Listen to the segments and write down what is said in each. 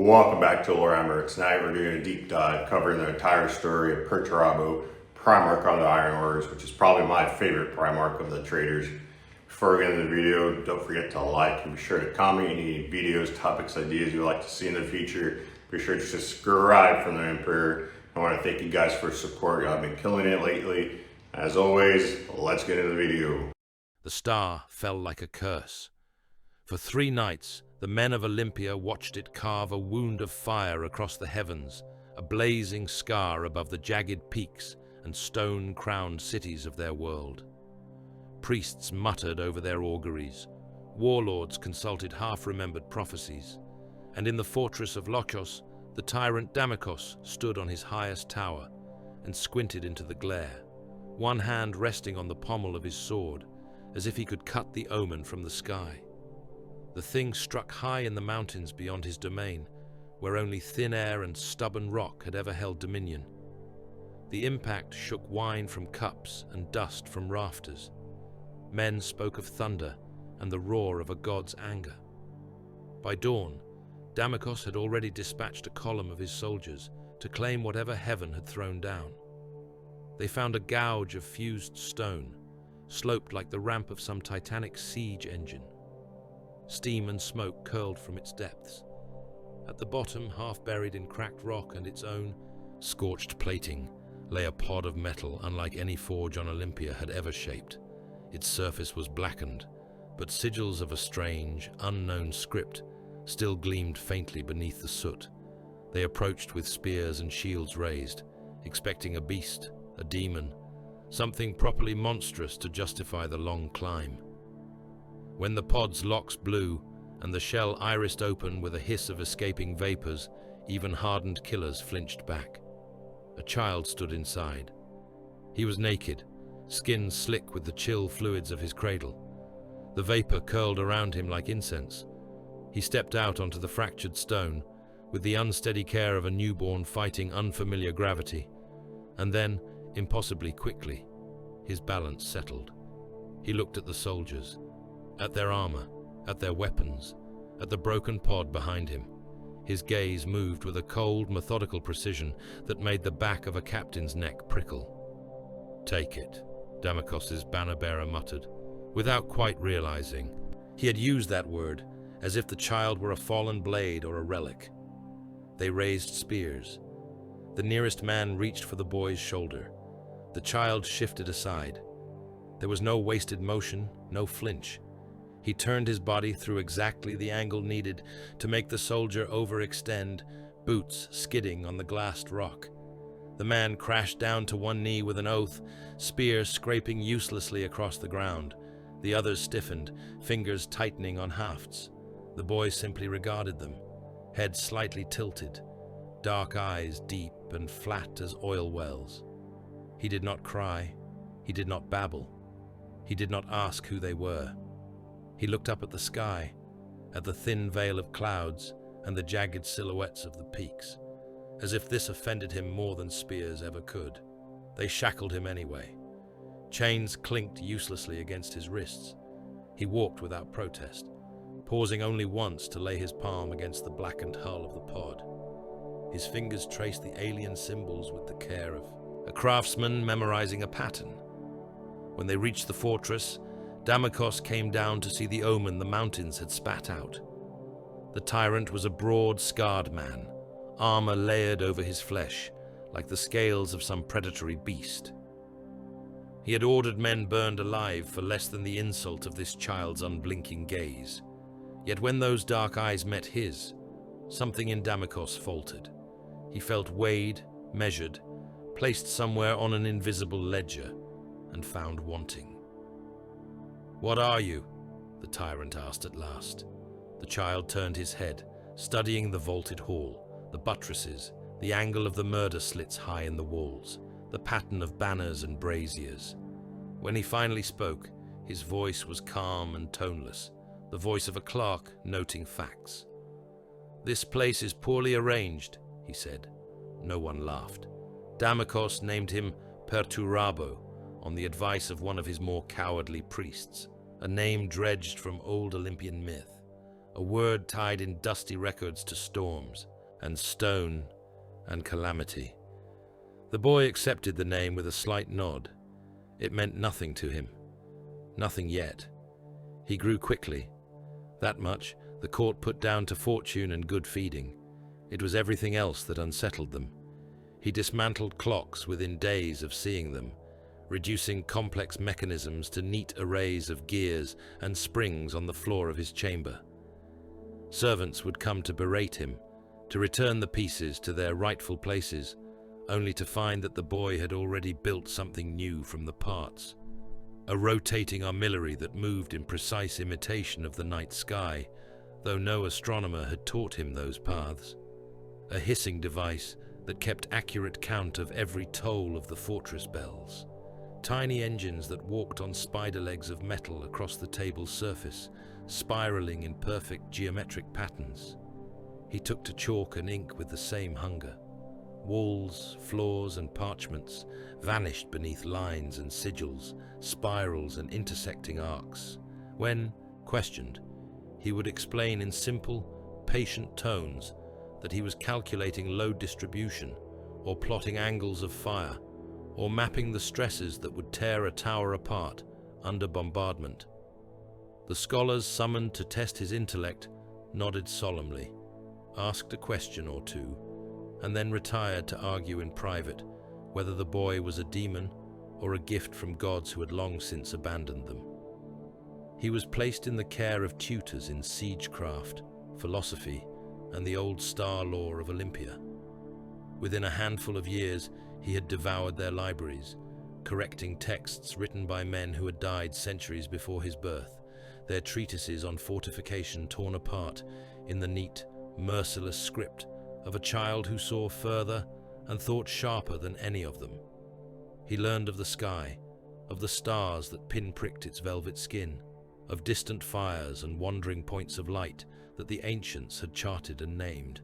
Welcome back to Warhammer. Tonight we're doing a deep dive covering the entire story of Perturabo, Primarch of the Iron Orders, which is probably my favorite Primarch of the traders. Before we get into the video, don't forget to like and be sure to comment any videos, topics, ideas you'd like to see in the future. Be sure to subscribe from the Emperor. I want to thank you guys for support. Y'all have been killing it lately. As always, let's get into the video. The star fell like a curse. For 3 nights, the men of Olympia watched it carve a wound of fire across the heavens, a blazing scar above the jagged peaks and stone-crowned cities of their world. Priests muttered over their auguries, warlords consulted half-remembered prophecies, and in the fortress of Lochos, the tyrant Damikos stood on his highest tower and squinted into the glare, one hand resting on the pommel of his sword, as if he could cut the omen from the sky. The thing struck high in the mountains beyond his domain, where only thin air and stubborn rock had ever held dominion. The impact shook wine from cups and dust from rafters. Men spoke of thunder and the roar of a god's anger. By dawn, Damikos had already dispatched a column of his soldiers to claim whatever heaven had thrown down. They found a gouge of fused stone, sloped like the ramp of some titanic siege engine. Steam and smoke curled from its depths. At the bottom, half buried in cracked rock and its own scorched plating, lay a pod of metal unlike any forge on Olympia had ever shaped. Its surface was blackened, but sigils of a strange, unknown script still gleamed faintly beneath the soot. They approached with spears and shields raised, expecting a beast, a demon, something properly monstrous to justify the long climb. When the pod's locks blew and the shell irised open with a hiss of escaping vapors, even hardened killers flinched back. A child stood inside. He was naked, skin slick with the chill fluids of his cradle. The vapor curled around him like incense. He stepped out onto the fractured stone, with the unsteady care of a newborn fighting unfamiliar gravity. And then, impossibly quickly, his balance settled. He looked at the soldiers, at their armor, at their weapons, at the broken pod behind him. His gaze moved with a cold, methodical precision that made the back of a captain's neck prickle. "Take it," Damikos's banner-bearer muttered, without quite realizing. He had used that word as if the child were a fallen blade or a relic. They raised spears. The nearest man reached for the boy's shoulder. The child shifted aside. There was no wasted motion, no flinch. He turned his body through exactly the angle needed to make the soldier overextend, boots skidding on the glassed rock. The man crashed down to one knee with an oath, spear scraping uselessly across the ground. The others stiffened, fingers tightening on hafts. The boy simply regarded them, head slightly tilted, dark eyes deep and flat as oil wells. He did not cry. He did not babble. He did not ask who they were. He looked up at the sky, at the thin veil of clouds and the jagged silhouettes of the peaks, as if this offended him more than spears ever could. They shackled him anyway. Chains clinked uselessly against his wrists. He walked without protest, pausing only once to lay his palm against the blackened hull of the pod. His fingers traced the alien symbols with the care of a craftsman memorizing a pattern. When they reached the fortress, Damikos came down to see the omen the mountains had spat out. The tyrant was a broad, scarred man, armor layered over his flesh, like the scales of some predatory beast. He had ordered men burned alive for less than the insult of this child's unblinking gaze. Yet when those dark eyes met his, something in Damikos faltered. He felt weighed, measured, placed somewhere on an invisible ledger, and found wanting. "What are you?" the tyrant asked at last. The child turned his head, studying the vaulted hall, the buttresses, the angle of the murder slits high in the walls, the pattern of banners and braziers. When he finally spoke, his voice was calm and toneless, the voice of a clerk noting facts. "This place is poorly arranged," he said. No one laughed. Damikos named him Perturabo, on the advice of one of his more cowardly priests, a name dredged from old Olympian myth, a word tied in dusty records to storms, and stone and calamity. The boy accepted the name with a slight nod. It meant nothing to him. Nothing yet. He grew quickly. That much the court put down to fortune and good feeding. It was everything else that unsettled them. He dismantled clocks within days of seeing them, reducing complex mechanisms to neat arrays of gears and springs on the floor of his chamber. Servants would come to berate him, to return the pieces to their rightful places, only to find that the boy had already built something new from the parts. A rotating armillary that moved in precise imitation of the night sky, though no astronomer had taught him those paths. A hissing device that kept accurate count of every toll of the fortress bells. Tiny engines that walked on spider legs of metal across the table's surface, spiraling in perfect geometric patterns. He took to chalk and ink with the same hunger. Walls, floors, and parchments vanished beneath lines and sigils, spirals and intersecting arcs. When, questioned, he would explain in simple, patient tones that he was calculating load distribution, or plotting angles of fire, or mapping the stresses that would tear a tower apart under bombardment. The scholars summoned to test his intellect nodded solemnly, asked a question or two, and then retired to argue in private whether the boy was a demon or a gift from gods who had long since abandoned them. He was placed in the care of tutors in siegecraft, philosophy, and the old star lore of Olympia. Within a handful of years, he had devoured their libraries, correcting texts written by men who had died centuries before his birth, their treatises on fortification torn apart in the neat, merciless script of a child who saw further and thought sharper than any of them. He learned of the sky, of the stars that pinpricked its velvet skin, of distant fires and wandering points of light that the ancients had charted and named.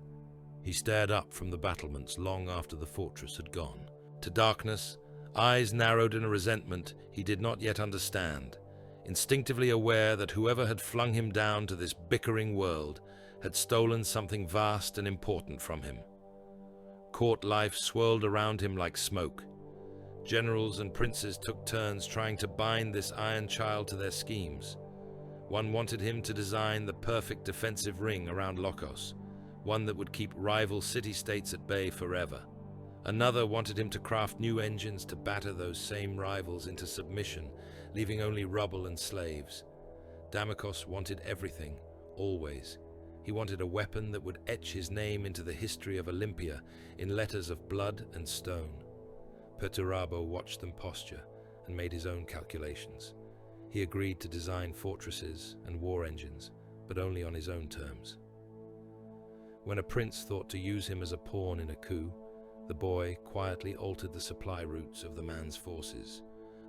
He stared up from the battlements long after the fortress had gone. To darkness, eyes narrowed in a resentment he did not yet understand, instinctively aware that whoever had flung him down to this bickering world had stolen something vast and important from him. Court life swirled around him like smoke. Generals and princes took turns trying to bind this iron child to their schemes. One wanted him to design the perfect defensive ring around Lokos, one that would keep rival city-states at bay forever. Another wanted him to craft new engines to batter those same rivals into submission, leaving only rubble and slaves. Damokos wanted everything, always. He wanted a weapon that would etch his name into the history of Olympia in letters of blood and stone. Perturabo watched them posture and made his own calculations. He agreed to design fortresses and war engines, but only on his own terms. When a prince thought to use him as a pawn in a coup, the boy quietly altered the supply routes of the man's forces.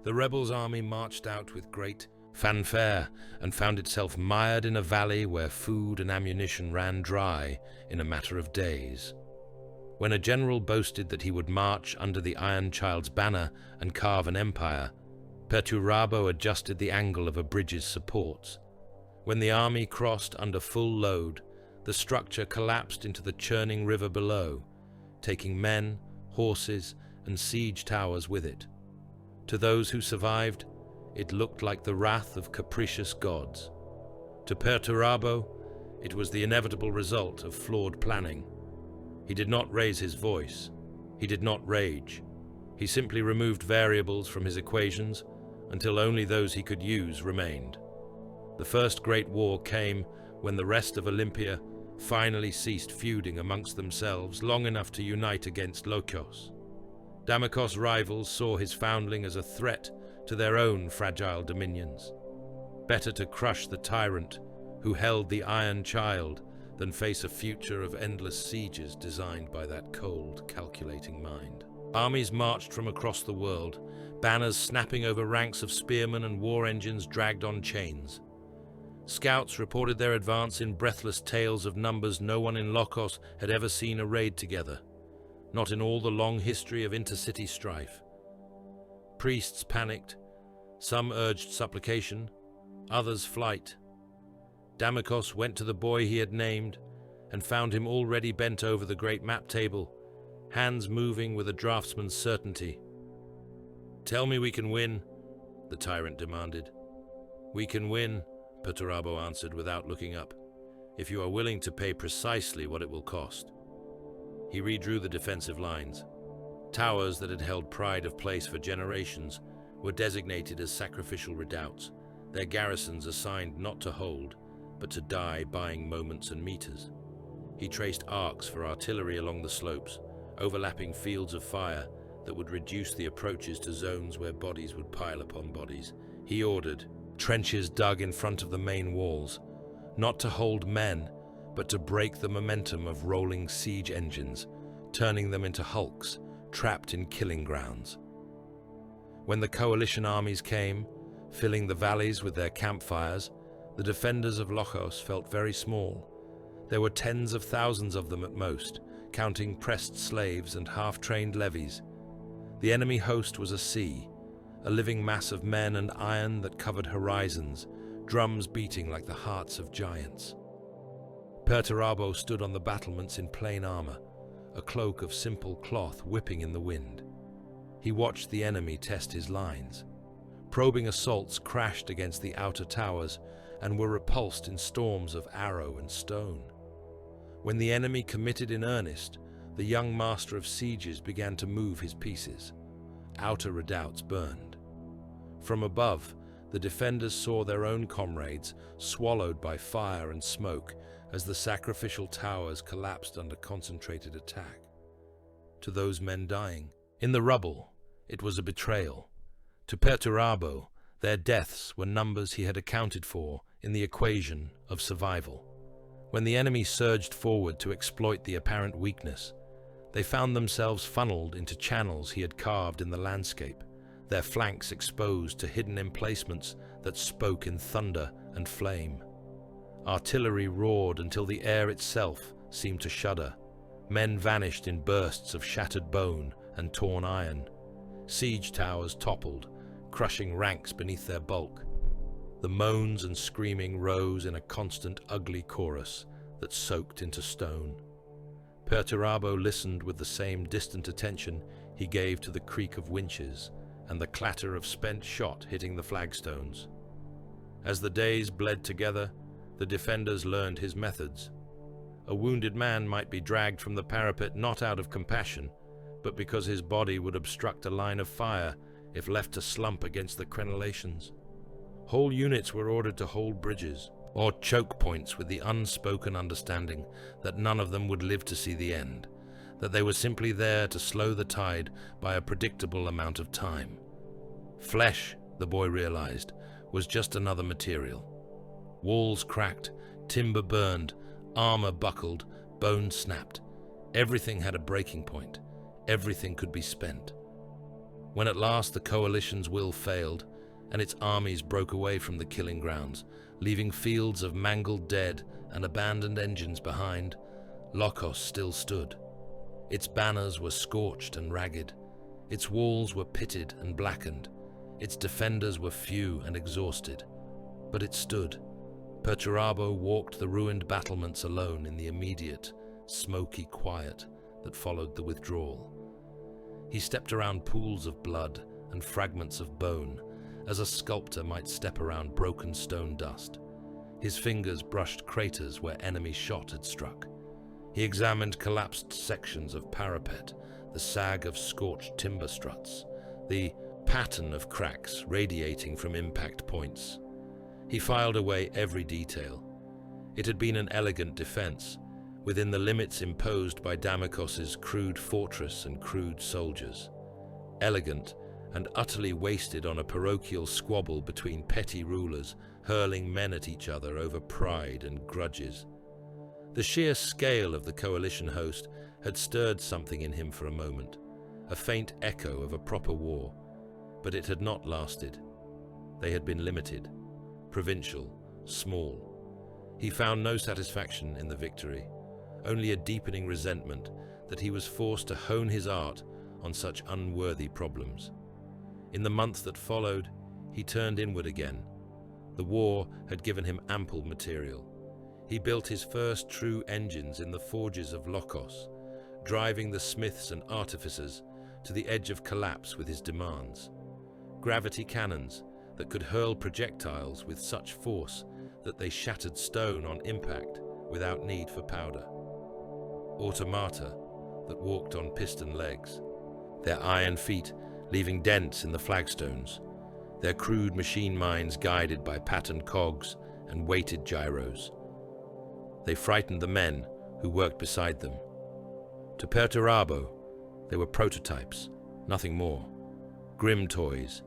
The rebels' army marched out with great fanfare and found itself mired in a valley where food and ammunition ran dry in a matter of days. When a general boasted that he would march under the Iron Child's banner and carve an empire, Perturabo adjusted the angle of a bridge's supports. When the army crossed under full load, the structure collapsed into the churning river below, taking men, horses, and siege towers with it. To those who survived, it looked like the wrath of capricious gods. To Perturabo, it was the inevitable result of flawed planning. He did not raise his voice. He did not rage. He simply removed variables from his equations until only those he could use remained. The First Great War came when the rest of Olympia finally ceased feuding amongst themselves long enough to unite against Lokos. Damokos' rivals saw his foundling as a threat to their own fragile dominions. Better to crush the tyrant who held the Iron Child than face a future of endless sieges designed by that cold, calculating mind. Armies marched from across the world, banners snapping over ranks of spearmen and war engines dragged on chains. Scouts reported their advance in breathless tales of numbers no one in Lokos had ever seen arrayed together, not in all the long history of intercity strife. Priests panicked, some urged supplication, others flight. Damokos went to the boy he had named and found him already bent over the great map table, hands moving with a draftsman's certainty. "Tell me we can win," the tyrant demanded. "We can win," Perturabo answered without looking up, "if you are willing to pay precisely what it will cost." He redrew the defensive lines. Towers that had held pride of place for generations were designated as sacrificial redoubts, their garrisons assigned not to hold, but to die buying moments and meters. He traced arcs for artillery along the slopes, overlapping fields of fire that would reduce the approaches to zones where bodies would pile upon bodies. He ordered trenches dug in front of the main walls, not to hold men, but to break the momentum of rolling siege engines, turning them into hulks trapped in killing grounds. When the coalition armies came, filling the valleys with their campfires, the defenders of Lochos felt very small. There were tens of thousands of them at most, counting pressed slaves and half-trained levies. The enemy host was a sea, a living mass of men and iron that covered horizons, drums beating like the hearts of giants. Perturabo stood on the battlements in plain armor, a cloak of simple cloth whipping in the wind. He watched the enemy test his lines. Probing assaults crashed against the outer towers and were repulsed in storms of arrow and stone. When the enemy committed in earnest, the young master of sieges began to move his pieces. Outer redoubts burned. From above, the defenders saw their own comrades swallowed by fire and smoke as the sacrificial towers collapsed under concentrated attack. To those men dying in the rubble, it was a betrayal. To Perturabo, their deaths were numbers he had accounted for in the equation of survival. When the enemy surged forward to exploit the apparent weakness, they found themselves funneled into channels he had carved in the landscape, their flanks exposed to hidden emplacements that spoke in thunder and flame. Artillery roared until the air itself seemed to shudder. Men vanished in bursts of shattered bone and torn iron. Siege towers toppled, crushing ranks beneath their bulk. The moans and screaming rose in a constant, ugly chorus that soaked into stone. Perturabo listened with the same distant attention he gave to the creak of winches and the clatter of spent shot hitting the flagstones. As the days bled together, the defenders learned his methods. A wounded man might be dragged from the parapet not out of compassion, but because his body would obstruct a line of fire if left to slump against the crenellations. Whole units were ordered to hold bridges, or choke points, with the unspoken understanding that none of them would live to see the end, that they were simply there to slow the tide by a predictable amount of time. Flesh, the boy realized, was just another material. Walls cracked, timber burned, armor buckled, bones snapped. Everything had a breaking point. Everything could be spent. When at last the coalition's will failed, and its armies broke away from the killing grounds, leaving fields of mangled dead and abandoned engines behind, Lochos still stood. Its banners were scorched and ragged. Its walls were pitted and blackened. Its defenders were few and exhausted. But it stood. Perturabo walked the ruined battlements alone in the immediate, smoky quiet that followed the withdrawal. He stepped around pools of blood and fragments of bone, as a sculptor might step around broken stone dust. His fingers brushed craters where enemy shot had struck. He examined collapsed sections of parapet, the sag of scorched timber struts, the pattern of cracks radiating from impact points. He filed away every detail. It had been an elegant defense, within the limits imposed by Damocos's crude fortress and crude soldiers. Elegant and utterly wasted on a parochial squabble between petty rulers hurling men at each other over pride and grudges. The sheer scale of the coalition host had stirred something in him for a moment, a faint echo of a proper war, but it had not lasted. They had been limited, provincial, small. He found no satisfaction in the victory, only a deepening resentment that he was forced to hone his art on such unworthy problems. In the months that followed, he turned inward again. The war had given him ample material. He built his first true engines in the forges of Lokos, driving the smiths and artificers to the edge of collapse with his demands. Gravity cannons that could hurl projectiles with such force that they shattered stone on impact without need for powder. Automata that walked on piston legs, their iron feet leaving dents in the flagstones, their crude machine minds guided by patterned cogs and weighted gyros. They frightened the men who worked beside them. To Perturabo, they were prototypes, nothing more. Grim toys,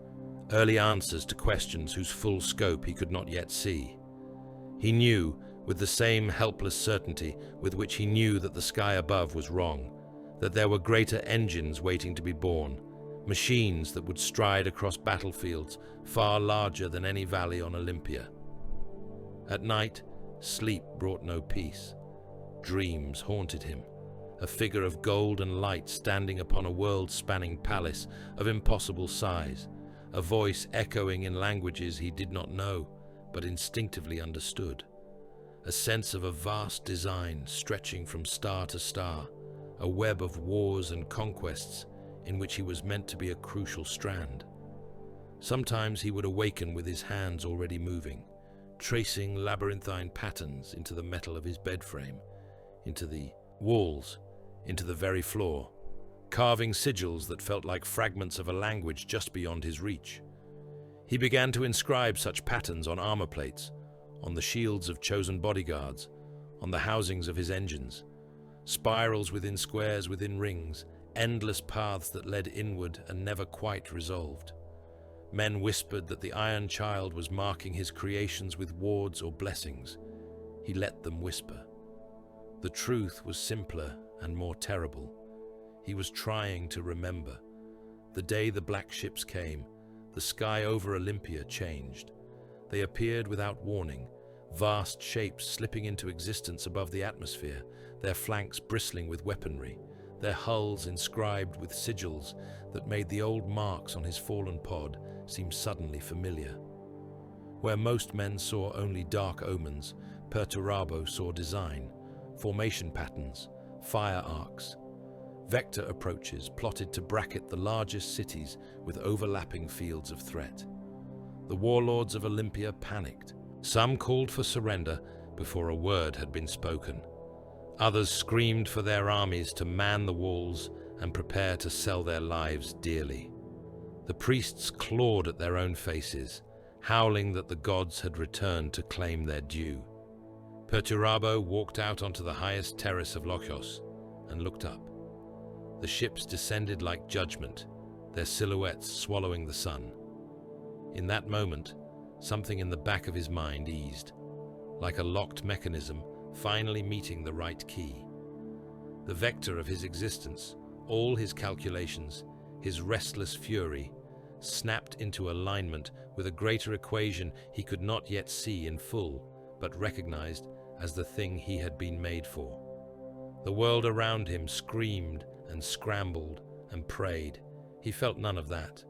early answers to questions whose full scope he could not yet see. He knew, with the same helpless certainty with which he knew that the sky above was wrong, that there were greater engines waiting to be born, machines that would stride across battlefields far larger than any valley on Olympia. At night, sleep brought no peace. Dreams haunted him, a figure of gold and light standing upon a world-spanning palace of impossible size, a voice echoing in languages he did not know, but instinctively understood. A sense of a vast design stretching from star to star, a web of wars and conquests in which he was meant to be a crucial strand. Sometimes he would awaken with his hands already moving, tracing labyrinthine patterns into the metal of his bed frame, into the walls, into the very floor, carving sigils that felt like fragments of a language just beyond his reach. He began to inscribe such patterns on armor plates, on the shields of chosen bodyguards, on the housings of his engines. Spirals within squares within rings, endless paths that led inward and never quite resolved. Men whispered that the Iron Child was marking his creations with wards or blessings. He let them whisper. The truth was simpler and more terrible. He was trying to remember. The day the black ships came, the sky over Olympia changed. They appeared without warning, vast shapes slipping into existence above the atmosphere, their flanks bristling with weaponry, their hulls inscribed with sigils that made the old marks on his fallen pod seem suddenly familiar. Where most men saw only dark omens, Perturabo saw design, formation patterns, fire arcs, vector approaches plotted to bracket the largest cities with overlapping fields of threat. The warlords of Olympia panicked. Some called for surrender before a word had been spoken. Others screamed for their armies to man the walls and prepare to sell their lives dearly. The priests clawed at their own faces, howling that the gods had returned to claim their due. Perturabo walked out onto the highest terrace of Lokos and looked up. The ships descended like judgment, their silhouettes swallowing the sun. In that moment, something in the back of his mind eased, like a locked mechanism finally meeting the right key. The vector of his existence, all his calculations, his restless fury, snapped into alignment with a greater equation he could not yet see in full, but recognized as the thing he had been made for. The world around him screamed and scrambled and prayed. He felt none of that,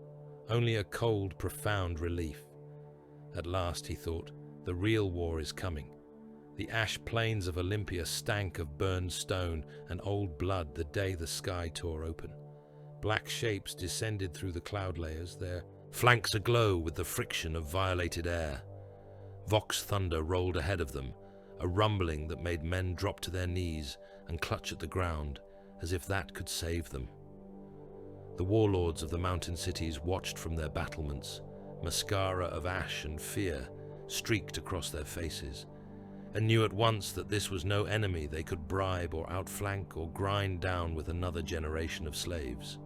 only a cold, profound relief. At last, he thought, the real war is coming. The ash plains of Olympia stank of burned stone and old blood the day the sky tore open. Black shapes descended through the cloud layers, their flanks aglow with the friction of violated air. Vox thunder rolled ahead of them, a rumbling that made men drop to their knees and clutch at the ground, as if that could save them. The warlords of the mountain cities watched from their battlements, mascara of ash and fear streaked across their faces, and knew at once that this was no enemy they could bribe or outflank or grind down with another generation of slaves.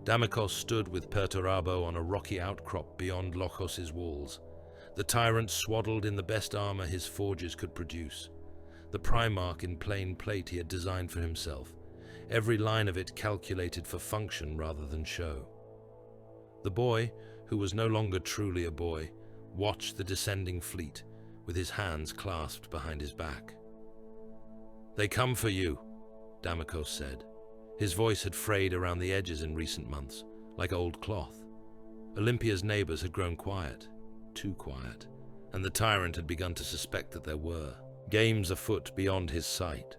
Damokos stood with Perturabo on a rocky outcrop beyond Lokos's walls, the tyrant swaddled in the best armor his forges could produce, the Primarch in plain plate he had designed for himself, every line of it calculated for function rather than show. The boy, who was no longer truly a boy, watched the descending fleet with his hands clasped behind his back. "They come for you," Damokos said. His voice had frayed around the edges in recent months, like old cloth. Olympia's neighbors had grown quiet, too quiet, and the tyrant had begun to suspect that there were. games afoot beyond his sight.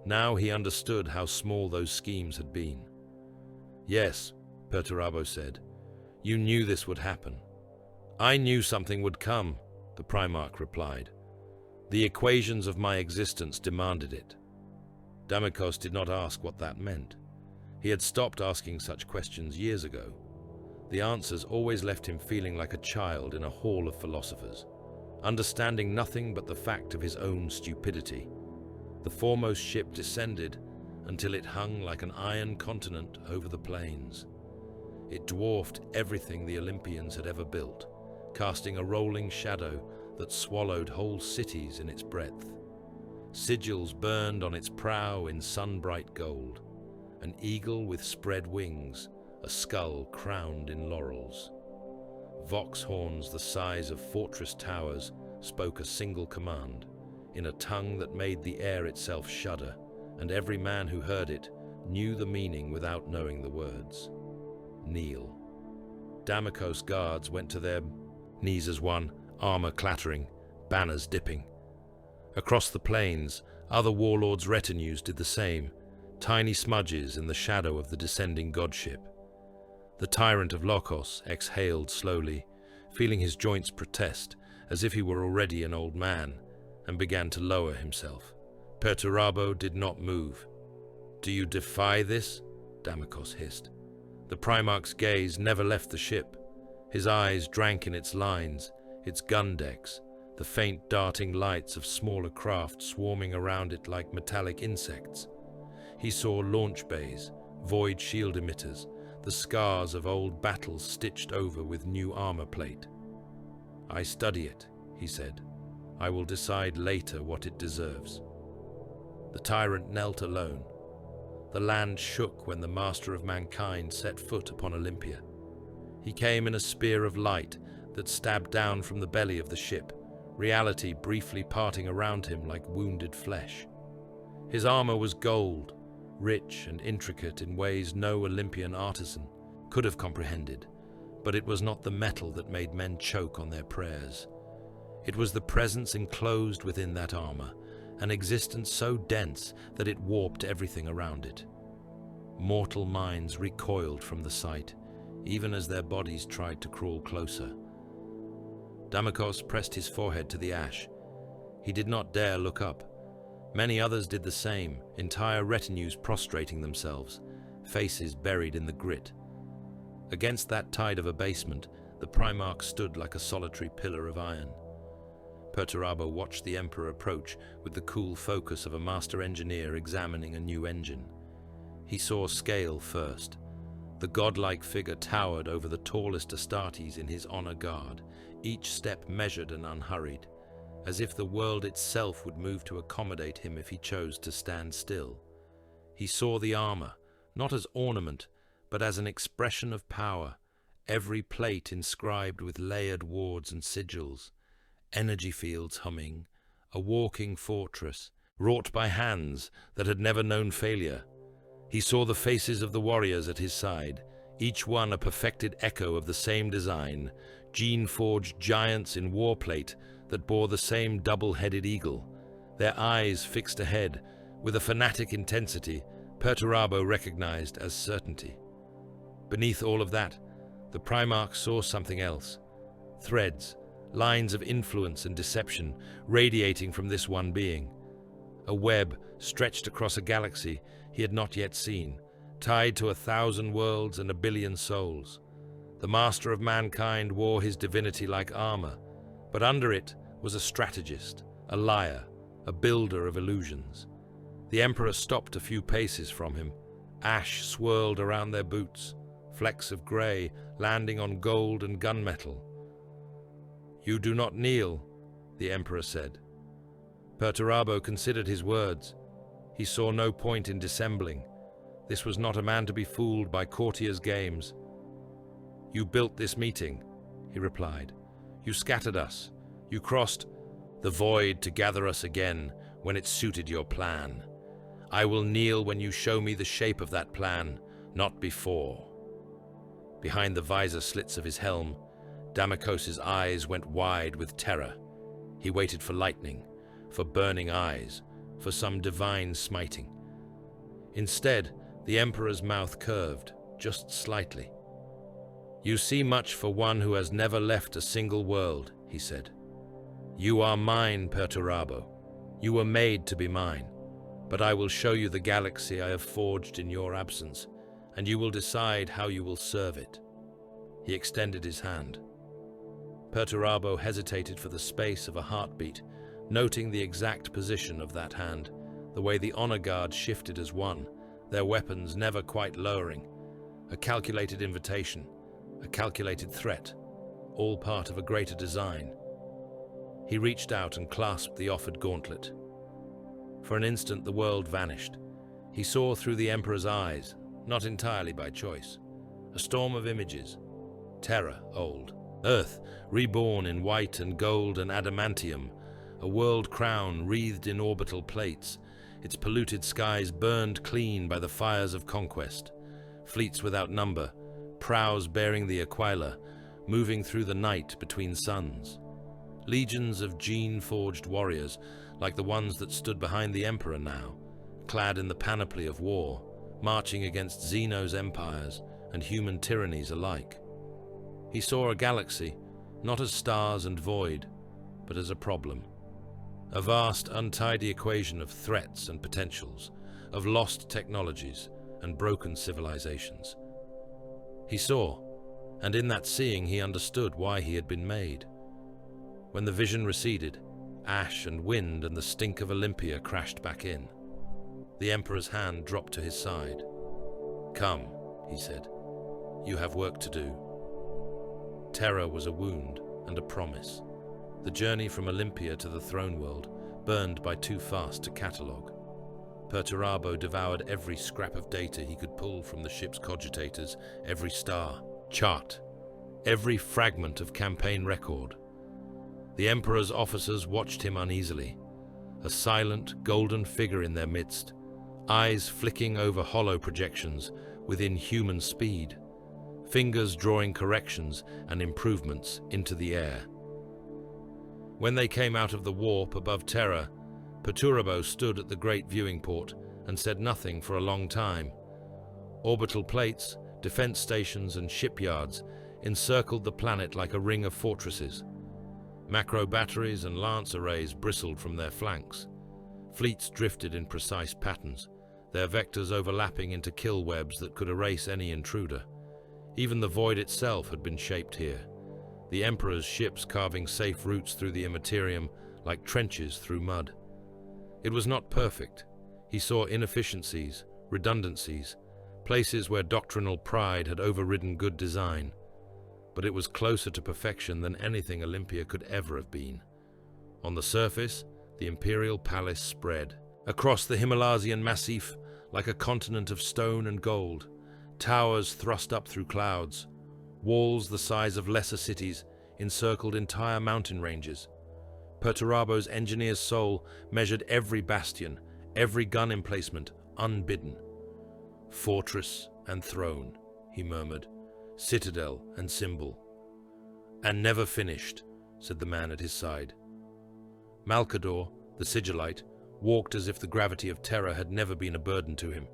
Now he understood how small those schemes had been. "Yes," Perturabo said, "you knew this would happen." "I knew something would come," the Primarch replied. "The equations of my existence demanded it." Damikos did not ask what that meant. He had stopped asking such questions years ago. The answers always left him feeling like a child in a hall of philosophers, understanding nothing but the fact of his own stupidity. The foremost ship descended until it hung like an iron continent over the plains. It dwarfed everything the Olympians had ever built, casting a rolling shadow that swallowed whole cities in its breadth. Sigils burned on its prow in sun-bright gold, an eagle with spread wings, a skull crowned in laurels. Vox horns the size of fortress towers spoke a single command, in a tongue that made the air itself shudder, and every man who heard it knew the meaning without knowing the words. Kneel. Damikos' guards went to their knees as one, armor clattering, banners dipping. Across the plains, other warlords' retinues did the same, tiny smudges in the shadow of the descending godship. The tyrant of Lokos exhaled slowly, feeling his joints protest, as if he were already an old man, and began to lower himself. Perturabo did not move. "Do you defy this?" Damikos hissed. The Primarch's gaze never left the ship. His eyes drank in its lines, its gun decks, the faint darting lights of smaller craft swarming around it like metallic insects. He saw launch bays, void shield emitters, the scars of old battles stitched over with new armor plate. "I study it," he said. "I will decide later what it deserves." The tyrant knelt alone. The land shook when the master of mankind set foot upon Olympia. He came in a spear of light that stabbed down from the belly of the ship, reality briefly parting around him like wounded flesh. His armor was gold, rich and intricate in ways no Olympian artisan could have comprehended, but it was not the metal that made men choke on their prayers. It was the presence enclosed within that armor, an existence so dense that it warped everything around it. Mortal minds recoiled from the sight, even as their bodies tried to crawl closer. Damikos pressed his forehead to the ash. He did not dare look up. Many others did the same, entire retinues prostrating themselves, faces buried in the grit. Against that tide of abasement, the Primarch stood like a solitary pillar of iron. Perturabo watched the Emperor approach with the cool focus of a master engineer examining a new engine. He saw scale first. The godlike figure towered over the tallest Astartes in his honor guard, each step measured and unhurried, as if the world itself would move to accommodate him if he chose to stand still. He saw the armor, not as ornament, but as an expression of power, every plate inscribed with layered wards and sigils, energy fields humming, a walking fortress, wrought by hands that had never known failure. He saw the faces of the warriors at his side, each one a perfected echo of the same design, gene-forged giants in warplate that bore the same double-headed eagle, their eyes fixed ahead, with a fanatic intensity Perturabo recognized as certainty. Beneath all of that, the Primarch saw something else. Threads, lines of influence and deception radiating from this one being. A web stretched across a galaxy he had not yet seen, tied to 1,000 worlds and 1 billion souls. The master of mankind wore his divinity like armor, but under it was a strategist, a liar, a builder of illusions. The Emperor stopped a few paces from him. Ash swirled around their boots, flecks of grey landing on gold and gunmetal. "You do not kneel," the Emperor said. Perturabo considered his words. He saw no point in dissembling. This was not a man to be fooled by courtiers' games. "You built this meeting," he replied. "You scattered us. You crossed the void to gather us again when it suited your plan. I will kneel when you show me the shape of that plan, not before." Behind the visor slits of his helm, Damikos' eyes went wide with terror. He waited for lightning, for burning eyes, for some divine smiting. Instead, the Emperor's mouth curved, just slightly. "You see much for one who has never left a single world," he said. "You are mine, Perturabo. You were made to be mine. But I will show you the galaxy I have forged in your absence, and you will decide how you will serve it." He extended his hand. Perturabo hesitated for the space of a heartbeat, noting the exact position of that hand, the way the honor guard shifted as one, their weapons never quite lowering. A calculated invitation, a calculated threat, all part of a greater design. He reached out and clasped the offered gauntlet. For an instant the world vanished. He saw through the Emperor's eyes, not entirely by choice. A storm of images. Terra old. Earth, reborn in white and gold and adamantium. A world crown wreathed in orbital plates. Its polluted skies burned clean by the fires of conquest. Fleets without number, prows bearing the Aquila, moving through the night between suns. Legions of gene-forged warriors, like the ones that stood behind the Emperor now, clad in the panoply of war, marching against Zeno's empires and human tyrannies alike. He saw a galaxy, not as stars and void, but as a problem. A vast, untidy equation of threats and potentials, of lost technologies and broken civilizations. He saw, and in that seeing he understood why he had been made. When the vision receded, ash and wind and the stink of Olympia crashed back in. The Emperor's hand dropped to his side. "Come," he said. "You have work to do." Terror was a wound and a promise. The journey from Olympia to the throne world, burned by too fast to catalogue. Perturabo devoured every scrap of data he could pull from the ship's cogitators, every star, chart, every fragment of campaign record. The Emperor's officers watched him uneasily, a silent, golden figure in their midst, eyes flicking over hollow projections within human speed, fingers drawing corrections and improvements into the air. When they came out of the warp above Terra, Perturabo stood at the great viewing port and said nothing for a long time. Orbital plates, defense stations and shipyards encircled the planet like a ring of fortresses. Macro batteries and lance arrays bristled from their flanks. Fleets drifted in precise patterns, their vectors overlapping into kill webs that could erase any intruder. Even the void itself had been shaped here, the Emperor's ships carving safe routes through the immaterium like trenches through mud. It was not perfect. He saw inefficiencies, redundancies, places where doctrinal pride had overridden good design. But it was closer to perfection than anything Olympia could ever have been. On the surface, the imperial palace spread. Across the Himalayan massif, like a continent of stone and gold, towers thrust up through clouds, walls the size of lesser cities encircled entire mountain ranges. Perturabo's engineer's soul measured every bastion, every gun emplacement, unbidden. "Fortress and throne," he murmured, "citadel and symbol." "And never finished," said the man at his side. Malcador, the sigillite, walked as if the gravity of terror had never been a burden to him.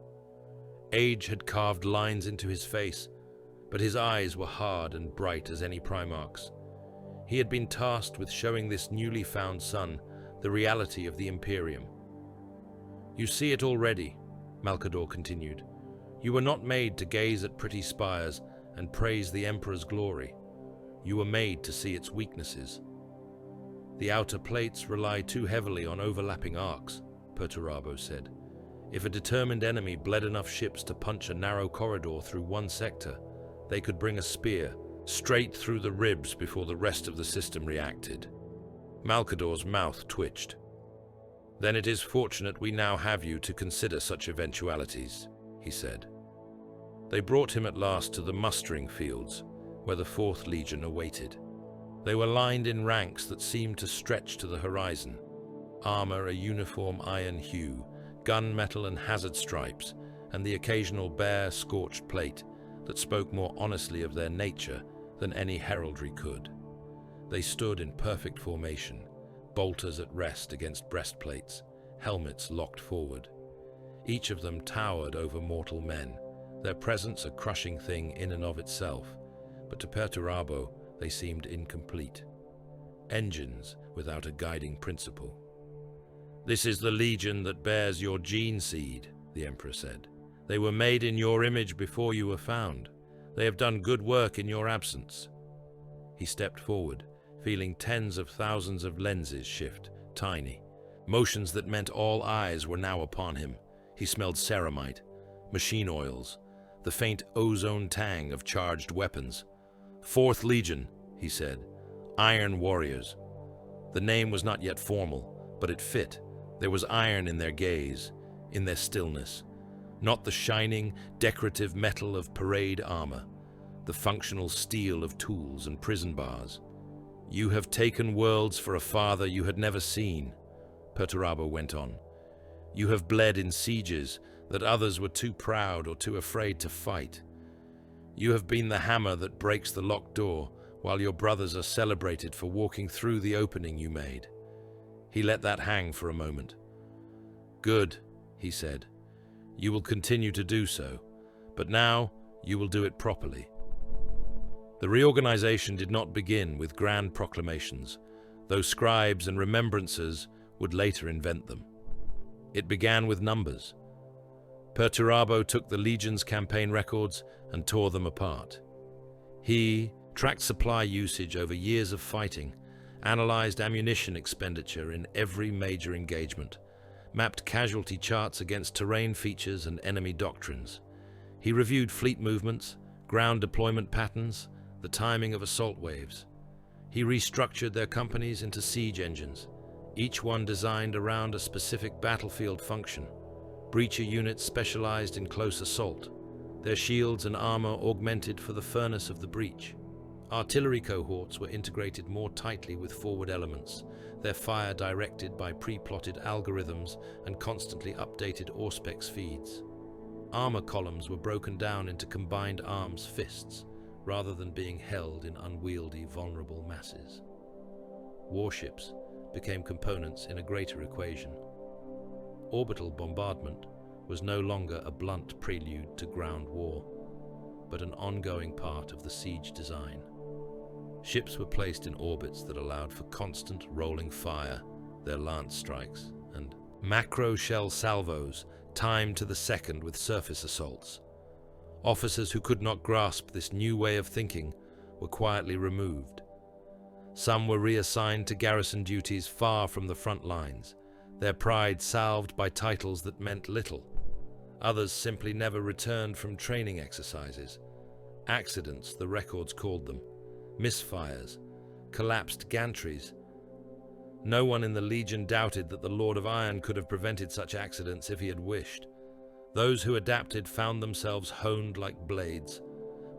Age had carved lines into his face, but his eyes were hard and bright as any Primarch's. He had been tasked with showing this newly found son the reality of the Imperium. "You see it already," Malcador continued. "You were not made to gaze at pretty spires and praise the Emperor's glory. You were made to see its weaknesses." "The outer plates rely too heavily on overlapping arcs," Perturabo said. "If a determined enemy bled enough ships to punch a narrow corridor through one sector, they could bring a spear straight through the ribs before the rest of the system reacted." Malcador's mouth twitched. "Then it is fortunate we now have you to consider such eventualities," he said. They brought him at last to the mustering fields, where the 4th Legion awaited. They were lined in ranks that seemed to stretch to the horizon, armor a uniform iron hue, gunmetal and hazard stripes, and the occasional bare, scorched plate that spoke more honestly of their nature than any heraldry could. They stood in perfect formation, bolters at rest against breastplates, helmets locked forward. Each of them towered over mortal men, their presence a crushing thing in and of itself, but to Perturabo they seemed incomplete. Engines without a guiding principle. "This is the legion that bears your gene seed," the Emperor said. "They were made in your image before you were found. They have done good work in your absence." He stepped forward, feeling tens of thousands of lenses shift, tiny. Motions that meant all eyes were now upon him. He smelled ceramite, machine oils, the faint ozone tang of charged weapons. "Fourth Legion," he said. "Iron Warriors." The name was not yet formal, but it fit. There was iron in their gaze, in their stillness. Not the shining, decorative metal of parade armor, the functional steel of tools and prison bars. "You have taken worlds for a father you had never seen," Perturabo went on. "You have bled in sieges that others were too proud or too afraid to fight. You have been the hammer that breaks the locked door, while your brothers are celebrated for walking through the opening you made." He let that hang for a moment. "Good," he said. "You will continue to do so, but now you will do it properly." The reorganization did not begin with grand proclamations, though scribes and remembrancers would later invent them. It began with numbers. Perturabo took the Legion's campaign records and tore them apart. He tracked supply usage over years of fighting, analyzed ammunition expenditure in every major engagement, mapped casualty charts against terrain features and enemy doctrines. He reviewed fleet movements, ground deployment patterns, the timing of assault waves. He restructured their companies into siege engines, each one designed around a specific battlefield function. Breacher units specialized in close assault, their shields and armor augmented for the furnace of the breach. Artillery cohorts were integrated more tightly with forward elements, their fire directed by pre-plotted algorithms and constantly updated Auspex feeds. Armor columns were broken down into combined arms fists, rather than being held in unwieldy, vulnerable masses. Warships became components in a greater equation. Orbital bombardment was no longer a blunt prelude to ground war, but an ongoing part of the siege design. Ships were placed in orbits that allowed for constant rolling fire, their lance strikes, and macro shell salvos timed to the second with surface assaults. Officers who could not grasp this new way of thinking were quietly removed. Some were reassigned to garrison duties far from the front lines, their pride salved by titles that meant little. Others simply never returned from training exercises. Accidents, the records called them. Misfires, collapsed gantries. No one in the Legion doubted that the Lord of Iron could have prevented such accidents if he had wished. Those who adapted found themselves honed like blades.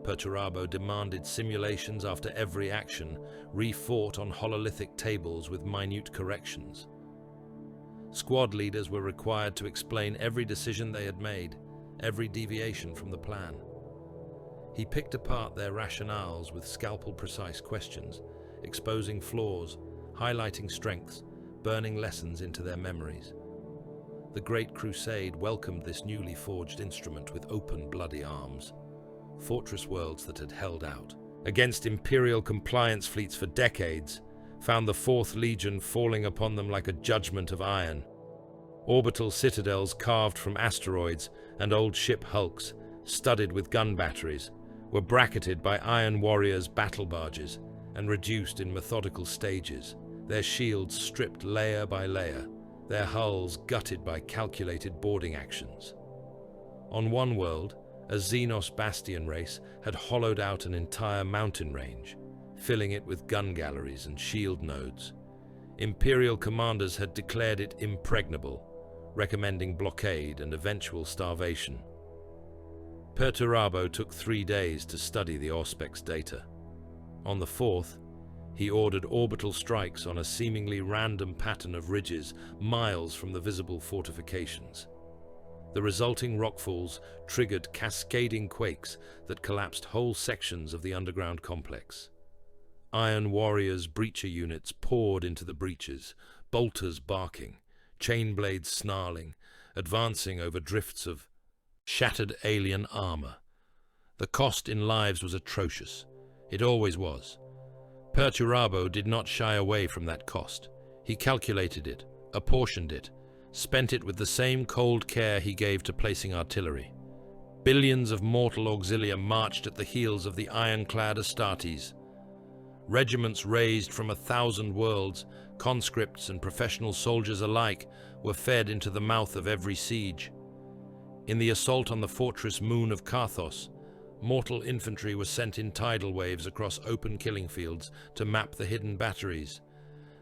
Perturabo demanded simulations after every action, re-fought on hololithic tables with minute corrections. Squad leaders were required to explain every decision they had made, every deviation from the plan. He picked apart their rationales with scalpel-precise questions, exposing flaws, highlighting strengths, burning lessons into their memories. The Great Crusade welcomed this newly forged instrument with open, bloody arms. Fortress worlds that had held out against Imperial compliance fleets for decades found the Fourth Legion falling upon them like a judgment of iron. Orbital citadels carved from asteroids and old ship hulks, studded with gun batteries, were bracketed by Iron Warriors' battle barges and reduced in methodical stages, their shields stripped layer by layer, their hulls gutted by calculated boarding actions. On one world, a Xenos Bastion race had hollowed out an entire mountain range, filling it with gun galleries and shield nodes. Imperial commanders had declared it impregnable, recommending blockade and eventual starvation. Perturabo took 3 days to study the Auspex data. On the 4th, he ordered orbital strikes on a seemingly random pattern of ridges miles from the visible fortifications. The resulting rockfalls triggered cascading quakes that collapsed whole sections of the underground complex. Iron Warriors' breacher units poured into the breaches, bolters barking, chain blades snarling, advancing over drifts of shattered alien armor. The cost in lives was atrocious. It always was. Perturabo did not shy away from that cost. He calculated it, apportioned it, spent it with the same cold care he gave to placing artillery. Billions of mortal auxilia marched at the heels of the ironclad Astartes. Regiments raised from 1,000 worlds, conscripts and professional soldiers alike, were fed into the mouth of every siege. In the assault on the fortress moon of Karthos, mortal infantry was sent in tidal waves across open killing fields to map the hidden batteries.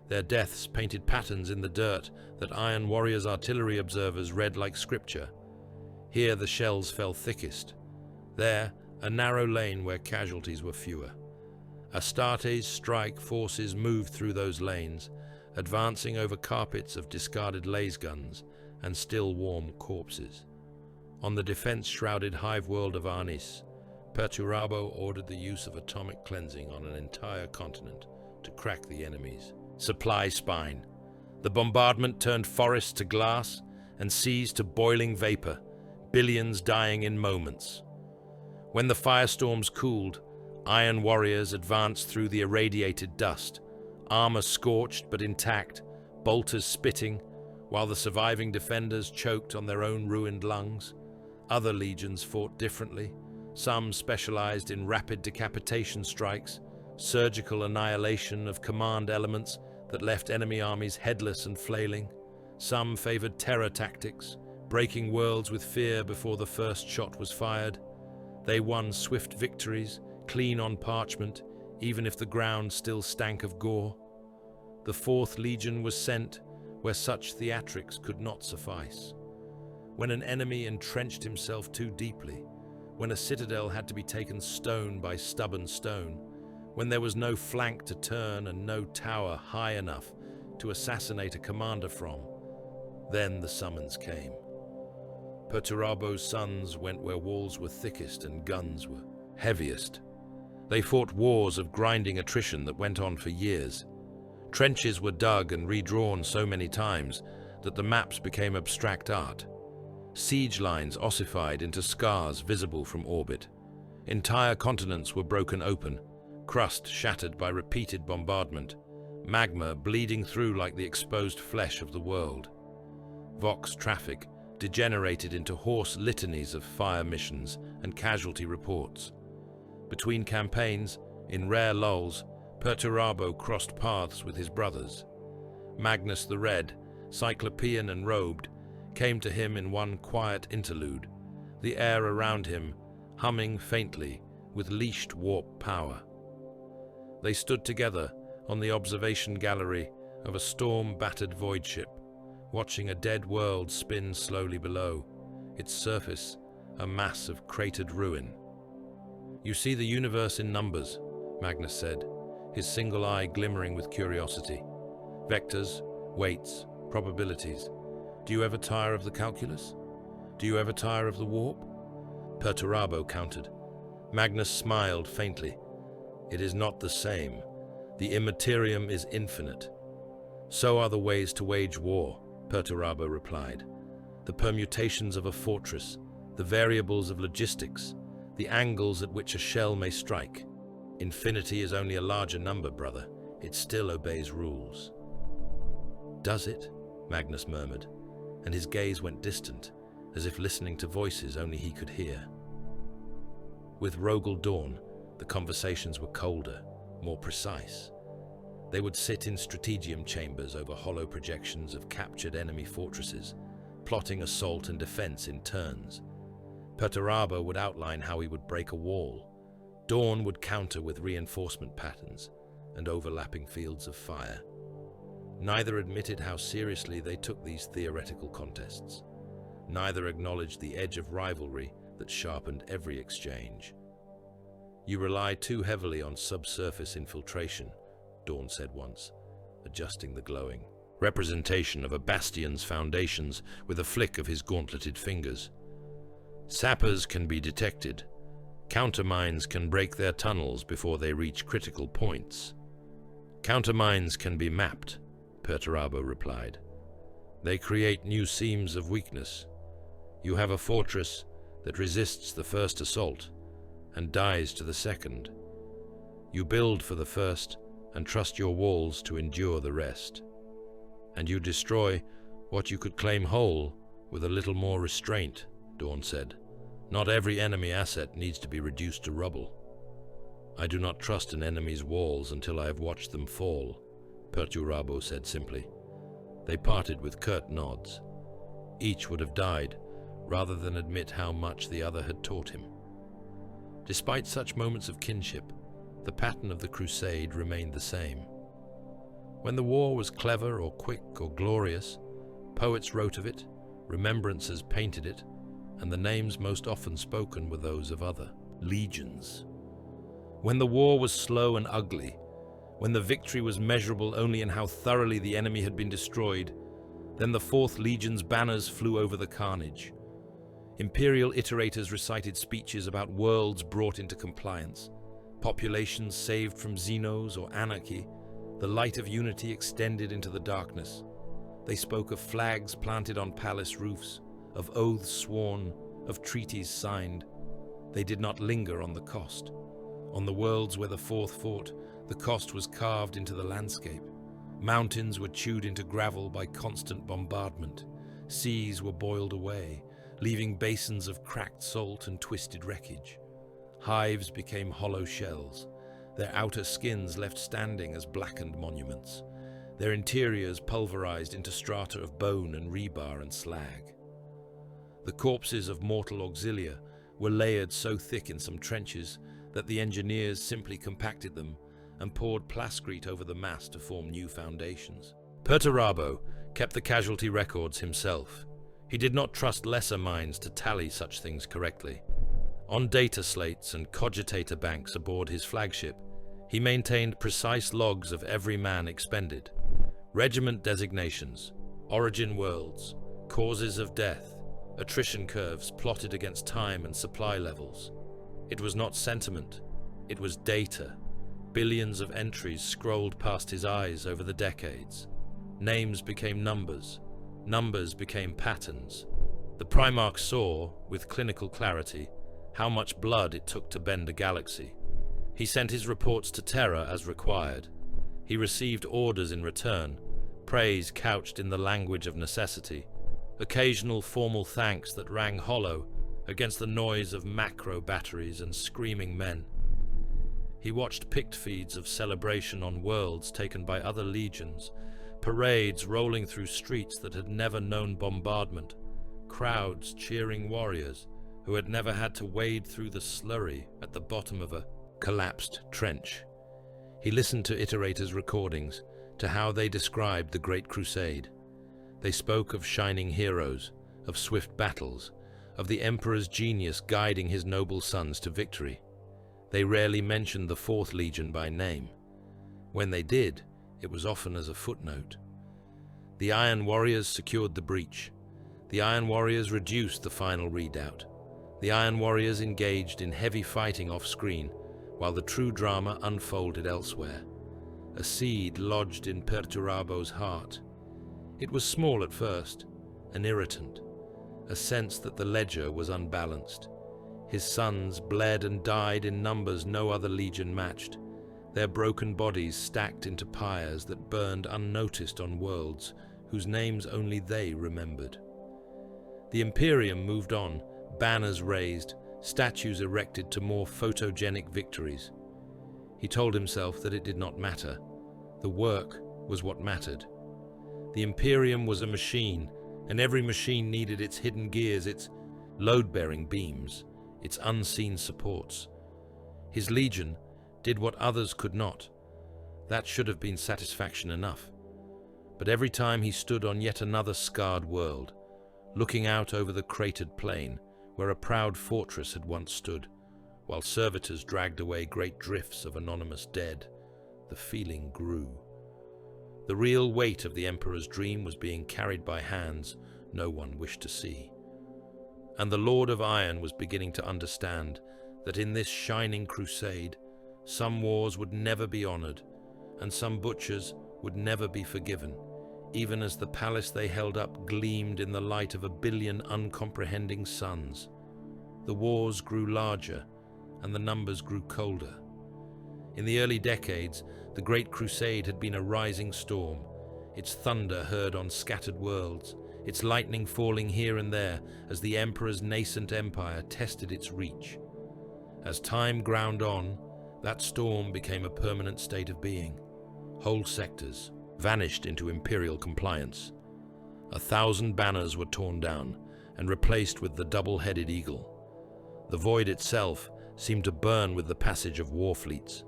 Their deaths painted patterns in the dirt that Iron Warriors' artillery observers read like scripture. Here the shells fell thickest. There, a narrow lane where casualties were fewer. Astartes' strike forces moved through those lanes, advancing over carpets of discarded laser guns and still warm corpses. On the defense-shrouded hive world of Arnis, Perturabo ordered the use of atomic cleansing on an entire continent to crack the enemy's supply spine. The bombardment turned forest to glass and seas to boiling vapor, billions dying in moments. When the firestorms cooled, Iron Warriors advanced through the irradiated dust, armor scorched but intact, bolters spitting, while the surviving defenders choked on their own ruined lungs. Other legions fought differently. Some specialized in rapid decapitation strikes, surgical annihilation of command elements that left enemy armies headless and flailing. Some favored terror tactics, breaking worlds with fear before the first shot was fired. They won swift victories, clean on parchment, even if the ground still stank of gore. The 4th Legion was sent where such theatrics could not suffice. When an enemy entrenched himself too deeply, when a citadel had to be taken stone by stubborn stone, when there was no flank to turn and no tower high enough to assassinate a commander from, then the summons came. Perturabo's sons went where walls were thickest and guns were heaviest. They fought wars of grinding attrition that went on for years. Trenches were dug and redrawn so many times that the maps became abstract art. Siege lines ossified into scars visible from orbit. Entire continents were broken open, crust shattered by repeated bombardment, magma bleeding through like the exposed flesh of the world. Vox traffic degenerated into hoarse litanies of fire missions and casualty reports. Between campaigns, in rare lulls, Perturabo crossed paths with his brothers. Magnus the Red, cyclopean and robed, came to him in one quiet interlude, the air around him humming faintly with leashed warp power. They stood together on the observation gallery of a storm-battered void ship, watching a dead world spin slowly below, its surface a mass of cratered ruin. "You see the universe in numbers," Magnus said, his single eye glimmering with curiosity. "Vectors, weights, probabilities. Do you ever tire of the calculus? Do you ever tire of the warp?" Perturabo countered. Magnus smiled faintly. "It is not the same. The immaterium is infinite." "So are the ways to wage war," Perturabo replied. "The permutations of a fortress, the variables of logistics, the angles at which a shell may strike. Infinity is only a larger number, brother. It still obeys rules." "Does it?" Magnus murmured, and his gaze went distant, as if listening to voices only he could hear. With Rogel Dawn, the conversations were colder, more precise. They would sit in strategium chambers over hollow projections of captured enemy fortresses, plotting assault and defense in turns. Perturabo would outline how he would break a wall. Dawn would counter with reinforcement patterns and overlapping fields of fire. Neither admitted how seriously they took these theoretical contests. Neither acknowledged the edge of rivalry that sharpened every exchange. "You rely too heavily on subsurface infiltration," Dawn said once, adjusting the glowing representation of a bastion's foundations with a flick of his gauntleted fingers. "Sappers can be detected. Countermines can break their tunnels before they reach critical points." Countermines can be mapped, Perturabo replied. They create new seams of weakness. You have a fortress that resists the first assault and dies to the second. You build for the first and trust your walls to endure the rest. And you destroy what you could claim whole with a little more restraint, Dawn said. Not every enemy asset needs to be reduced to rubble. I do not trust an enemy's walls until I have watched them fall, Perturabo said simply. They parted with curt nods. Each would have died rather than admit how much the other had taught him. Despite such moments of kinship, the pattern of the crusade remained the same. When the war was clever or quick or glorious, poets wrote of it, remembrances painted it, and the names most often spoken were those of other legions. When the war was slow and ugly, when the victory was measurable only in how thoroughly the enemy had been destroyed, then the Fourth Legion's banners flew over the carnage. Imperial iterators recited speeches about worlds brought into compliance, populations saved from xenos or anarchy. The light of unity extended into the darkness. They spoke of flags planted on palace roofs, of oaths sworn, of treaties signed. They did not linger on the cost. On the worlds where the Fourth fought, the cost was carved into the landscape. Mountains were chewed into gravel by constant bombardment. Seas were boiled away, leaving basins of cracked salt and twisted wreckage. Hives became hollow shells, their outer skins left standing as blackened monuments, their interiors pulverized into strata of bone and rebar and slag. The corpses of mortal auxilia were layered so thick in some trenches that the engineers simply compacted them and poured plascrete over the mass to form new foundations. Perturabo kept the casualty records himself. He did not trust lesser minds to tally such things correctly. On data slates and cogitator banks aboard his flagship, he maintained precise logs of every man expended, regiment designations, origin worlds, causes of death, attrition curves plotted against time and supply levels. It was not sentiment, it was data. Billions of entries scrolled past his eyes over the decades. Names became numbers, numbers became patterns. The Primarch saw, with clinical clarity, how much blood it took to bend a galaxy. He sent his reports to Terra as required. He received orders in return, praise couched in the language of necessity, occasional formal thanks that rang hollow against the noise of macro batteries and screaming men. He watched picked feeds of celebration on worlds taken by other legions, parades rolling through streets that had never known bombardment, crowds cheering warriors who had never had to wade through the slurry at the bottom of a collapsed trench. He listened to iterators' recordings, to how they described the Great Crusade. They spoke of shining heroes, of swift battles, of the Emperor's genius guiding his noble sons to victory. They rarely mentioned the Fourth Legion by name. When they did, it was often as a footnote. The Iron Warriors secured the breach. The Iron Warriors reduced the final redoubt. The Iron Warriors engaged in heavy fighting off-screen, while the true drama unfolded elsewhere. A seed lodged in Perturabo's heart. It was small at first, an irritant, a sense that the ledger was unbalanced. His sons bled and died in numbers no other legion matched, their broken bodies stacked into pyres that burned unnoticed on worlds whose names only they remembered. The Imperium moved on, banners raised, statues erected to more photogenic victories. He told himself that it did not matter. The work was what mattered. The Imperium was a machine, and every machine needed its hidden gears, its load-bearing beams, its unseen supports. His legion did what others could not. That should have been satisfaction enough. But every time he stood on yet another scarred world, looking out over the cratered plain where a proud fortress had once stood, while servitors dragged away great drifts of anonymous dead, the feeling grew. The real weight of the Emperor's dream was being carried by hands no one wished to see. And the Lord of Iron was beginning to understand that in this shining crusade, some wars would never be honored, and some butchers would never be forgiven, even as the palace they held up gleamed in the light of 1 billion uncomprehending suns. The wars grew larger, and the numbers grew colder. In the early decades, the Great Crusade had been a rising storm, its thunder heard on scattered worlds, its lightning falling here and there as the Emperor's nascent empire tested its reach. As time ground on, that storm became a permanent state of being. Whole sectors vanished into imperial compliance. 1,000 banners were torn down and replaced with the double-headed eagle. The void itself seemed to burn with the passage of war fleets.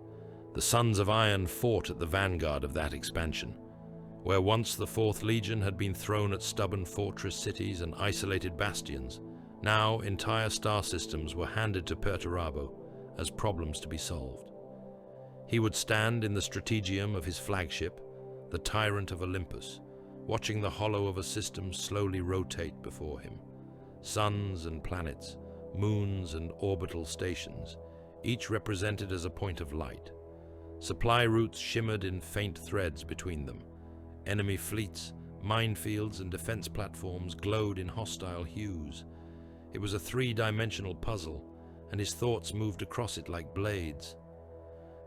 The Sons of Iron fought at the vanguard of that expansion. Where once the 4th Legion had been thrown at stubborn fortress cities and isolated bastions, now entire star systems were handed to Perturabo as problems to be solved. He would stand in the strategium of his flagship, the Tyrant of Olympus, watching the hollow of a system slowly rotate before him. Suns and planets, moons and orbital stations, each represented as a point of light. Supply routes shimmered in faint threads between them. Enemy fleets, minefields, and defense platforms glowed in hostile hues. It was a 3-dimensional puzzle, and his thoughts moved across it like blades.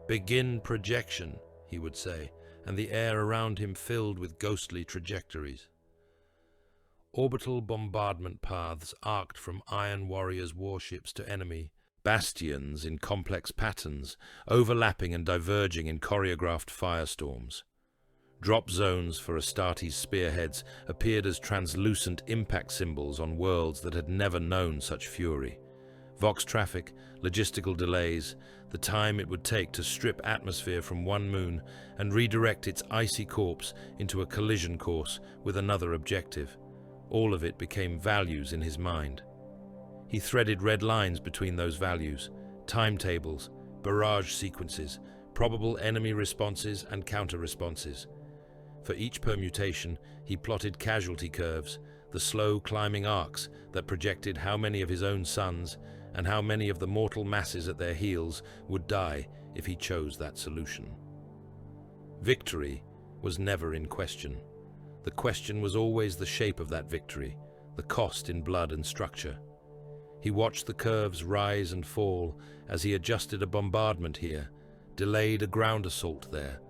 "Begin projection," he would say, and the air around him filled with ghostly trajectories. Orbital bombardment paths arced from Iron Warriors' warships to enemy bastions in complex patterns, overlapping and diverging in choreographed firestorms. Drop zones for Astartes' spearheads appeared as translucent impact symbols on worlds that had never known such fury. Vox traffic, logistical delays, the time it would take to strip atmosphere from one moon and redirect its icy corpse into a collision course with another objective. All of it became values in his mind. He threaded red lines between those values, timetables, barrage sequences, probable enemy responses and counter-responses. For each permutation, he plotted casualty curves, the slow climbing arcs that projected how many of his own sons and how many of the mortal masses at their heels would die if he chose that solution. Victory was never in question. The question was always the shape of that victory, the cost in blood and structure. He watched the curves rise and fall as he adjusted a bombardment here, delayed a ground assault there,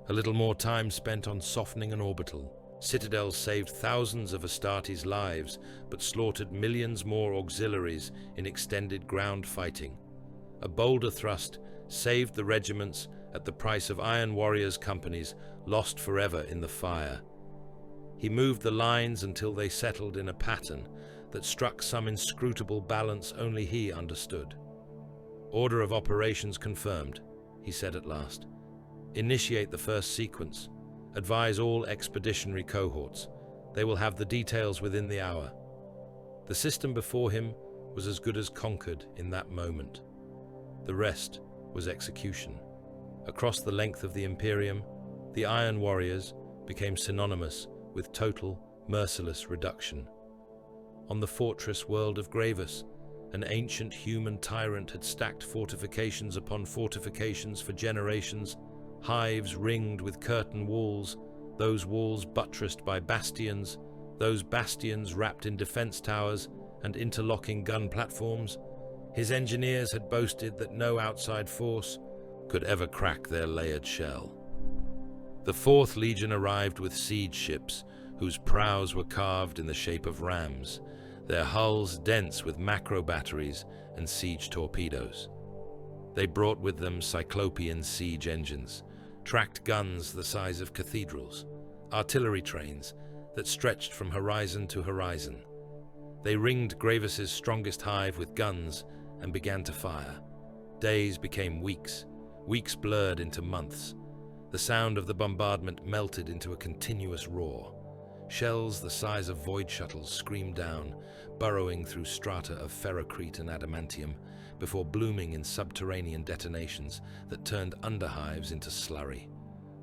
a little more time spent on softening an orbital. Citadels saved thousands of Astartes' lives, but slaughtered millions more auxiliaries in extended ground fighting. A bolder thrust saved the regiments at the price of Iron Warriors' companies lost forever in the fire. He moved the lines until they settled in a pattern that struck some inscrutable balance only he understood. "Order of operations confirmed," he said at last. "Initiate the first sequence. Advise all expeditionary cohorts. They will have the details within the hour." The system before him was as good as conquered in that moment. The rest was execution. Across the length of the Imperium, the Iron Warriors became synonymous with total, merciless reduction. On the fortress world of Gravis, an ancient human tyrant had stacked fortifications upon fortifications for generations, hives ringed with curtain walls, those walls buttressed by bastions, those bastions wrapped in defense towers and interlocking gun platforms. His engineers had boasted that no outside force could ever crack their layered shell. The 4th Legion arrived with siege ships, whose prows were carved in the shape of rams, their hulls dense with macro batteries and siege torpedoes. They brought with them cyclopean siege engines, tracked guns the size of cathedrals, artillery trains that stretched from horizon to horizon. They ringed Gravis's strongest hive with guns and began to fire. Days became weeks, weeks blurred into months. The sound of the bombardment melted into a continuous roar. Shells the size of void shuttles screamed down, burrowing through strata of ferrocrete and adamantium, before blooming in subterranean detonations that turned underhives into slurry.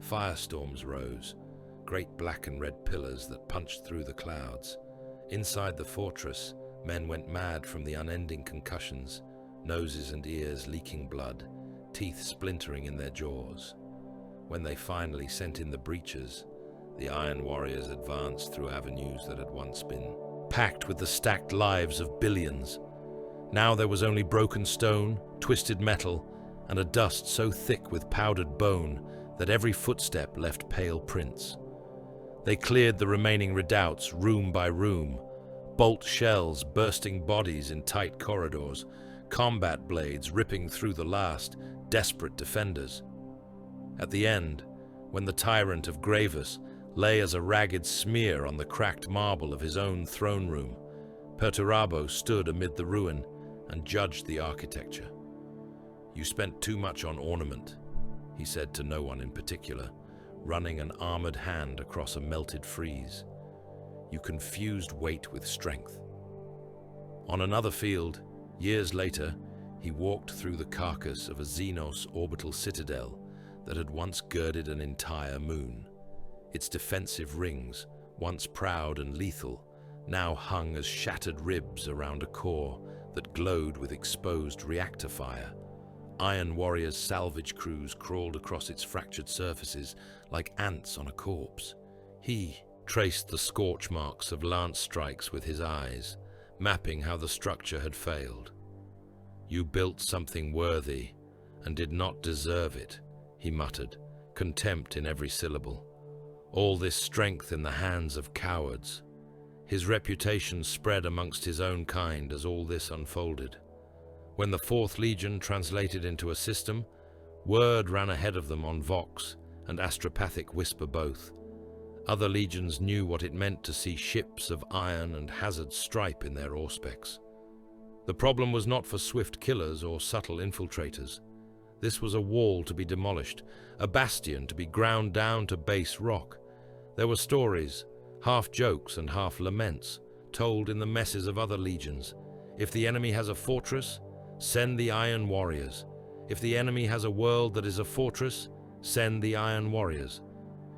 Firestorms rose, great black and red pillars that punched through the clouds. Inside the fortress, men went mad from the unending concussions, noses and ears leaking blood, teeth splintering in their jaws. When they finally sent in the breaches, the Iron Warriors advanced through avenues that had once been packed with the stacked lives of billions. Now there was only broken stone, twisted metal, and a dust so thick with powdered bone that every footstep left pale prints. They cleared the remaining redoubts room by room, bolt shells bursting bodies in tight corridors, combat blades ripping through the last, desperate defenders. At the end, when the tyrant of Gravus lay as a ragged smear on the cracked marble of his own throne room, Perturabo stood amid the ruin and judged the architecture. "You spent too much on ornament," he said to no one in particular, running an armored hand across a melted frieze. "You confused weight with strength." On another field, years later, he walked through the carcass of a Xenos orbital citadel that had once girded an entire moon. Its defensive rings, once proud and lethal, now hung as shattered ribs around a core that glowed with exposed reactor fire. Iron Warriors' salvage crews crawled across its fractured surfaces like ants on a corpse. He traced the scorch marks of lance strikes with his eyes, mapping how the structure had failed. "You built something worthy and did not deserve it," he muttered, contempt in every syllable. "All this strength in the hands of cowards." His reputation spread amongst his own kind as all this unfolded. When the 4th Legion translated into a system, word ran ahead of them on Vox and Astropathic Whisper both. Other legions knew what it meant to see ships of iron and hazard stripe in their aurspex. The problem was not for swift killers or subtle infiltrators. This was a wall to be demolished, a bastion to be ground down to base rock. There were stories, half jokes and half laments, told in the messes of other legions. If the enemy has a fortress, send the Iron Warriors. If the enemy has a world that is a fortress, send the Iron Warriors.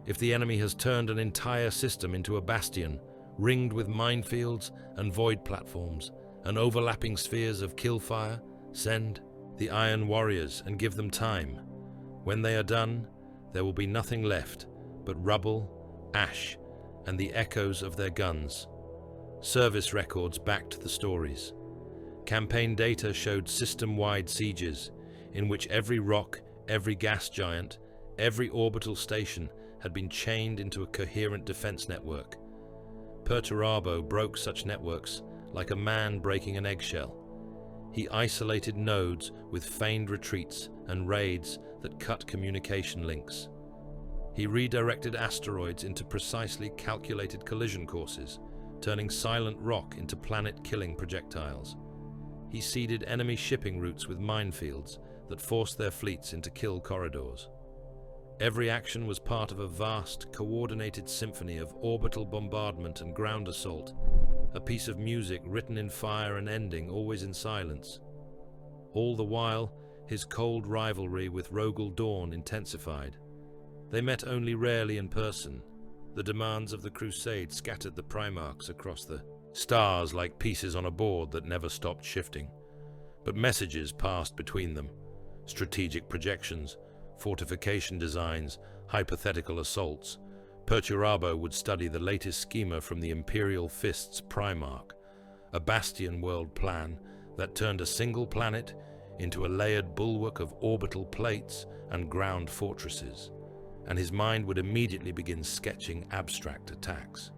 If the enemy has turned an entire system into a bastion, ringed with minefields and void platforms and overlapping spheres of killfire, send the Iron Warriors and give them time. When they are done, there will be nothing left but rubble, ash, and the echoes of their guns. Service records backed the stories. Campaign data showed system-wide sieges in which every rock, every gas giant, every orbital station had been chained into a coherent defense network. Perturabo broke such networks like a man breaking an eggshell. He isolated nodes with feigned retreats and raids that cut communication links. He redirected asteroids into precisely calculated collision courses, turning silent rock into planet-killing projectiles. He seeded enemy shipping routes with minefields that forced their fleets into kill corridors. Every action was part of a vast, coordinated symphony of orbital bombardment and ground assault, a piece of music written in fire and ending always in silence. All the while, his cold rivalry with Rogel Dawn intensified. They met only rarely in person. The demands of the crusade scattered the Primarchs across the stars like pieces on a board that never stopped shifting. But messages passed between them, strategic projections, fortification designs, hypothetical assaults. Perturabo would study the latest schema from the Imperial Fist's Primarch, a bastion world plan that turned a single planet into a layered bulwark of orbital plates and ground fortresses, and his mind would immediately begin sketching abstract attacks.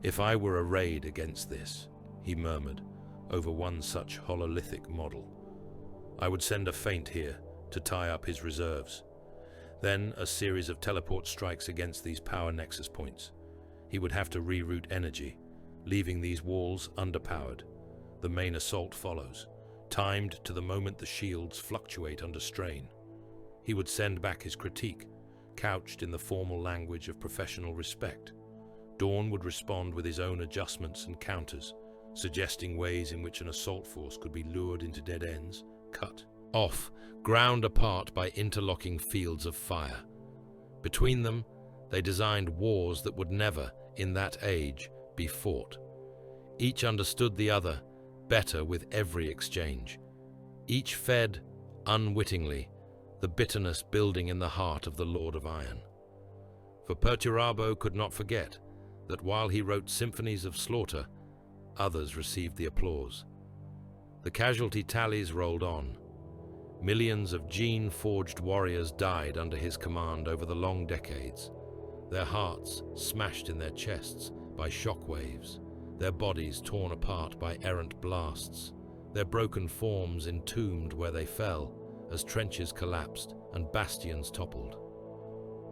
"If I were arrayed against this," he murmured, over one such hololithic model, "I would send a feint here to tie up his reserves. Then a series of teleport strikes against these power nexus points. He would have to reroute energy, leaving these walls underpowered. The main assault follows, timed to the moment the shields fluctuate under strain. He would send back his critique, couched in the formal language of professional respect. Dawn would respond with his own adjustments and counters, suggesting ways in which an assault force could be lured into dead ends, cut off, ground apart by interlocking fields of fire. Between them, they designed wars that would never, in that age, be fought. Each understood the other better with every exchange. Each fed, unwittingly, the bitterness building in the heart of the Lord of Iron. For Perturabo could not forget that while he wrote symphonies of slaughter, others received the applause. The casualty tallies rolled on. Millions of gene-forged warriors died under his command over the long decades, their hearts smashed in their chests by shock waves, their bodies torn apart by errant blasts, their broken forms entombed where they fell as trenches collapsed and bastions toppled.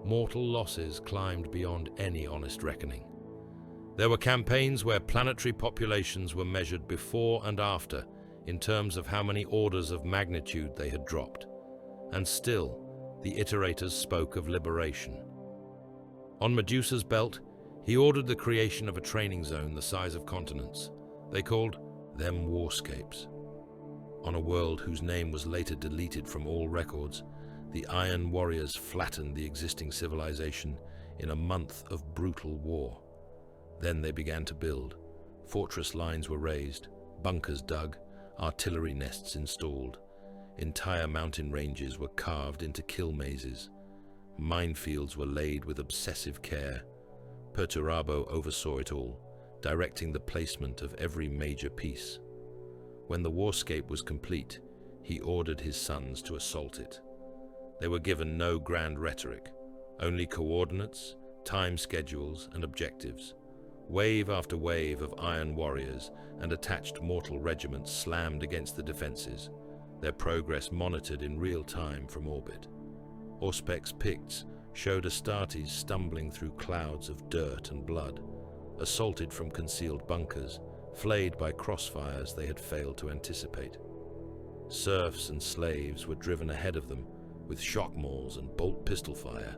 Mortal losses climbed beyond any honest reckoning. There were campaigns where planetary populations were measured before and after in terms of how many orders of magnitude they had dropped, and still the iterators spoke of liberation. On Medusa's belt, he ordered the creation of a training zone the size of continents. They called them warscapes. On a world whose name was later deleted from all records, the Iron Warriors flattened the existing civilization in a month of brutal war. Then they began to build. Fortress lines were raised, bunkers dug, artillery nests installed. Entire mountain ranges were carved into kill mazes. Minefields were laid with obsessive care. Perturabo oversaw it all, directing the placement of every major piece. When the warscape was complete, he ordered his sons to assault it. They were given no grand rhetoric, only coordinates, time schedules, and objectives. Wave after wave of iron warriors and attached mortal regiments slammed against the defenses, their progress monitored in real time from orbit. Auspex Picts showed Astartes stumbling through clouds of dirt and blood, assaulted from concealed bunkers, flayed by crossfires they had failed to anticipate. Serfs and slaves were driven ahead of them with shock mauls and bolt pistol fire,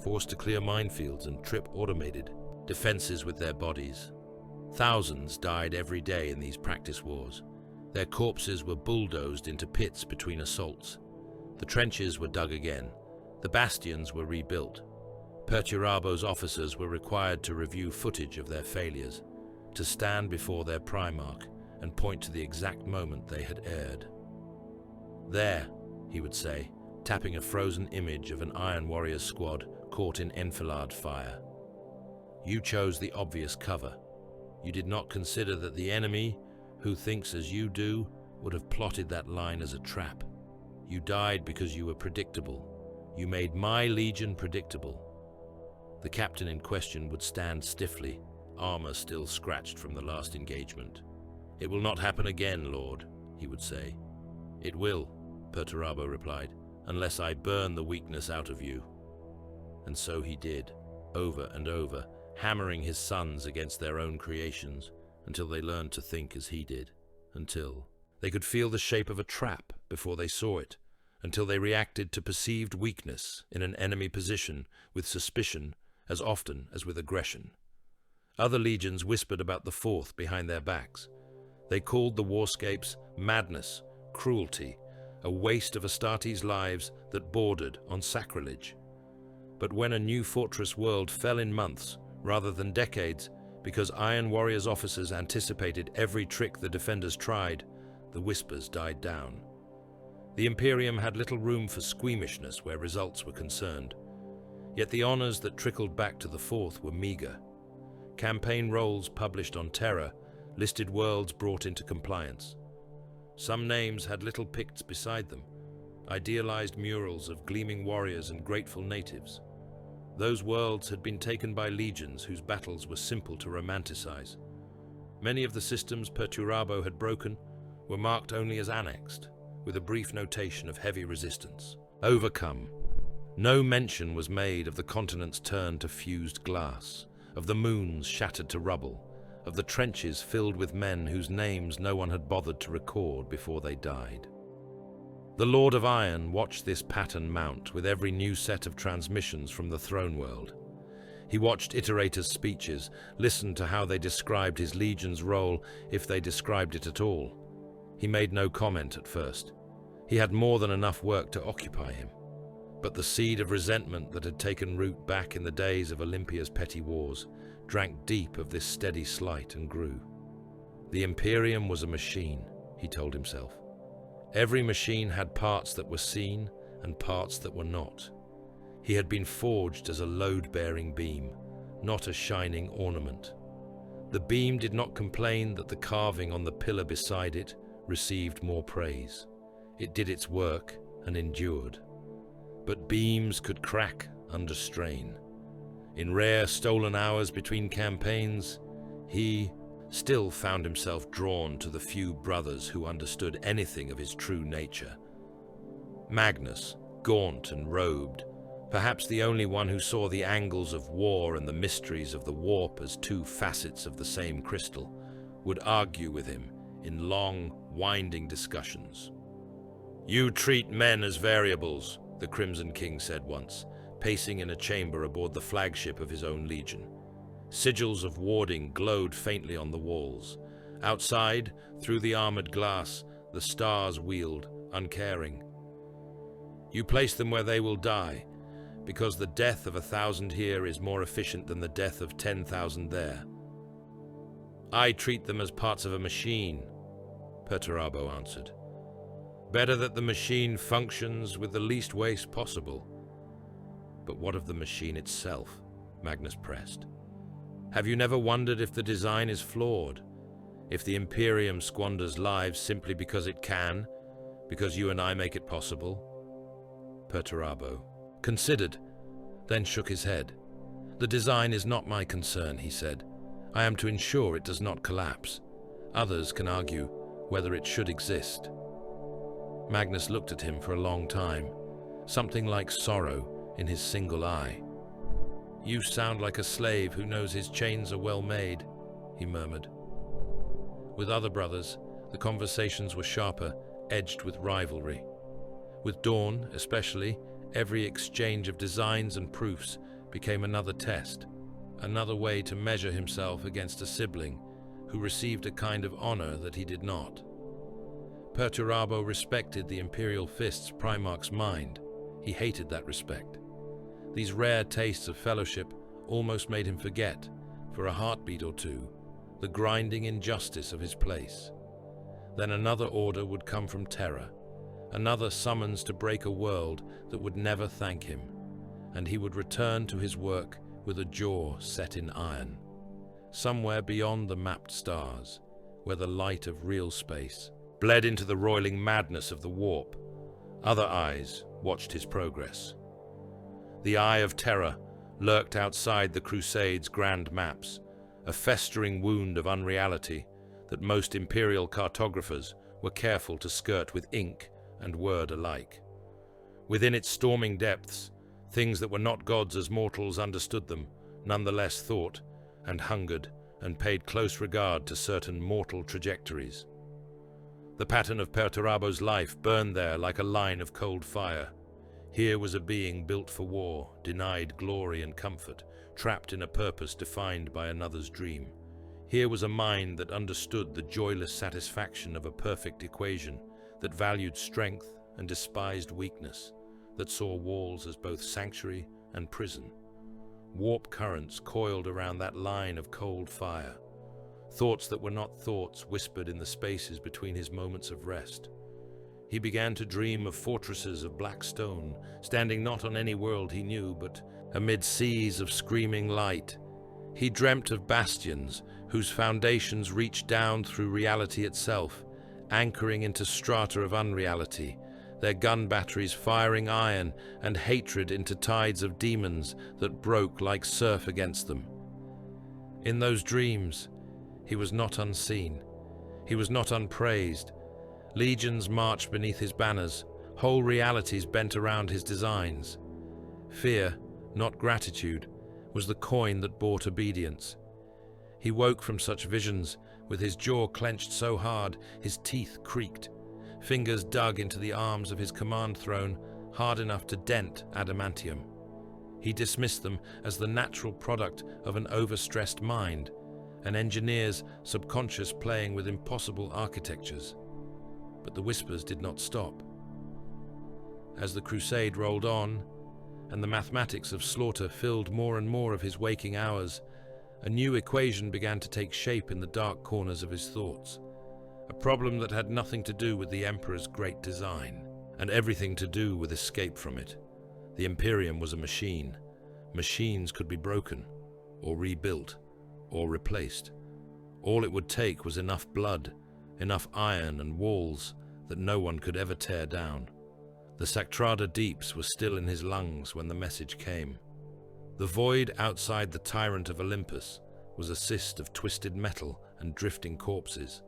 forced to clear minefields and trip automated defenses with their bodies. Thousands died every day in these practice wars. Their corpses were bulldozed into pits between assaults. The trenches were dug again. The bastions were rebuilt. Perturabo's officers were required to review footage of their failures, to stand before their Primarch and point to the exact moment they had erred. There, he would say, tapping a frozen image of an Iron Warriors squad caught in enfilade fire. You chose the obvious cover. You did not consider that the enemy, who thinks as you do, would have plotted that line as a trap. You died because you were predictable. You made my legion predictable. The captain in question would stand stiffly, armor still scratched from the last engagement. It will not happen again, Lord, he would say. It will, Perturabo replied, unless I burn the weakness out of you. And so he did, over and over, hammering his sons against their own creations, until they learned to think as he did, until they could feel the shape of a trap before they saw it, until they reacted to perceived weakness in an enemy position with suspicion as often as with aggression. Other legions whispered about the fourth behind their backs. They called the warscapes madness, cruelty, a waste of Astartes' lives that bordered on sacrilege. But when a new fortress world fell in months rather than decades, because Iron Warriors officers anticipated every trick the defenders tried, the whispers died down. The Imperium had little room for squeamishness where results were concerned. Yet the honors that trickled back to the Fourth were meager. Campaign rolls published on Terra listed worlds brought into compliance. Some names had little Picts beside them, idealized murals of gleaming warriors and grateful natives. Those worlds had been taken by legions whose battles were simple to romanticize. Many of the systems Perturabo had broken were marked only as annexed, with a brief notation of heavy resistance. Overcome. No mention was made of the continents turned to fused glass, of the moons shattered to rubble, of the trenches filled with men whose names no one had bothered to record before they died. The Lord of Iron watched this pattern mount with every new set of transmissions from the throne world. He watched iterators' speeches, listened to how they described his legion's role, if they described it at all. He made no comment at first. He had more than enough work to occupy him. But the seed of resentment that had taken root back in the days of Olympia's petty wars drank deep of this steady slight and grew. The Imperium was a machine, he told himself. Every machine had parts that were seen and parts that were not. He had been forged as a load-bearing beam, not a shining ornament. The beam did not complain that the carving on the pillar beside it received more praise. It did its work and endured. But beams could crack under strain. In rare stolen hours between campaigns, he still found himself drawn to the few brothers who understood anything of his true nature. Magnus, gaunt and robed, perhaps the only one who saw the angles of war and the mysteries of the warp as two facets of the same crystal, would argue with him in long, winding discussions. "You treat men as variables," the Crimson King said once, pacing in a chamber aboard the flagship of his own legion. Sigils of warding glowed faintly on the walls. Outside, through the armored glass, the stars wheeled, uncaring. "You place them where they will die, because the death of 1,000 here is more efficient than the death of 10,000 there. I treat them as parts of a machine," Perturabo answered. "Better that the machine functions with the least waste possible." "But what of the machine itself?" Magnus pressed. "Have you never wondered if the design is flawed? If the Imperium squanders lives simply because it can? Because you and I make it possible?" Perturabo considered, then shook his head. "The design is not my concern," he said. "I am to ensure it does not collapse. Others can argue whether it should exist." Magnus looked at him for a long time, something like sorrow in his single eye. "You sound like a slave who knows his chains are well made," he murmured. With other brothers, the conversations were sharper, edged with rivalry. With Dawn, especially, every exchange of designs and proofs became another test, another way to measure himself against a sibling who received a kind of honor that he did not. Perturabo respected the Imperial Fist's Primarch's mind. He hated that respect. These rare tastes of fellowship almost made him forget, for a heartbeat or two, the grinding injustice of his place. Then another order would come from Terra, another summons to break a world that would never thank him, and he would return to his work with a jaw set in iron, somewhere beyond the mapped stars, where the light of real space bled into the roiling madness of the warp. Other eyes watched his progress. The Eye of Terror lurked outside the Crusade's grand maps, a festering wound of unreality that most Imperial cartographers were careful to skirt with ink and word alike. Within its storming depths, things that were not gods as mortals understood them, nonetheless thought and hungered and paid close regard to certain mortal trajectories. The pattern of Perturabo's life burned there like a line of cold fire. Here was a being built for war, denied glory and comfort, trapped in a purpose defined by another's dream. Here was a mind that understood the joyless satisfaction of a perfect equation, that valued strength and despised weakness, that saw walls as both sanctuary and prison. Warp currents coiled around that line of cold fire. Thoughts that were not thoughts whispered in the spaces between his moments of rest. He began to dream of fortresses of black stone, standing not on any world he knew, but amid seas of screaming light. He dreamt of bastions whose foundations reached down through reality itself, anchoring into strata of unreality, their gun batteries firing iron and hatred into tides of demons that broke like surf against them. In those dreams, he was not unseen. He was not unpraised. Legions marched beneath his banners, whole realities bent around his designs. Fear, not gratitude, was the coin that bought obedience. He woke from such visions, with his jaw clenched so hard his teeth creaked. Fingers dug into the arms of his command throne, hard enough to dent adamantium. He dismissed them as the natural product of an overstressed mind, an engineer's subconscious playing with impossible architectures. But the whispers did not stop. As the crusade rolled on, and the mathematics of slaughter filled more and more of his waking hours, a new equation began to take shape in the dark corners of his thoughts. A problem that had nothing to do with the Emperor's great design. and everything to do with escape from it. The Imperium was a machine. Machines could be broken, or rebuilt, or replaced. All it would take was enough blood, enough iron and walls that no one could ever tear down. The Sactrada deeps were still in his lungs when the message came. The void outside the tyrant of Olympus was a cyst of twisted metal and drifting corpses,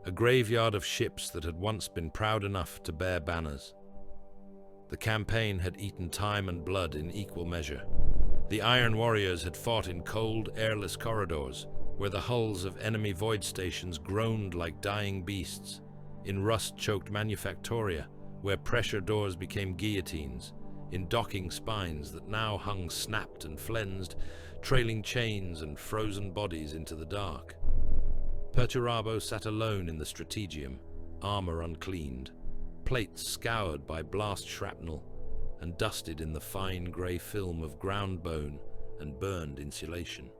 a graveyard of ships that had once been proud enough to bear banners. The campaign had eaten time and blood in equal measure. The Iron Warriors had fought in cold, airless corridors, where the hulls of enemy void stations groaned like dying beasts, in rust-choked manufactoria, where pressure doors became guillotines, in docking spines that now hung snapped and flensed, trailing chains and frozen bodies into the dark. Perturabo sat alone in the strategium, armor uncleaned, plates scoured by blast shrapnel and dusted in the fine grey film of ground bone and burned insulation.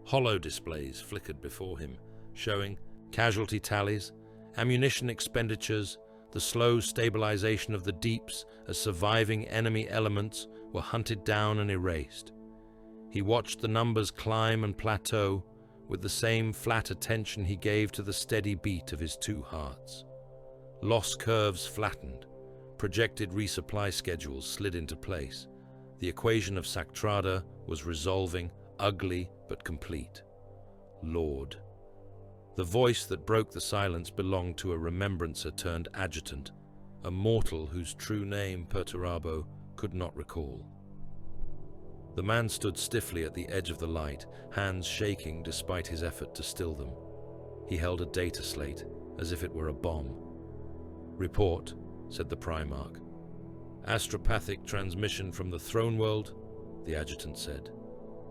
Hollow displays flickered before him, showing casualty tallies, ammunition expenditures, the slow stabilization of the deeps as surviving enemy elements were hunted down and erased. He watched the numbers climb and plateau with the same flat attention he gave to the steady beat of his two hearts. Loss curves flattened, projected resupply schedules slid into place. The equation of Sactrada was resolving, ugly but complete. Lord. The voice that broke the silence belonged to a remembrancer turned adjutant, a mortal whose true name Perturabo could not recall. The man stood stiffly at the edge of the light, hands shaking despite his effort to still them. He held a data slate, as if it were a bomb. "Report," said the Primarch. "Astropathic transmission from the throne world," the adjutant said.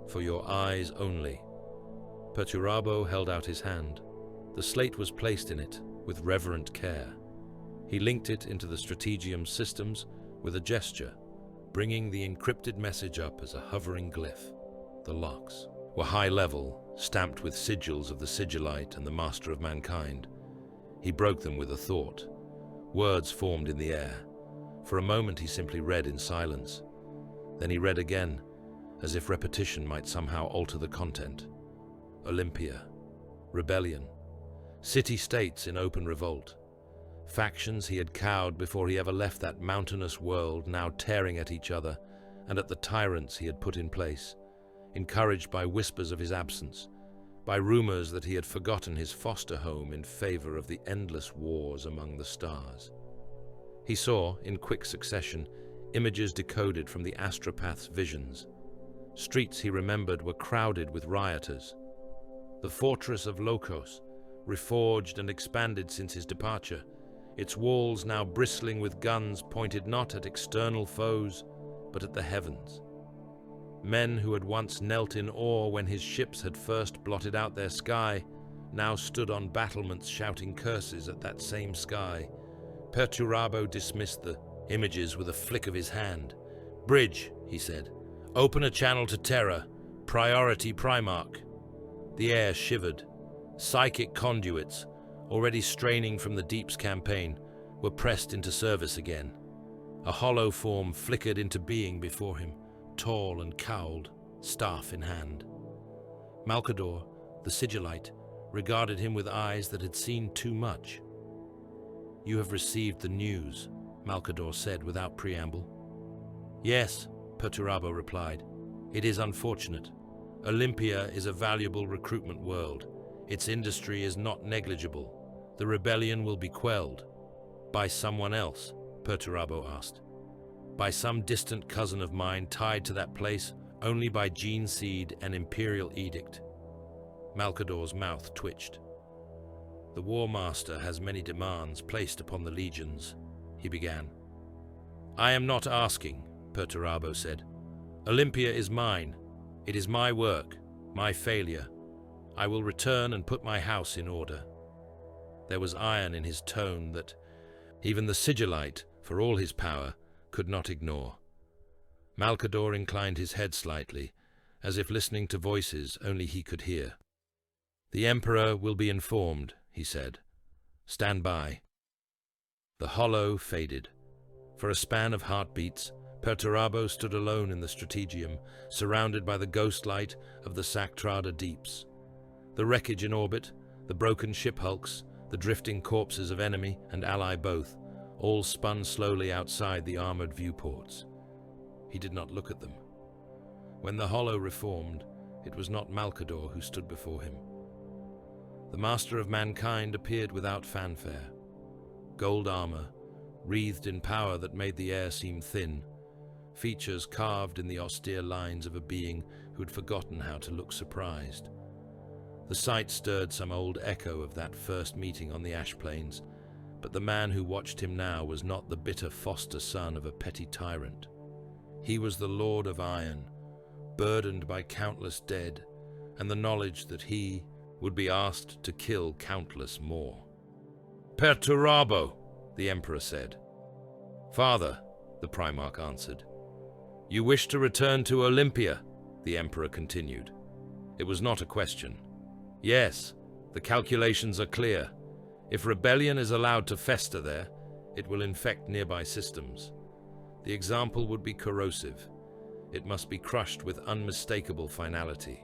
"For your eyes only." Perturabo held out his hand. The slate was placed in it with reverent care. He linked it into the strategium systems with a gesture, bringing the encrypted message up as a hovering glyph. The locks were high level, stamped with sigils of the Sigillite and the Master of Mankind. He broke them with a thought. Words formed in the air. For a moment he simply read in silence. Then he read again, as if repetition might somehow alter the content. Olympia. Rebellion. City-states in open revolt. Factions he had cowed before he ever left that mountainous world, now tearing at each other and at the tyrants he had put in place, encouraged by whispers of his absence, by rumors that he had forgotten his foster home in favor of the endless wars among the stars. He saw, in quick succession, images decoded from the astropath's visions. Streets he remembered were crowded with rioters. The fortress of Lokos, reforged and expanded since his departure, its walls now bristling with guns pointed not at external foes, but at the heavens. Men who had once knelt in awe when his ships had first blotted out their sky, now stood on battlements shouting curses at that same sky. Perturabo dismissed the images with a flick of his hand. "Bridge," he said. "Open a channel to Terra. Priority Primarch." The air shivered. Psychic conduits, already straining from the Deep's campaign, were pressed into service again. A hollow form flickered into being before him, tall and cowled, staff in hand. Malcador, the Sigillite, regarded him with eyes that had seen too much. "You have received the news," Malcador said without preamble. "Yes," Perturabo replied. "It is unfortunate. Olympia is a valuable recruitment world. Its industry is not negligible. The rebellion will be quelled." "By someone else?" Perturabo asked. "By some distant cousin of mine tied to that place only by gene seed and imperial edict." Malcador's mouth twitched. "The War Master has many demands placed upon the legions," he began. "I am not asking," Perturabo said. "Olympia is mine. It is my work, my failure. I will return and put my house in order." There was iron in his tone that even the Sigillite, for all his power, could not ignore. Malcador inclined his head slightly, as if listening to voices only he could hear. "The Emperor will be informed," he said. "Stand by." The hollow faded. For a span of heartbeats, Perturabo stood alone in the strategium, surrounded by the ghost light of the Sactrada deeps. The wreckage in orbit, the broken ship hulks, the drifting corpses of enemy and ally both, all spun slowly outside the armored viewports. He did not look at them. When the hollow reformed, it was not Malcador who stood before him. The master of mankind appeared without fanfare. Gold armor, wreathed in power that made the air seem thin, features carved in the austere lines of a being who had forgotten how to look surprised. The sight stirred some old echo of that first meeting on the ash plains, but the man who watched him now was not the bitter foster son of a petty tyrant. He was the Lord of Iron, burdened by countless dead, and the knowledge that he would be asked to kill countless more. "Perturabo," the Emperor said. "Father," the Primarch answered. "You wish to return to Olympia?" the Emperor continued. It was not a question. "Yes, the calculations are clear. If rebellion is allowed to fester there, it will infect nearby systems. The example would be corrosive. It must be crushed with unmistakable finality."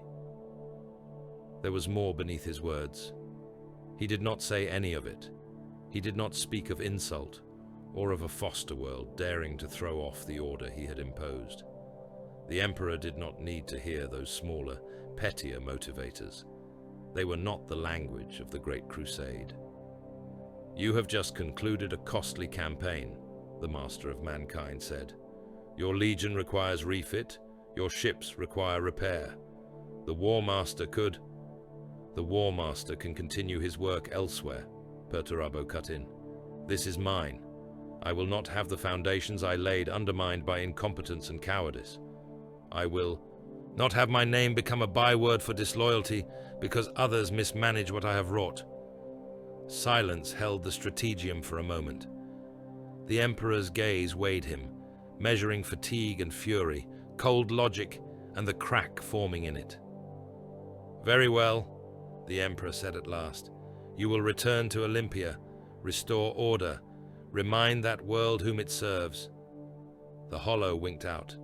There was more beneath his words. He did not say any of it. He did not speak of insult, or of a foster world daring to throw off the order he had imposed. The Emperor did not need to hear those smaller, pettier motivators. They were not the language of the Great Crusade. "You have just concluded a costly campaign," the Master of Mankind said. "Your legion requires refit, your ships require repair. The War Master can continue his work elsewhere," Perturabo cut in. "This is mine. I will not have the foundations I laid undermined by incompetence and cowardice. I will not have my name become a byword for disloyalty because others mismanage what I have wrought." Silence held the strategium for a moment. The Emperor's gaze weighed him, measuring fatigue and fury, cold logic, and the crack forming in it. "Very well," the Emperor said at last. "You will return to Olympia, restore order, remind that world whom it serves." The hollow winked out.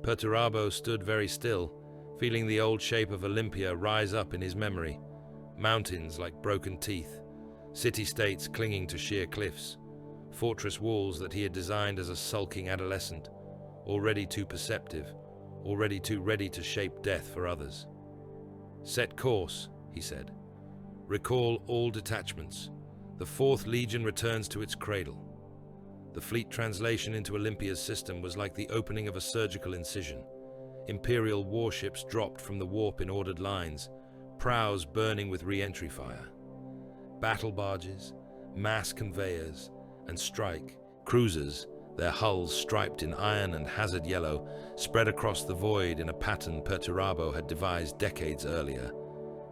Perturabo stood very still, feeling the old shape of Olympia rise up in his memory. Mountains like broken teeth, city-states clinging to sheer cliffs, fortress walls that he had designed as a sulking adolescent, already too perceptive, already too ready to shape death for others. "Set course," he said. "Recall all detachments. The 4th Legion returns to its cradle." The fleet translation into Olympia's system was like the opening of a surgical incision. Imperial warships dropped from the warp in ordered lines, prows burning with re-entry fire. Battle barges, mass conveyors, and strike cruisers, their hulls striped in iron and hazard yellow, spread across the void in a pattern Perturabo had devised decades earlier,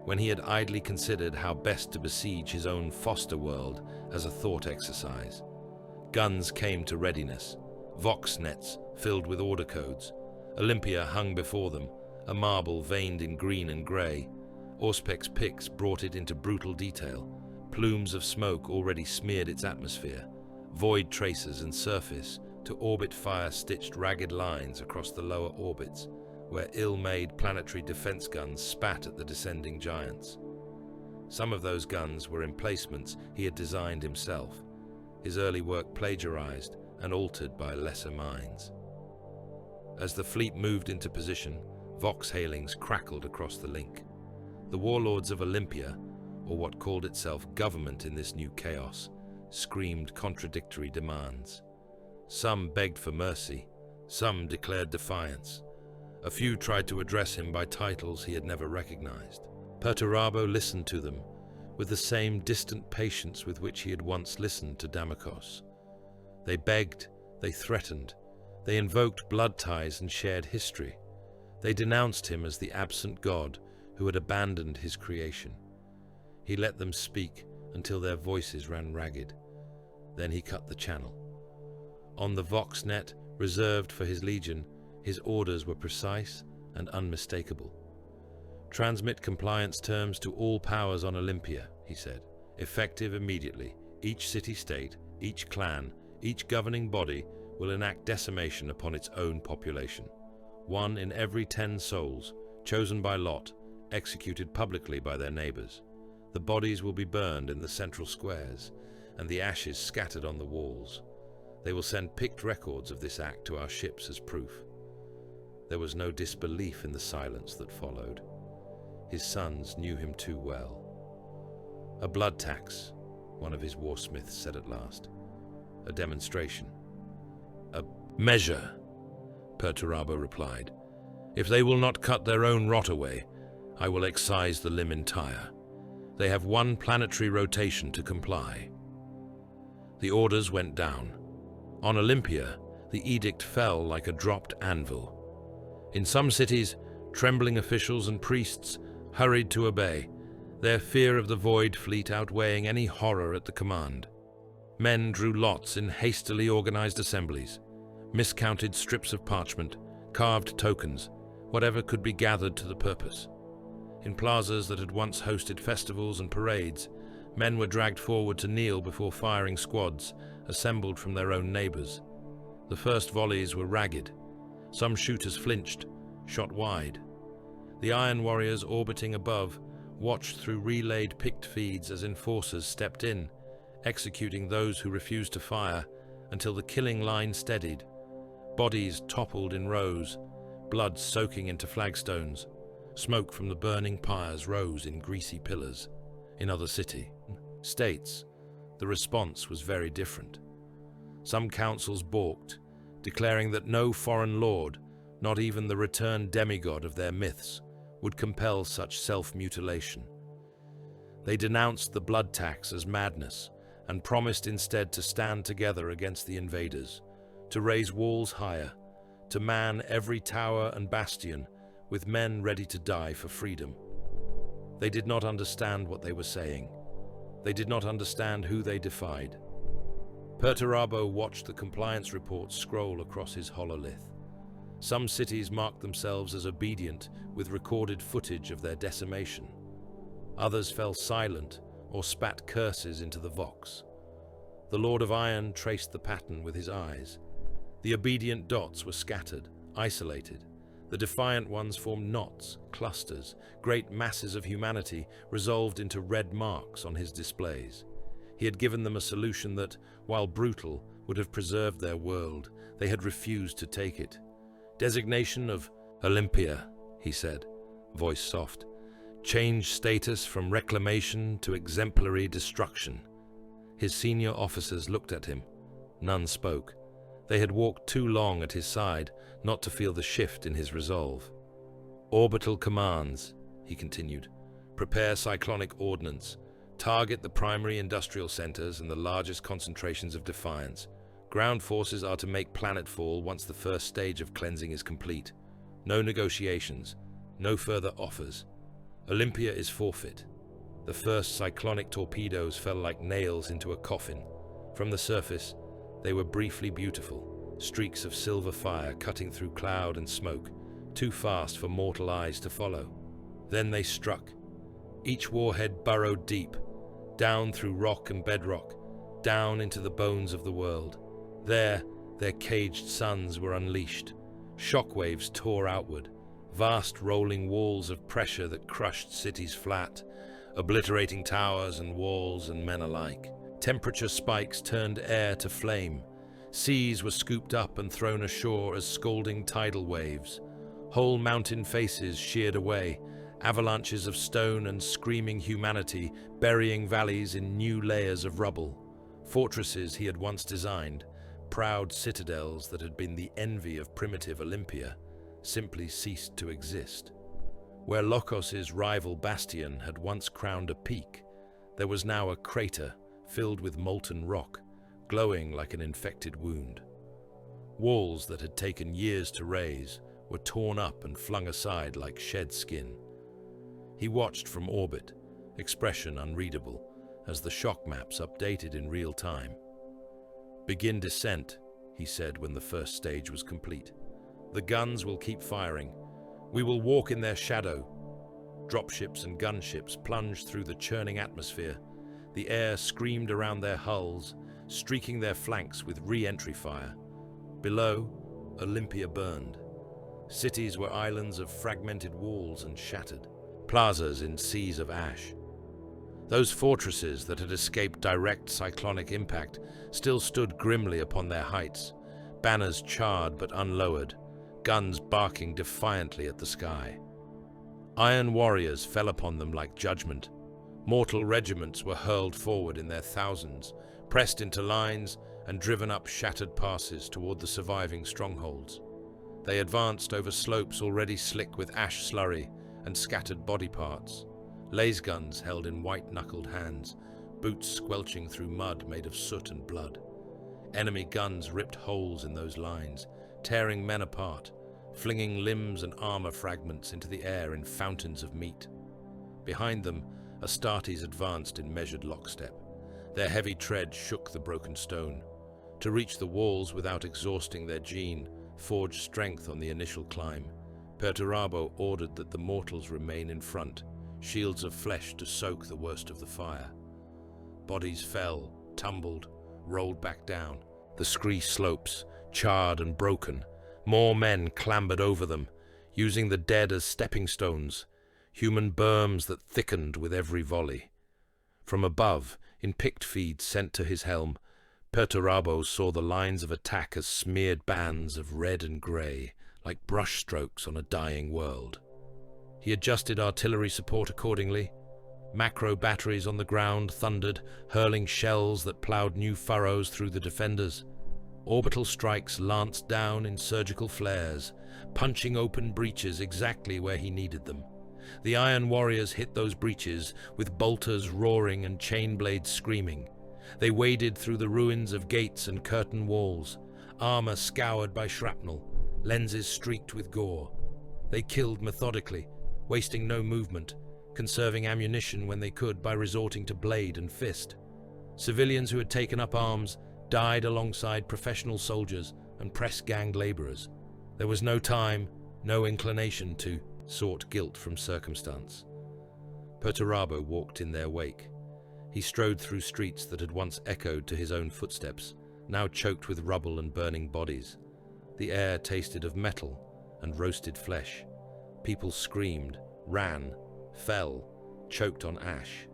when he had idly considered how best to besiege his own foster world as a thought exercise. Guns came to readiness, vox nets filled with order codes. Olympia hung before them, a marble veined in green and grey. Auspec's picks brought it into brutal detail. Plumes of smoke already smeared its atmosphere, void tracers and surface to orbit fire stitched ragged lines across the lower orbits, where ill-made planetary defense guns spat at the descending giants. Some of those guns were emplacements he had designed himself, his early work plagiarized and altered by lesser minds. As the fleet moved into position, vox hailings crackled across the link. The warlords of Olympia, or what called itself government in this new chaos, screamed contradictory demands. Some begged for mercy, some declared defiance. A few tried to address him by titles he had never recognized. Perturabo listened to them with the same distant patience with which he had once listened to Damokos. They begged, they threatened, they invoked blood ties and shared history. They denounced him as the absent god who had abandoned his creation. He let them speak until their voices ran ragged. Then he cut the channel. On the VoxNet reserved for his legion, his orders were precise and unmistakable. "Transmit compliance terms to all powers on Olympia," he said, "effective immediately. Each city-state, each clan, each governing body will enact decimation upon its own population. 1 in every 10 souls, chosen by lot, executed publicly by their neighbors. The bodies will be burned in the central squares, and the ashes scattered on the walls. They will send picked records of this act to our ships as proof. There was no disbelief in the silence that followed. His sons knew him too well. A blood tax, one of his warsmiths said at last. A demonstration. A measure, Perturabo replied. If they will not cut their own rot away, I will excise the limb entire. They have 1 planetary rotation to comply. The orders went down. On Olympia, the edict fell like a dropped anvil. In some cities, trembling officials and priests hurried to obey, their fear of the Void Fleet outweighing any horror at the command. Men drew lots in hastily organized assemblies, miscounted strips of parchment, carved tokens, whatever could be gathered to the purpose. In plazas that had once hosted festivals and parades, men were dragged forward to kneel before firing squads assembled from their own neighbors. The first volleys were ragged. Some shooters flinched, shot wide. The Iron Warriors orbiting above watched through relayed picked feeds as enforcers stepped in, executing those who refused to fire until the killing line steadied. Bodies toppled in rows, blood soaking into flagstones. Smoke from the burning pyres rose in greasy pillars. In other states, the response was very different. Some councils balked, declaring that no foreign lord, not even the returned demigod of their myths, would compel such self-mutilation. They denounced the blood tax as madness and promised instead to stand together against the invaders, to raise walls higher, to man every tower and bastion with men ready to die for freedom. They did not understand what they were saying. They did not understand who they defied. Perturabo watched the compliance reports scroll across his hololith. Some cities marked themselves as obedient with recorded footage of their decimation. Others fell silent or spat curses into the vox. The Lord of Iron traced the pattern with his eyes. The obedient dots were scattered, isolated. The defiant ones formed knots, clusters, great masses of humanity resolved into red marks on his displays. He had given them a solution that, while brutal, would have preserved their world. They had refused to take it. Designation of Olympia, he said, voice soft. Change status from reclamation to exemplary destruction. His senior officers looked at him. None spoke. They had walked too long at his side not to feel the shift in his resolve. Orbital commands, he continued. Prepare cyclonic ordnance. Target the primary industrial centers and the largest concentrations of defiance. Ground forces are to make planetfall once the first stage of cleansing is complete. No negotiations, no further offers. Olympia is forfeit. The first cyclonic torpedoes fell like nails into a coffin. From the surface, they were briefly beautiful, streaks of silver fire cutting through cloud and smoke, too fast for mortal eyes to follow. Then they struck. Each warhead burrowed deep, down through rock and bedrock, down into the bones of the world. There, their caged suns were unleashed. Shockwaves tore outward, vast rolling walls of pressure that crushed cities flat, obliterating towers and walls and men alike. Temperature spikes turned air to flame. Seas were scooped up and thrown ashore as scalding tidal waves. Whole mountain faces sheared away, avalanches of stone and screaming humanity burying valleys in new layers of rubble. Fortresses he had once designed, proud citadels that had been the envy of primitive Olympia, simply ceased to exist. Where Lokos's rival bastion had once crowned a peak, there was now a crater filled with molten rock, glowing like an infected wound. Walls that had taken years to raise were torn up and flung aside like shed skin. He watched from orbit, expression unreadable, as the shock maps updated in real time. "Begin descent," he said when the first stage was complete. "The guns will keep firing. We will walk in their shadow." Dropships and gunships plunged through the churning atmosphere. The air screamed around their hulls, streaking their flanks with re-entry fire. Below, Olympia burned. Cities were islands of fragmented walls and shattered, plazas in seas of ash. Those fortresses that had escaped direct cyclonic impact still stood grimly upon their heights, banners charred but unlowered, guns barking defiantly at the sky. Iron warriors fell upon them like judgment. Mortal regiments were hurled forward in their thousands, pressed into lines and driven up shattered passes toward the surviving strongholds. They advanced over slopes already slick with ash slurry and scattered body parts, laser guns held in white-knuckled hands, boots squelching through mud made of soot and blood. Enemy guns ripped holes in those lines, tearing men apart, flinging limbs and armor fragments into the air in fountains of meat. Behind them, Astartes advanced in measured lockstep. Their heavy tread shook the broken stone. To reach the walls without exhausting their gene forged strength on the initial climb. Perturabo ordered that the mortals remain in front, shields of flesh to soak the worst of the fire. Bodies fell, tumbled, rolled back down. The scree slopes, charred and broken. More men clambered over them, using the dead as stepping stones, human berms that thickened with every volley. From above, in picked feeds sent to his helm, Perturabo saw the lines of attack as smeared bands of red and grey, like brushstrokes on a dying world. He adjusted artillery support accordingly. Macro batteries on the ground thundered, hurling shells that ploughed new furrows through the defenders. Orbital strikes lanced down in surgical flares, punching open breaches exactly where he needed them. The Iron Warriors hit those breaches, with bolters roaring and chain blades screaming. They waded through the ruins of gates and curtain walls, armor scoured by shrapnel, lenses streaked with gore. They killed methodically, wasting no movement, conserving ammunition when they could by resorting to blade and fist. Civilians who had taken up arms died alongside professional soldiers and press-ganged laborers. There was no time, no inclination to sort guilt from circumstance. Perturabo walked in their wake. He strode through streets that had once echoed to his own footsteps, now choked with rubble and burning bodies. The air tasted of metal and roasted flesh. People screamed, ran, fell, choked on ash.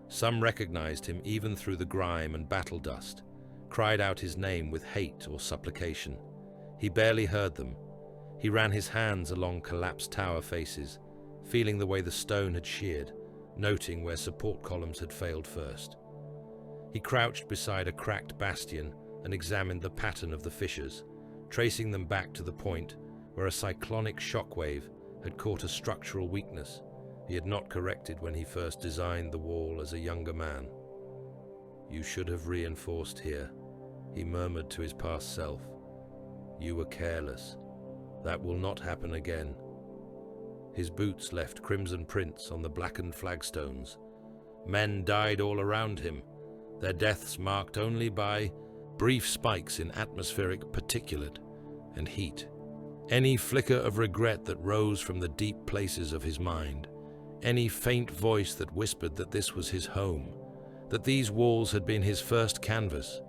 Some recognized him even through the grime and battle dust, cried out his name with hate or supplication. He barely heard them. He ran his hands along collapsed tower faces, feeling the way the stone had sheared, noting where support columns had failed first. He crouched beside a cracked bastion and examined the pattern of the fissures, tracing them back to the point where a cyclonic shockwave had caught a structural weakness he had not corrected when he first designed the wall as a younger man. "You should have reinforced here," he murmured to his past self. "You were careless. That will not happen again." His boots left crimson prints on the blackened flagstones. Men died all around him, their deaths marked only by brief spikes in atmospheric particulate and heat. Any flicker of regret that rose from the deep places of his mind, any faint voice that whispered that this was his home, that these walls had been his first canvas,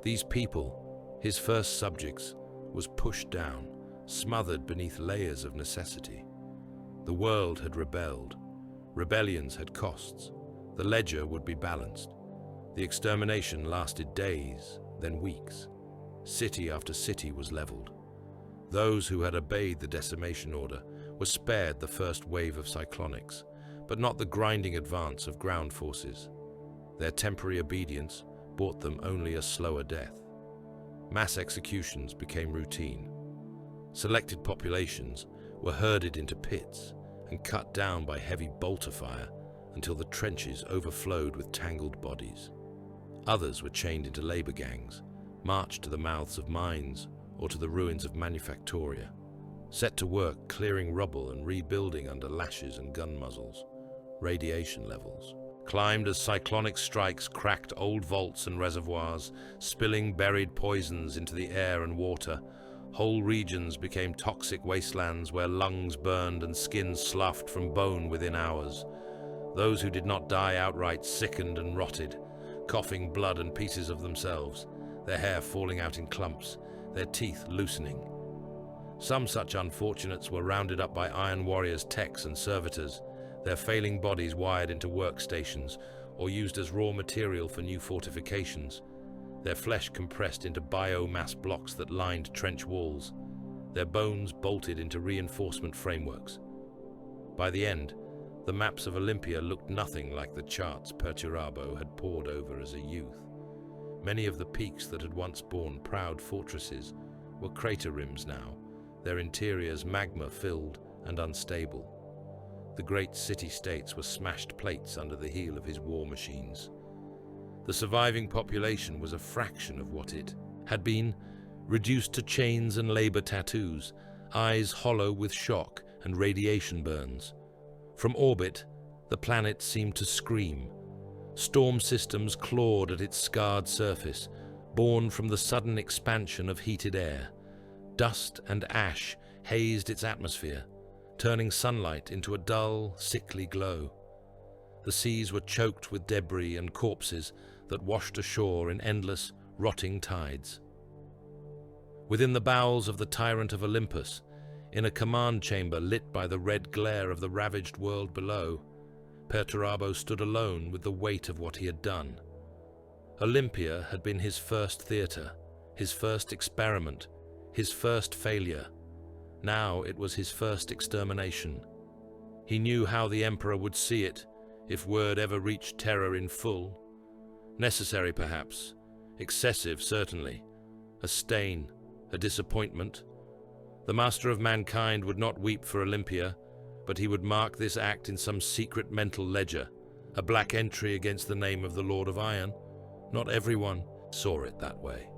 these people, his first subjects, was pushed down, smothered beneath layers of necessity. The world had rebelled. Rebellions had costs. The ledger would be balanced. The extermination lasted days, then weeks. City after city was leveled. Those who had obeyed the decimation order were spared the first wave of cyclonics, but not the grinding advance of ground forces. Their temporary obedience brought them only a slower death. Mass executions became routine. Selected populations were herded into pits and cut down by heavy bolter fire until the trenches overflowed with tangled bodies. Others were chained into labor gangs, marched to the mouths of mines or to the ruins of manufactoria, set to work clearing rubble and rebuilding under lashes and gun muzzles. Radiation levels climbed as cyclonic strikes cracked old vaults and reservoirs, spilling buried poisons into the air and water. Whole regions became toxic wastelands where lungs burned and skin sloughed from bone within hours. Those who did not die outright sickened and rotted, coughing blood and pieces of themselves, their hair falling out in clumps, their teeth loosening. Some such unfortunates were rounded up by Iron Warriors' techs and servitors, their failing bodies wired into workstations or used as raw material for new fortifications, their flesh compressed into biomass blocks that lined trench walls, their bones bolted into reinforcement frameworks. By the end, the maps of Olympia looked nothing like the charts Perturabo had pored over as a youth. Many of the peaks that had once borne proud fortresses were crater rims now, their interiors magma-filled and unstable. The great city-states were smashed plates under the heel of his war machines. The surviving population was a fraction of what it had been, reduced to chains and labor tattoos, eyes hollow with shock and radiation burns. From orbit, the planet seemed to scream. Storm systems clawed at its scarred surface, born from the sudden expansion of heated air. Dust and ash hazed its atmosphere, turning sunlight into a dull, sickly glow. The seas were choked with debris and corpses that washed ashore in endless, rotting tides. Within the bowels of the tyrant of Olympus, in a command chamber lit by the red glare of the ravaged world below, Perturabo stood alone with the weight of what he had done. Olympia had been his first theater, his first experiment, his first failure. Now it was his first extermination. He knew how the Emperor would see it, if word ever reached Terror in full. Necessary, perhaps. Excessive, certainly. A stain, a disappointment. The Master of Mankind would not weep for Olympia, but he would mark this act in some secret mental ledger, a black entry against the name of the Lord of Iron. Not everyone saw it that way.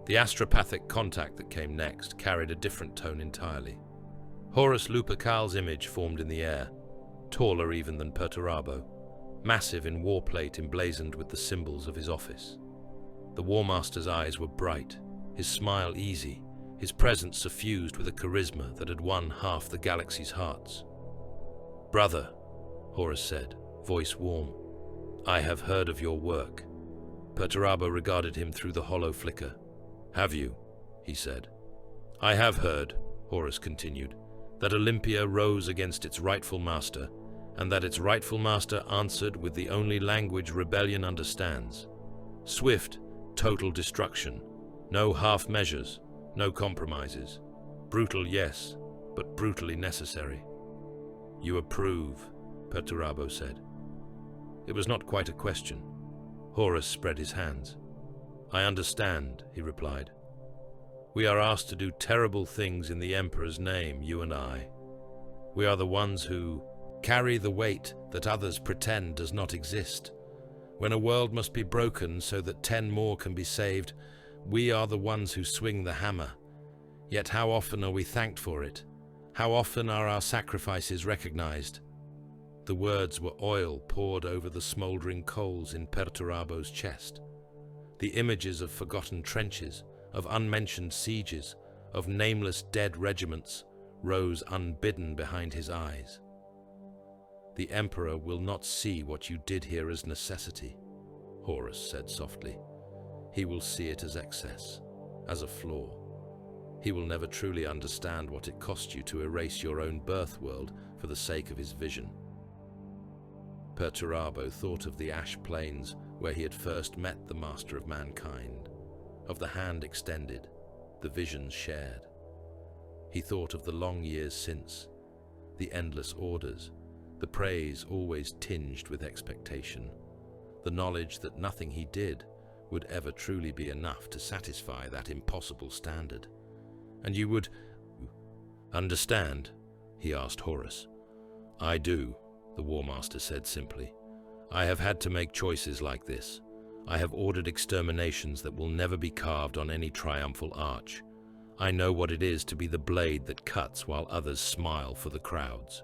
The astropathic contact that came next carried a different tone entirely. Horus Lupercal's image formed in the air, taller even than Perturabo, massive in warplate emblazoned with the symbols of his office. The War Master's eyes were bright, his smile easy, his presence suffused with a charisma that had won half the galaxy's hearts. "Brother," Horus said, voice warm, "I have heard of your work." Perturabo regarded him through the hollow flicker. "Have you?" he said. "I have heard," Horus continued, "that Olympia rose against its rightful master, and that its rightful master answered with the only language rebellion understands. Swift, total destruction. No half measures, no compromises. Brutal, yes, but brutally necessary." "You approve," Perturabo said. It was not quite a question. Horus spread his hands. "I understand," he replied. "We are asked to do terrible things in the Emperor's name, you and I. We are the ones who carry the weight that others pretend does not exist. When a world must be broken so that 10 more can be saved, we are the ones who swing the hammer. Yet how often are we thanked for it? How often are our sacrifices recognized?" The words were oil poured over the smoldering coals in Perturabo's chest. The images of forgotten trenches, of unmentioned sieges, of nameless dead regiments, rose unbidden behind his eyes. "The Emperor will not see what you did here as necessity," Horus said softly. "He will see it as excess, as a flaw. He will never truly understand what it cost you to erase your own birth world for the sake of his vision." Perturabo thought of the ash plains where he had first met the Master of Mankind, of the hand extended, the visions shared. He thought of the long years since, the endless orders, the praise always tinged with expectation, the knowledge that nothing he did would ever truly be enough to satisfy that impossible standard. "And you would understand?" he asked Horus. "I do," the War Master said simply. "I have had to make choices like this. I have ordered exterminations that will never be carved on any triumphal arch. I know what it is to be the blade that cuts while others smile for the crowds."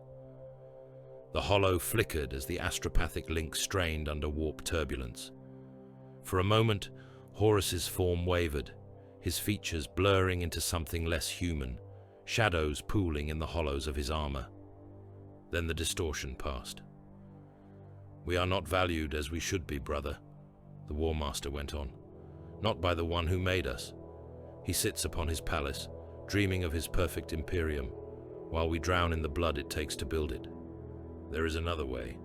The hollow flickered as the astropathic link strained under warp turbulence. For a moment, Horus's form wavered, his features blurring into something less human, shadows pooling in the hollows of his armor. Then the distortion passed. "We are not valued as we should be, brother," the War Master went on. "Not by the one who made us. He sits upon his palace, dreaming of his perfect imperium, while we drown in the blood it takes to build it. There is another way,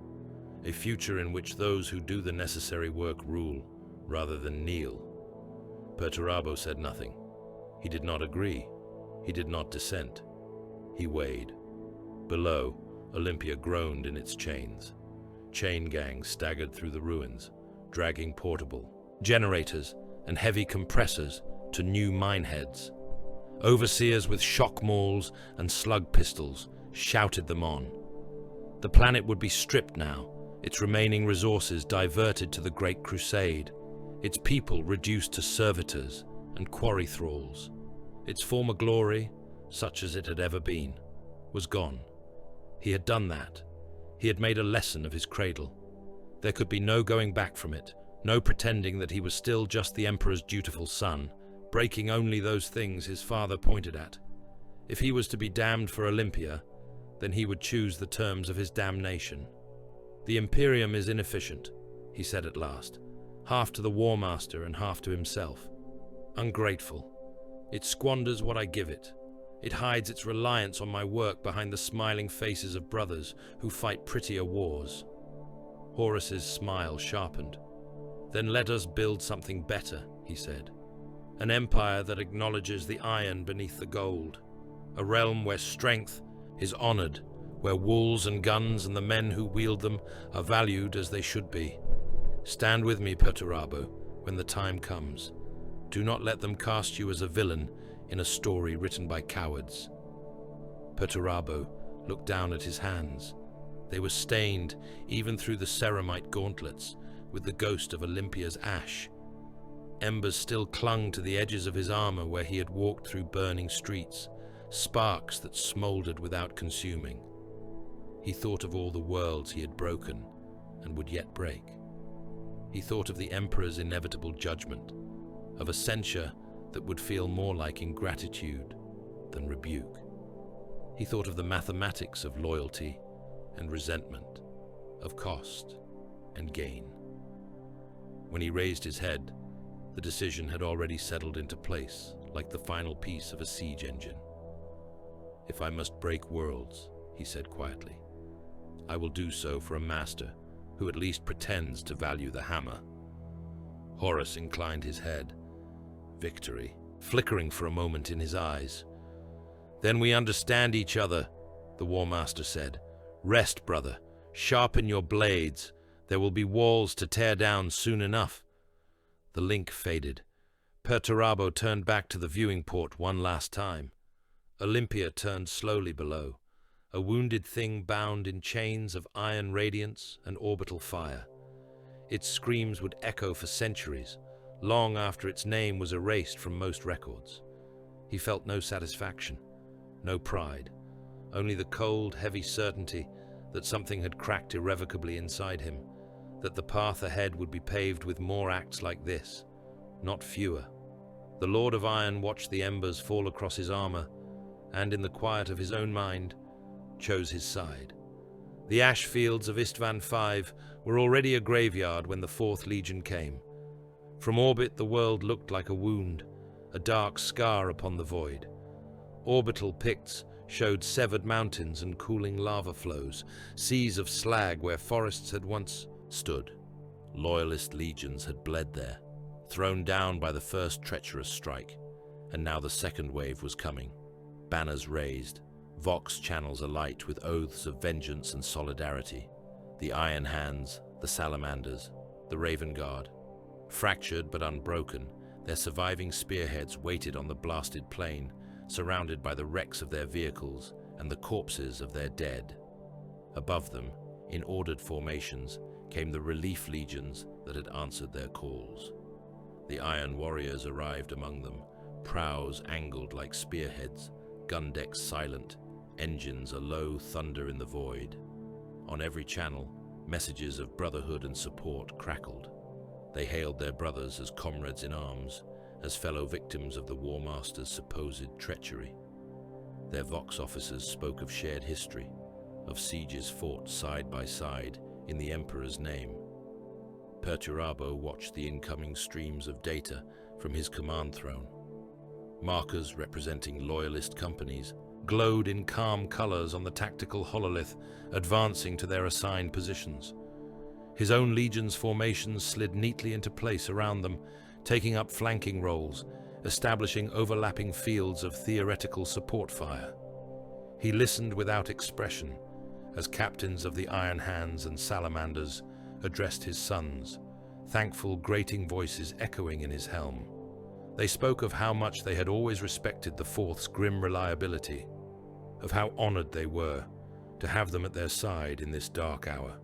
a future in which those who do the necessary work rule, rather than kneel. Perturabo said nothing. He did not agree. He did not dissent. He weighed. Below, Olympia groaned in its chains. Chain gangs staggered through the ruins, dragging portable generators and heavy compressors to new mineheads. Overseers with shock mauls and slug pistols shouted them on. The planet would be stripped now, its remaining resources diverted to the Great Crusade, its people reduced to servitors and quarry thralls. Its former glory, such as it had ever been, was gone. He had done that. He had made a lesson of his cradle. There could be no going back from it, no pretending that he was still just the Emperor's dutiful son, breaking only those things his father pointed at. If he was to be damned for Olympia, then he would choose the terms of his damnation. The Imperium is inefficient, he said at last, half to the War Master and half to himself. Ungrateful. It squanders what I give it. It hides its reliance on my work behind the smiling faces of brothers who fight prettier wars. Horus's smile sharpened. Then let us build something better, he said. An empire that acknowledges the iron beneath the gold. A realm where strength is honored, where walls and guns and the men who wield them are valued as they should be. Stand with me, Perturabo, when the time comes. Do not let them cast you as a villain in a story written by cowards. Perturabo looked down at his hands. They were stained, even through the ceramite gauntlets, with the ghost of Olympia's ash. Embers still clung to the edges of his armor where he had walked through burning streets, sparks that smoldered without consuming. He thought of all the worlds he had broken and would yet break. He thought of the Emperor's inevitable judgment, of a censure that would feel more like ingratitude than rebuke. He thought of the mathematics of loyalty and resentment, of cost and gain. When he raised his head, the decision had already settled into place, like the final piece of a siege engine. If I must break worlds, he said quietly, I will do so for a master who at least pretends to value the hammer. Horus inclined his head. Victory, flickering for a moment in his eyes. Then we understand each other, the War Master said. Rest, brother. Sharpen your blades. There will be walls to tear down soon enough. The link faded. Perturabo turned back to the viewing port one last time. Olympia turned slowly below, a wounded thing bound in chains of iron radiance and orbital fire. Its screams would echo for centuries, long after its name was erased from most records. He felt no satisfaction, no pride, only the cold, heavy certainty that something had cracked irrevocably inside him, that the path ahead would be paved with more acts like this, not fewer. The Lord of Iron watched the embers fall across his armor, and in the quiet of his own mind, chose his side. The ash fields of Istvan V were already a graveyard when the Fourth Legion came. From orbit the world looked like a wound, a dark scar upon the void. Orbital picts showed severed mountains and cooling lava flows, seas of slag where forests had once stood. Loyalist legions had bled there, thrown down by the first treacherous strike, and now the second wave was coming. Banners raised, Vox channels alight with oaths of vengeance and solidarity. The Iron Hands, the Salamanders, the Raven Guard. Fractured but unbroken, their surviving spearheads waited on the blasted plain, surrounded by the wrecks of their vehicles and the corpses of their dead. Above them, in ordered formations, came the relief legions that had answered their calls. The Iron Warriors arrived among them, prows angled like spearheads, gun decks silent, engines a low thunder in the void. On every channel, messages of brotherhood and support crackled. They hailed their brothers as comrades in arms, as fellow victims of the War Master's supposed treachery. Their Vox officers spoke of shared history, of sieges fought side by side in the Emperor's name. Perturabo watched the incoming streams of data from his command throne. markers representing loyalist companies, glowed in calm colors on the tactical hololith, advancing to their assigned positions. His own legion's formations slid neatly into place around them, taking up flanking roles, establishing overlapping fields of theoretical support fire. He listened without expression as captains of the Iron Hands and Salamanders addressed his sons, thankful, grating voices echoing in his helm. They spoke of how much they had always respected the Fourth's grim reliability, of how honored they were to have them at their side in this dark hour.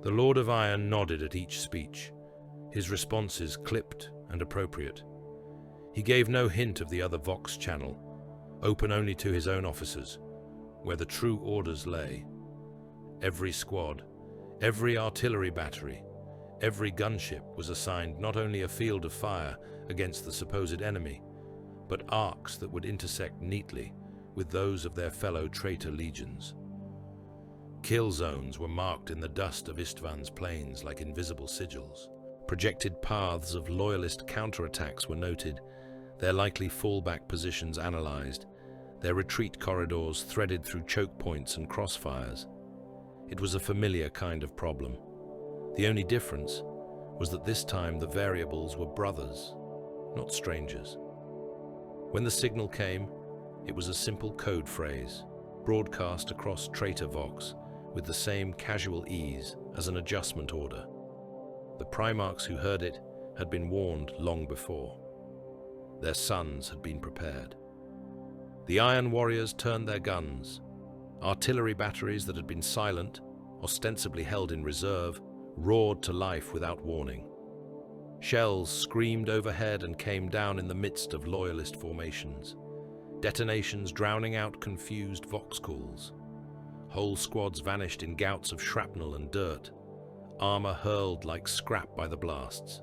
The Lord of Iron nodded at each speech, his responses clipped and appropriate. He gave no hint of the other Vox channel, open only to his own officers, where the true orders lay. Every squad, every artillery battery, every gunship was assigned not only a field of fire against the supposed enemy, but arcs that would intersect neatly with those of their fellow traitor legions. Kill zones were marked in the dust of Istvan's plains like invisible sigils. Projected paths of loyalist counterattacks were noted, their likely fallback positions analyzed, their retreat corridors threaded through choke points and crossfires. It was a familiar kind of problem. The only difference was that this time the variables were brothers, not strangers. When the signal came, it was a simple code phrase, broadcast across Traitor Vox with the same casual ease as an adjustment order. The Primarchs who heard it had been warned long before. Their sons had been prepared. The Iron Warriors turned their guns. Artillery batteries that had been silent, ostensibly held in reserve, roared to life without warning. Shells screamed overhead and came down in the midst of loyalist formations, detonations drowning out confused Vox calls. Whole squads vanished in gouts of shrapnel and dirt, armor hurled like scrap by the blasts.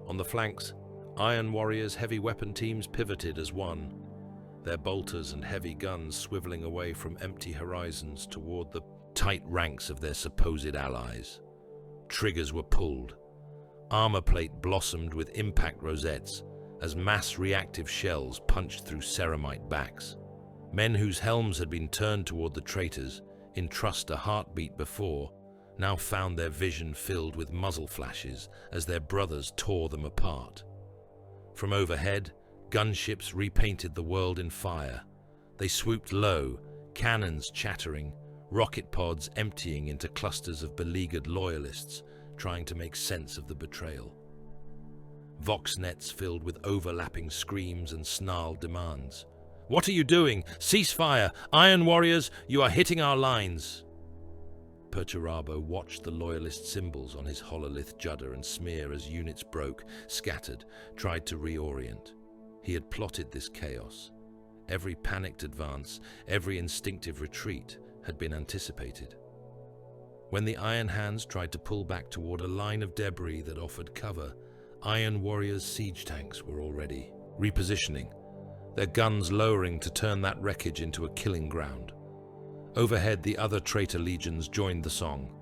On the flanks, Iron Warriors' heavy weapon teams pivoted as one, their bolters and heavy guns swiveling away from empty horizons toward the tight ranks of their supposed allies. Triggers were pulled. Armor plate blossomed with impact rosettes as mass reactive shells punched through ceramite backs. Men whose helms had been turned toward the traitors, in trust a heartbeat before, now found their vision filled with muzzle flashes as their brothers tore them apart. From overhead, gunships repainted the world in fire. They swooped low, cannons chattering, rocket pods emptying into clusters of beleaguered loyalists trying to make sense of the betrayal. Vox nets filled with overlapping screams and snarled demands. "What are you doing? Cease fire! Iron Warriors, you are hitting our lines!" Perturabo watched the loyalist symbols on his hololith judder and smear as units broke, scattered, tried to reorient. He had plotted this chaos. Every panicked advance, every instinctive retreat had been anticipated. When the Iron Hands tried to pull back toward a line of debris that offered cover, Iron Warriors' siege tanks were already repositioning, their guns lowering to turn that wreckage into a killing ground. Overhead, the other traitor legions joined the song.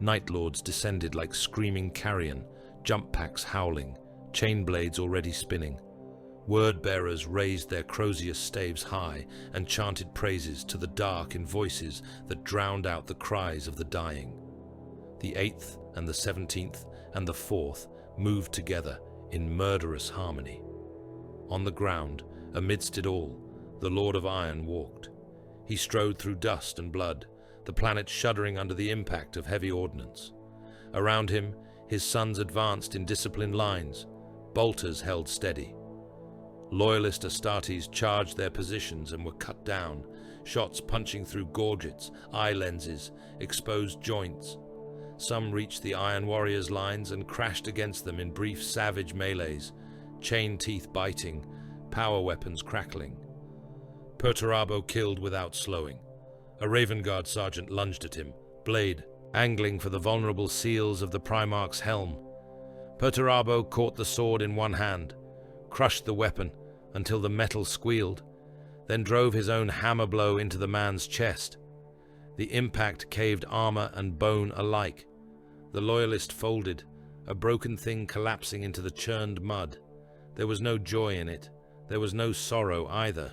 Night Lords descended like screaming carrion, jump packs howling, chain blades already spinning. Word-bearers raised their crozier staves high and chanted praises to the dark in voices that drowned out the cries of the dying. The 8th and the 17th and the 4th moved together in murderous harmony. On the ground, amidst it all, the Lord of Iron walked. He strode through dust and blood, the planet shuddering under the impact of heavy ordnance. Around him, his sons advanced in disciplined lines. Bolters held steady. Loyalist Astartes charged their positions and were cut down, shots punching through gorgets, eye lenses, exposed joints. Some reached the Iron Warriors' lines and crashed against them in brief savage melees, chain teeth biting, power weapons crackling. Perturabo killed without slowing. A Raven Guard sergeant lunged at him, blade angling for the vulnerable seals of the Primarch's helm. Perturabo caught the sword in one hand, crushed the weapon until the metal squealed, then drove his own hammer blow into the man's chest. The impact caved armor and bone alike. The loyalist folded, a broken thing collapsing into the churned mud. There was no joy in it, There was no sorrow either.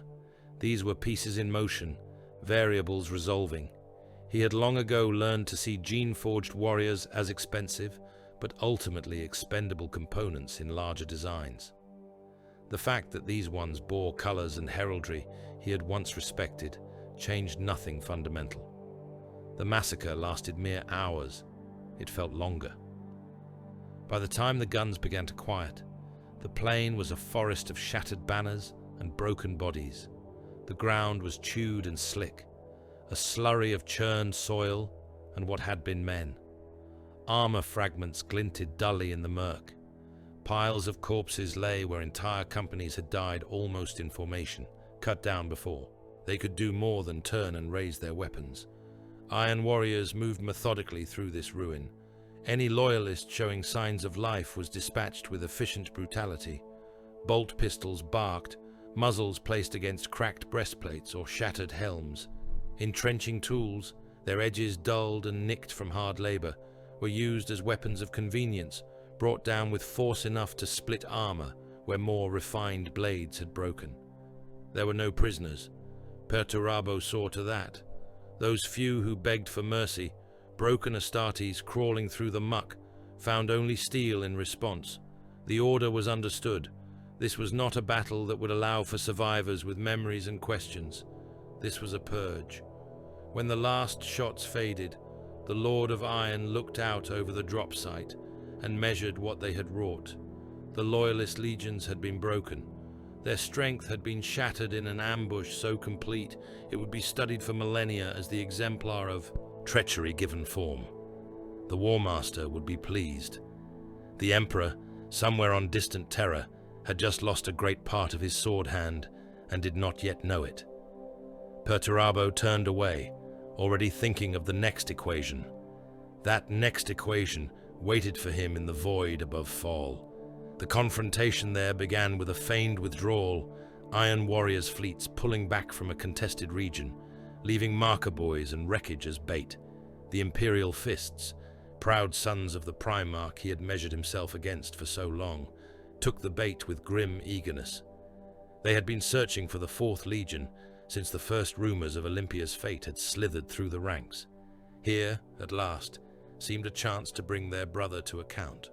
These were pieces in motion, variables resolving. He had long ago learned to see gene-forged warriors as expensive, but ultimately expendable components in larger designs. The fact that these ones bore colors and heraldry he had once respected changed nothing fundamental. The massacre lasted mere hours. It felt longer. By the time the guns began to quiet, the plain was a forest of shattered banners and broken bodies. The ground was chewed and slick, a slurry of churned soil and what had been men. Armor fragments glinted dully in the murk. Piles of corpses lay where entire companies had died almost in formation, cut down before they could do more than turn and raise their weapons. Iron warriors moved methodically through this ruin. Any loyalist showing signs of life was dispatched with efficient brutality. Bolt pistols barked, muzzles placed against cracked breastplates or shattered helms. Entrenching tools, their edges dulled and nicked from hard labor, were used as weapons of convenience, brought down with force enough to split armor where more refined blades had broken. There were no prisoners. Perturabo saw to that. Those few who begged for mercy, broken Astartes crawling through the muck, found only steel in response. The order was understood. This was not a battle that would allow for survivors with memories and questions. This was a purge. When the last shots faded, the Lord of Iron looked out over the drop site and measured what they had wrought. The loyalist legions had been broken. Their strength had been shattered in an ambush so complete it would be studied for millennia as the exemplar of treachery given form. The War Master would be pleased. The Emperor, somewhere on distant Terra, had just lost a great part of his sword hand and did not yet know it. Perturabo turned away, already thinking of the next equation. That next equation waited for him in the void above Fall. The confrontation there began with a feigned withdrawal, Iron Warriors' fleets pulling back from a contested region, leaving marker boys and wreckage as bait. The Imperial Fists, proud sons of the Primarch he had measured himself against for so long, took the bait with grim eagerness. They had been searching for the 4th Legion since the first rumors of Olympia's fate had slithered through the ranks. Here, at last, seemed a chance to bring their brother to account.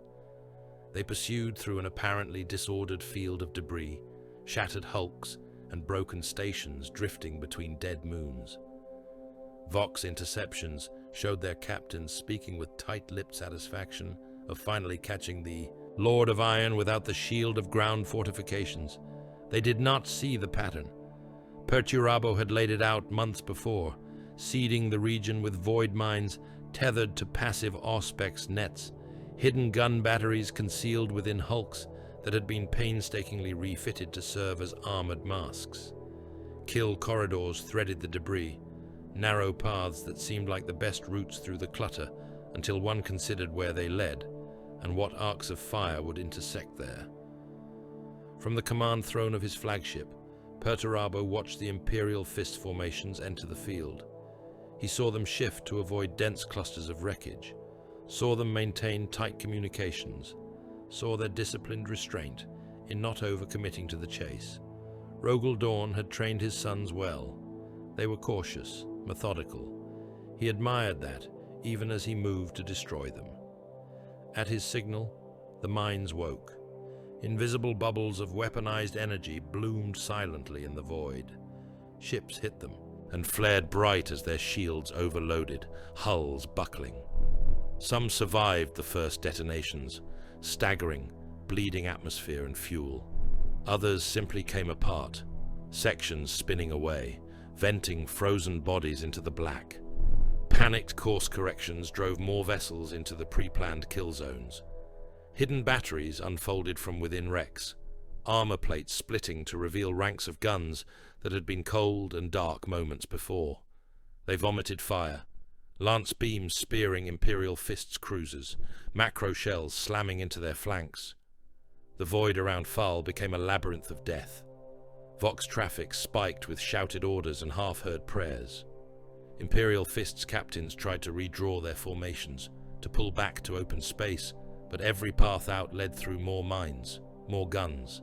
They pursued through an apparently disordered field of debris, shattered hulks and broken stations drifting between dead moons. Vox interceptions showed their captains speaking with tight-lipped satisfaction of finally catching the Lord of Iron without the shield of ground fortifications. They did not see the pattern. Perturabo had laid it out months before, seeding the region with void mines tethered to passive auspex nets, hidden gun batteries concealed within hulks that had been painstakingly refitted to serve as armored masks. Kill corridors threaded the debris, narrow paths that seemed like the best routes through the clutter until one considered where they led and what arcs of fire would intersect there. From the command throne of his flagship, Perturabo watched the Imperial Fist formations enter the field. He saw them shift to avoid dense clusters of wreckage, saw them maintain tight communications, saw their disciplined restraint in not overcommitting to the chase. Rogel Dawn had trained his sons well. They were cautious, methodical. He admired that, even as he moved to destroy them. At his signal, the mines woke. Invisible bubbles of weaponized energy bloomed silently in the void. Ships hit them and flared bright as their shields overloaded, hulls buckling. Some survived the first detonations, staggering, bleeding atmosphere and fuel. Others simply came apart, sections spinning away, venting frozen bodies into the black. Panicked course corrections drove more vessels into the pre-planned kill zones. Hidden batteries unfolded from within wrecks, armor plates splitting to reveal ranks of guns that had been cold and dark moments before. They vomited fire, lance beams spearing Imperial Fists cruisers, macro shells slamming into their flanks. The void around Fall became a labyrinth of death. Vox traffic spiked with shouted orders and half-heard prayers. Imperial Fists captains tried to redraw their formations, to pull back to open space, but every path out led through more mines, more guns.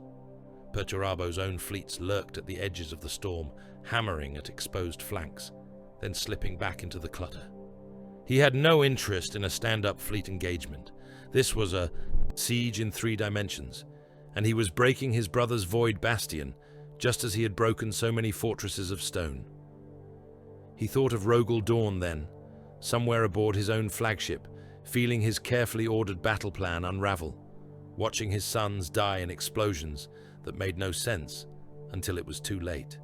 Perturabo's own fleets lurked at the edges of the storm, hammering at exposed flanks, then slipping back into the clutter. He had no interest in a stand-up fleet engagement. This was a siege in 3 dimensions, and he was breaking his brother's void bastion, just as he had broken so many fortresses of stone. He thought of Rogel Dawn then, somewhere aboard his own flagship, feeling his carefully ordered battle plan unravel, watching his sons die in explosions that made no sense until it was too late.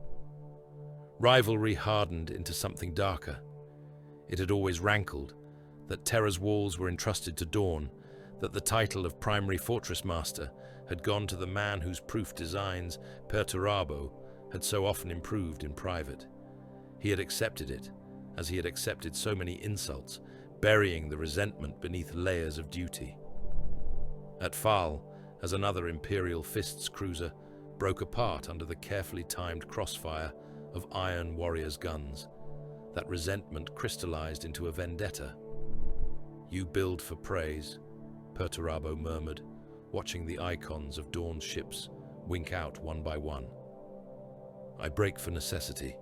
Rivalry hardened into something darker. It had always rankled that Terra's walls were entrusted to Dawn, that the title of primary fortress master had gone to the man whose proof designs, Perturabo, had so often improved in private. He had accepted it, as he had accepted so many insults, burying the resentment beneath layers of duty. At Fal, as another Imperial Fists cruiser broke apart under the carefully timed crossfire of Iron Warrior's guns, that resentment crystallized into a vendetta. "You build for praise," Perturabo murmured, watching the icons of Dawn's ships wink out one by one. "I break for necessity.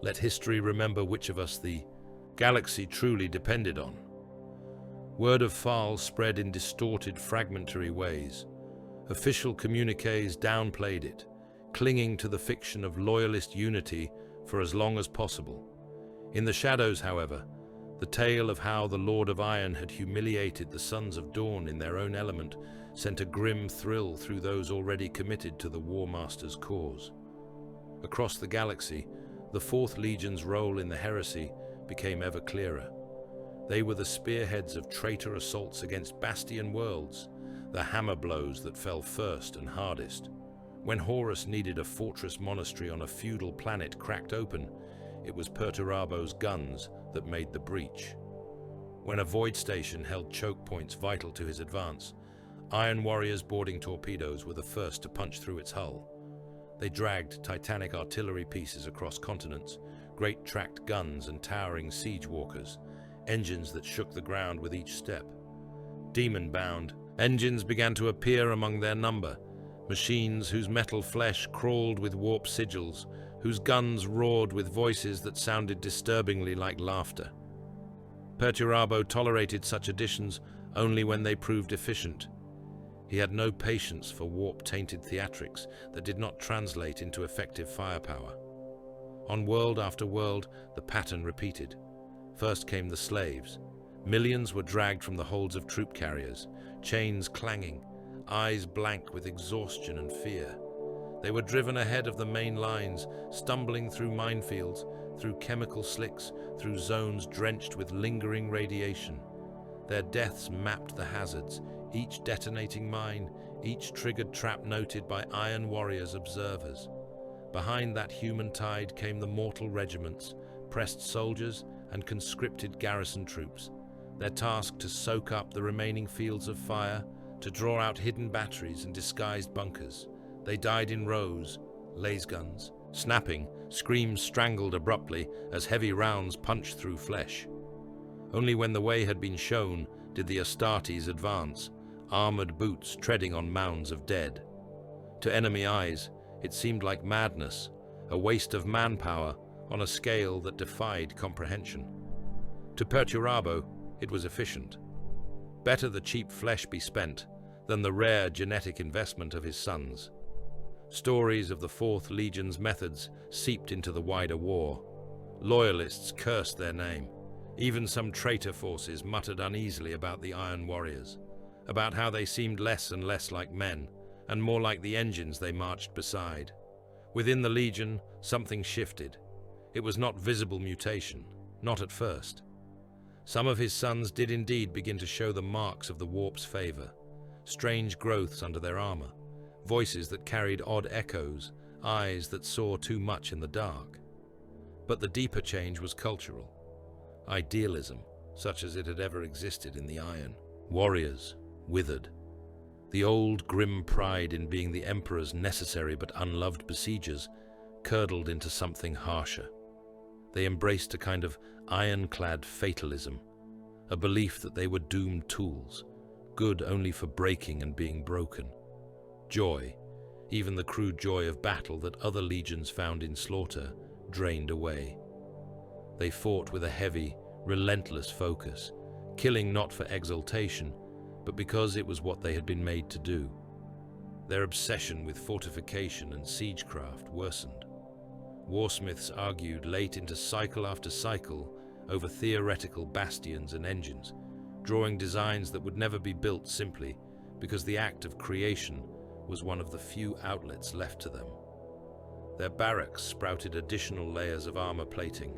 Let history remember which of us the galaxy truly depended on." Word of Fal spread in distorted, fragmentary ways. Official communiques downplayed it, clinging to the fiction of loyalist unity for as long as possible. In the shadows, however, the tale of how the Lord of Iron had humiliated the Sons of Dawn in their own element sent a grim thrill through those already committed to the War Master's cause. Across the galaxy, the Fourth Legion's role in the heresy became ever clearer. They were the spearheads of traitor assaults against bastion worlds, the hammer blows that fell first and hardest. When Horus needed a fortress monastery on a feudal planet cracked open, it was Perturabo's guns that made the breach. When a void station held choke points vital to his advance, Iron Warrior's boarding torpedoes were the first to punch through its hull. They dragged titanic artillery pieces across continents, great tracked guns and towering siege walkers, engines that shook the ground with each step. Demon-bound, engines began to appear among their number, machines whose metal flesh crawled with warp sigils, whose guns roared with voices that sounded disturbingly like laughter. Perturabo tolerated such additions only when they proved efficient. He had no patience for warp-tainted theatrics that did not translate into effective firepower. On world after world, the pattern repeated. First came the slaves. Millions were dragged from the holds of troop carriers, chains clanging, eyes blank with exhaustion and fear. They were driven ahead of the main lines, stumbling through minefields, through chemical slicks, through zones drenched with lingering radiation. Their deaths mapped the hazards, each detonating mine, each triggered trap noted by Iron Warrior's observers. Behind that human tide came the mortal regiments, pressed soldiers, and conscripted garrison troops, their task to soak up the remaining fields of fire, to draw out hidden batteries and disguised bunkers. They died in rows, lasguns, snapping, screams strangled abruptly as heavy rounds punched through flesh. Only when the way had been shown did the Astartes advance, armored boots treading on mounds of dead. To enemy eyes, it seemed like madness, a waste of manpower on a scale that defied comprehension. To Perturabo, it was efficient. Better the cheap flesh be spent than the rare genetic investment of his sons. Stories of the Fourth Legion's methods seeped into the wider war. Loyalists cursed their name. Even some traitor forces muttered uneasily about the Iron Warriors, about how they seemed less and less like men, and more like the engines they marched beside. Within the Legion, something shifted. It was not visible mutation, not at first. Some of his sons did indeed begin to show the marks of the warp's favor, strange growths under their armor, voices that carried odd echoes, eyes that saw too much in the dark. But the deeper change was cultural. Idealism, such as it had ever existed in the Iron Warriors, withered. The old grim pride in being the Emperor's necessary but unloved besiegers curdled into something harsher. They embraced a kind of ironclad fatalism, a belief that they were doomed tools, good only for breaking and being broken. Joy, Even the crude joy of battle that other legions found in slaughter drained away. They fought with a heavy, relentless focus, killing not for exultation, but because it was what they had been made to do. Their obsession with fortification and siegecraft worsened. Warsmiths argued late into cycle after cycle over theoretical bastions and engines, drawing designs that would never be built simply because the act of creation was one of the few outlets left to them. Their barracks sprouted additional layers of armor plating.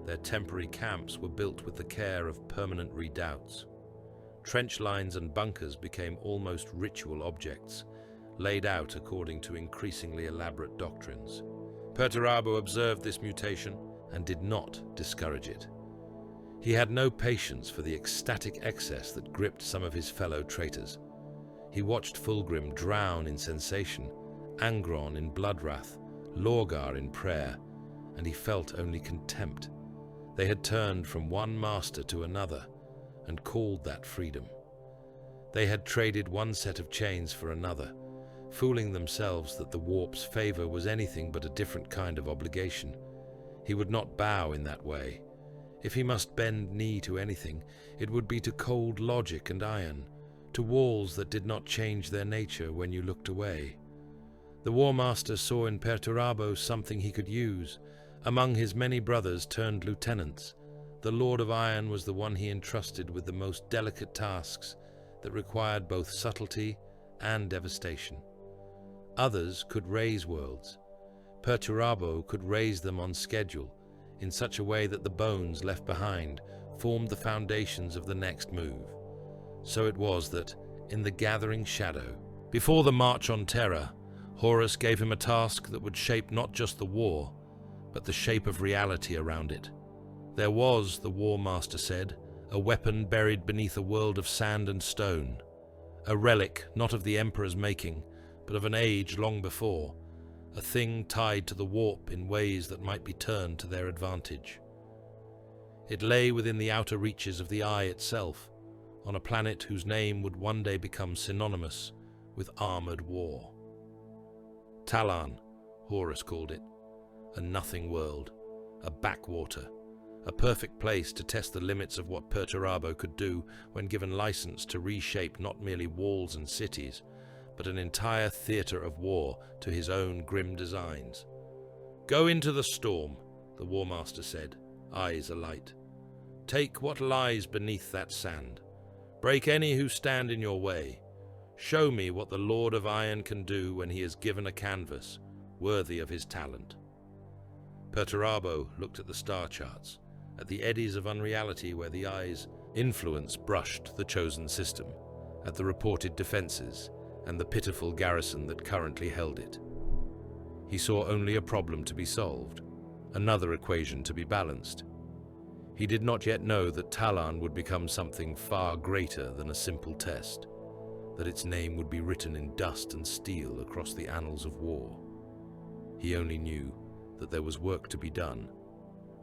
Their temporary camps were built with the care of permanent redoubts. Trench lines and bunkers became almost ritual objects, laid out according to increasingly elaborate doctrines. Perturabo observed this mutation and did not discourage it. He had no patience for the ecstatic excess that gripped some of his fellow traitors. He watched Fulgrim drown in sensation, Angron in bloodwrath, Lorgar in prayer, and he felt only contempt. They had turned from one master to another, and called that freedom. They had traded one set of chains for another, fooling themselves that the warp's favor was anything but a different kind of obligation. He would not bow in that way. If he must bend knee to anything, it would be to cold logic and iron, to walls that did not change their nature when you looked away. The War Master saw in Perturabo something he could use. Among his many brothers turned lieutenants, the Lord of Iron was the one he entrusted with the most delicate tasks that required both subtlety and devastation. Others could raise worlds. Perturabo could raise them on schedule, in such a way that the bones left behind formed the foundations of the next move. So it was that, in the gathering shadow, before the march on Terra, Horus gave him a task that would shape not just the war, but the shape of reality around it. There was, the War Master said, a weapon buried beneath a world of sand and stone, a relic not of the Emperor's making, but of an age long before, a thing tied to the warp in ways that might be turned to their advantage. It lay within the outer reaches of the Eye itself, on a planet whose name would one day become synonymous with armored war. Talan, Horus called it, a nothing world, a backwater, a perfect place to test the limits of what Perturabo could do when given license to reshape not merely walls and cities, but an entire theater of war to his own grim designs. "Go into the storm," the War Master said, eyes alight. "Take what lies beneath that sand. Break any who stand in your way. Show me what the Lord of Iron can do when he is given a canvas worthy of his talent." Perturabo looked at the star charts, at the eddies of unreality where the Eye's influence brushed the chosen system, at the reported defenses, and the pitiful garrison that currently held it. He saw only a problem to be solved, another equation to be balanced. He did not yet know that Talan would become something far greater than a simple test, that its name would be written in dust and steel across the annals of war. He only knew that there was work to be done,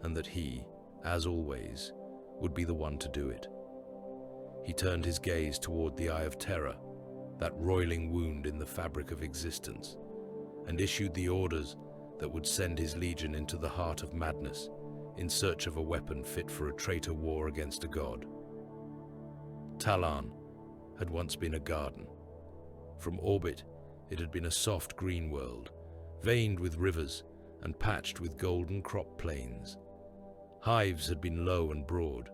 and that he, as always, would be the one to do it. He turned his gaze toward the Eye of Terror, that roiling wound in the fabric of existence, and issued the orders that would send his legion into the heart of madness, in search of a weapon fit for a traitor war against a god. Talan had once been a garden. From orbit, it had been a soft green world, veined with rivers and patched with golden crop plains. Hives had been low and broad,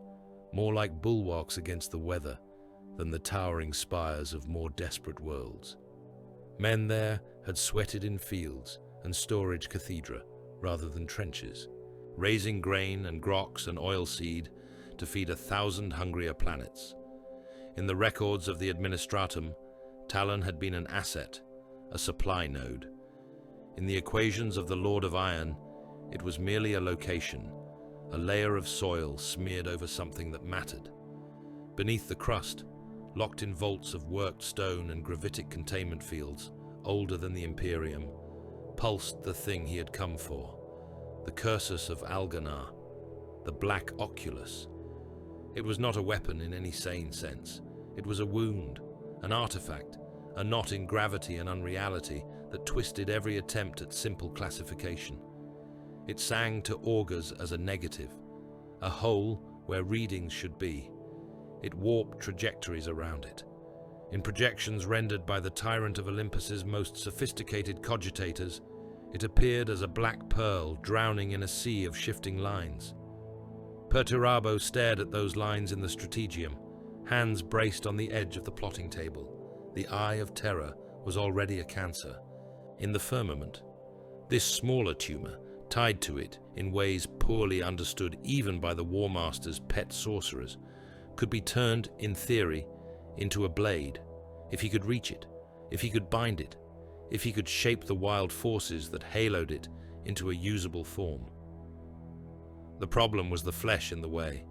more like bulwarks against the weather than the towering spires of more desperate worlds. Men there had sweated in fields and storage cathedra rather than trenches, raising grain and grox and oilseed to feed 1,000 hungrier planets. In the records of the Administratum, Talon had been an asset, a supply node. In the equations of the Lord of Iron, it was merely a location, a layer of soil smeared over something that mattered. Beneath the crust, locked in vaults of worked stone and gravitic containment fields, older than the Imperium, pulsed the thing he had come for, the cursus of Alganar, the Black Oculus. It was not a weapon in any sane sense. It was a wound, an artifact, a knot in gravity and unreality that twisted every attempt at simple classification. It sang to augurs as a negative, a hole where readings should be. It warped trajectories around it. In projections rendered by the tyrant of Olympus's most sophisticated cogitators, it appeared as a black pearl drowning in a sea of shifting lines. Perturabo stared at those lines in the strategium, hands braced on the edge of the plotting table. The eye of terror was already a cancer. In the firmament, this smaller tumor, tied to it in ways poorly understood even by the War Master's pet sorcerers, could be turned, in theory, into a blade, if he could reach it, if he could bind it, if he could shape the wild forces that haloed it into a usable form. The problem was the flesh in the way.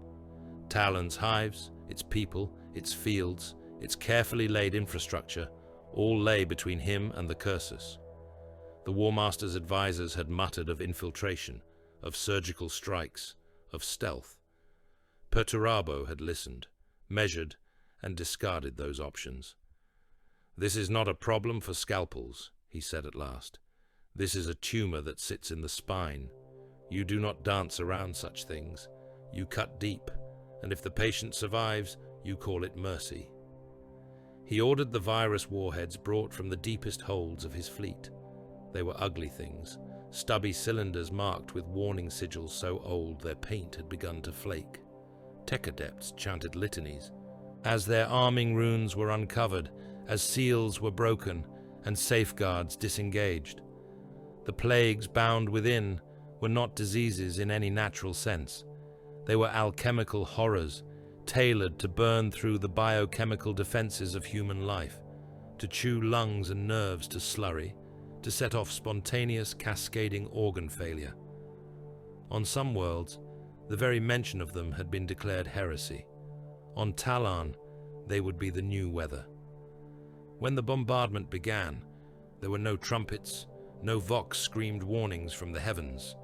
Talon's hives, its people, its fields, its carefully laid infrastructure, all lay between him and the cursus. The War Master's advisors had muttered of infiltration, of surgical strikes, of stealth. Perturabo had listened, measured, and discarded those options. "This is not a problem for scalpels," he said at last. "This is a tumor that sits in the spine. You do not dance around such things. You cut deep, and if the patient survives, you call it mercy." He ordered the virus warheads brought from the deepest holds of his fleet. They were ugly things, stubby cylinders marked with warning sigils so old their paint had begun to flake. Tech adepts chanted litanies. As their arming runes were uncovered, as seals were broken, and safeguards disengaged. The plagues bound within were not diseases in any natural sense. They were alchemical horrors, tailored to burn through the biochemical defenses of human life, to chew lungs and nerves to slurry, to set off spontaneous cascading organ failure. On some worlds, the very mention of them had been declared heresy. On Talon, they would be the new weather. When the bombardment began, there were no trumpets, no vox screamed warnings from the heavens.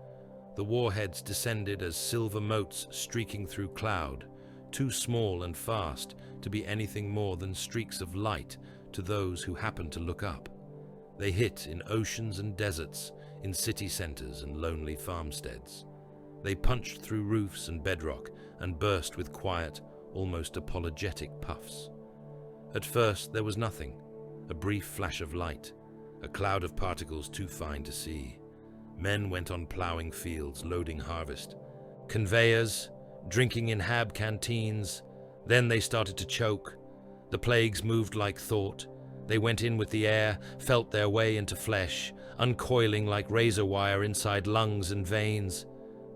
The warheads descended as silver motes streaking through cloud, too small and fast to be anything more than streaks of light to those who happened to look up. They hit in oceans and deserts, in city centers and lonely farmsteads. They punched through roofs and bedrock and burst with quiet, almost apologetic puffs. At first there was nothing, a brief flash of light, a cloud of particles too fine to see. Men went on ploughing fields, loading harvest. Conveyors, drinking in hab canteens. Then they started to choke. The plagues moved like thought. They went in with the air, felt their way into flesh, uncoiling like razor wire inside lungs and veins.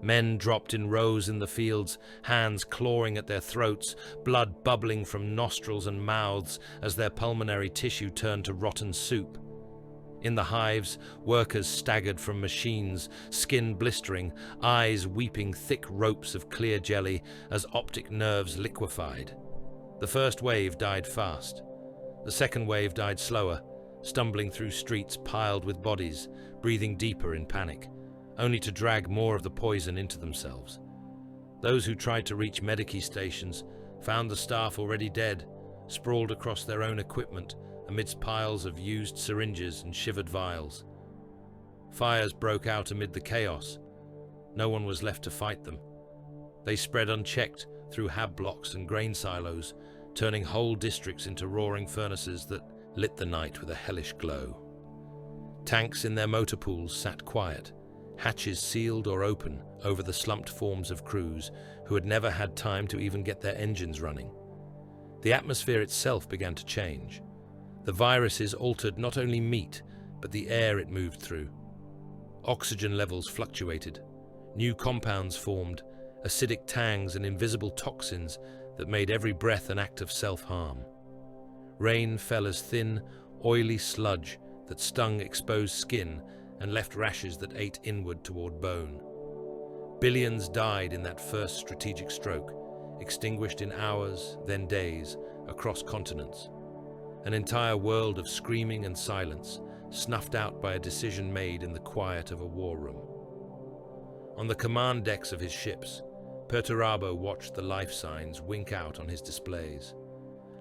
Men dropped in rows in the fields, hands clawing at their throats, blood bubbling from nostrils and mouths as their pulmonary tissue turned to rotten soup. In the hives, workers staggered from machines, skin blistering, eyes weeping thick ropes of clear jelly as optic nerves liquefied. The first wave died fast. The second wave died slower, stumbling through streets piled with bodies, breathing deeper in panic, only to drag more of the poison into themselves. Those who tried to reach Medici stations found the staff already dead, sprawled across their own equipment amidst piles of used syringes and shivered vials. Fires broke out amid the chaos. No one was left to fight them. They spread unchecked through hab blocks and grain silos, turning whole districts into roaring furnaces that lit the night with a hellish glow. Tanks in their motor pools sat quiet, hatches sealed or open over the slumped forms of crews who had never had time to even get their engines running. The atmosphere itself began to change. The viruses altered not only meat, but the air it moved through. Oxygen levels fluctuated. New compounds formed, acidic tangs and invisible toxins that made every breath an act of self-harm. Rain fell as thin, oily sludge that stung exposed skin and left rashes that ate inward toward bone. Billions died in that first strategic stroke, extinguished in hours, then days, across continents. An entire world of screaming and silence, snuffed out by a decision made in the quiet of a war room. On the command decks of his ships, Perturabo watched the life signs wink out on his displays.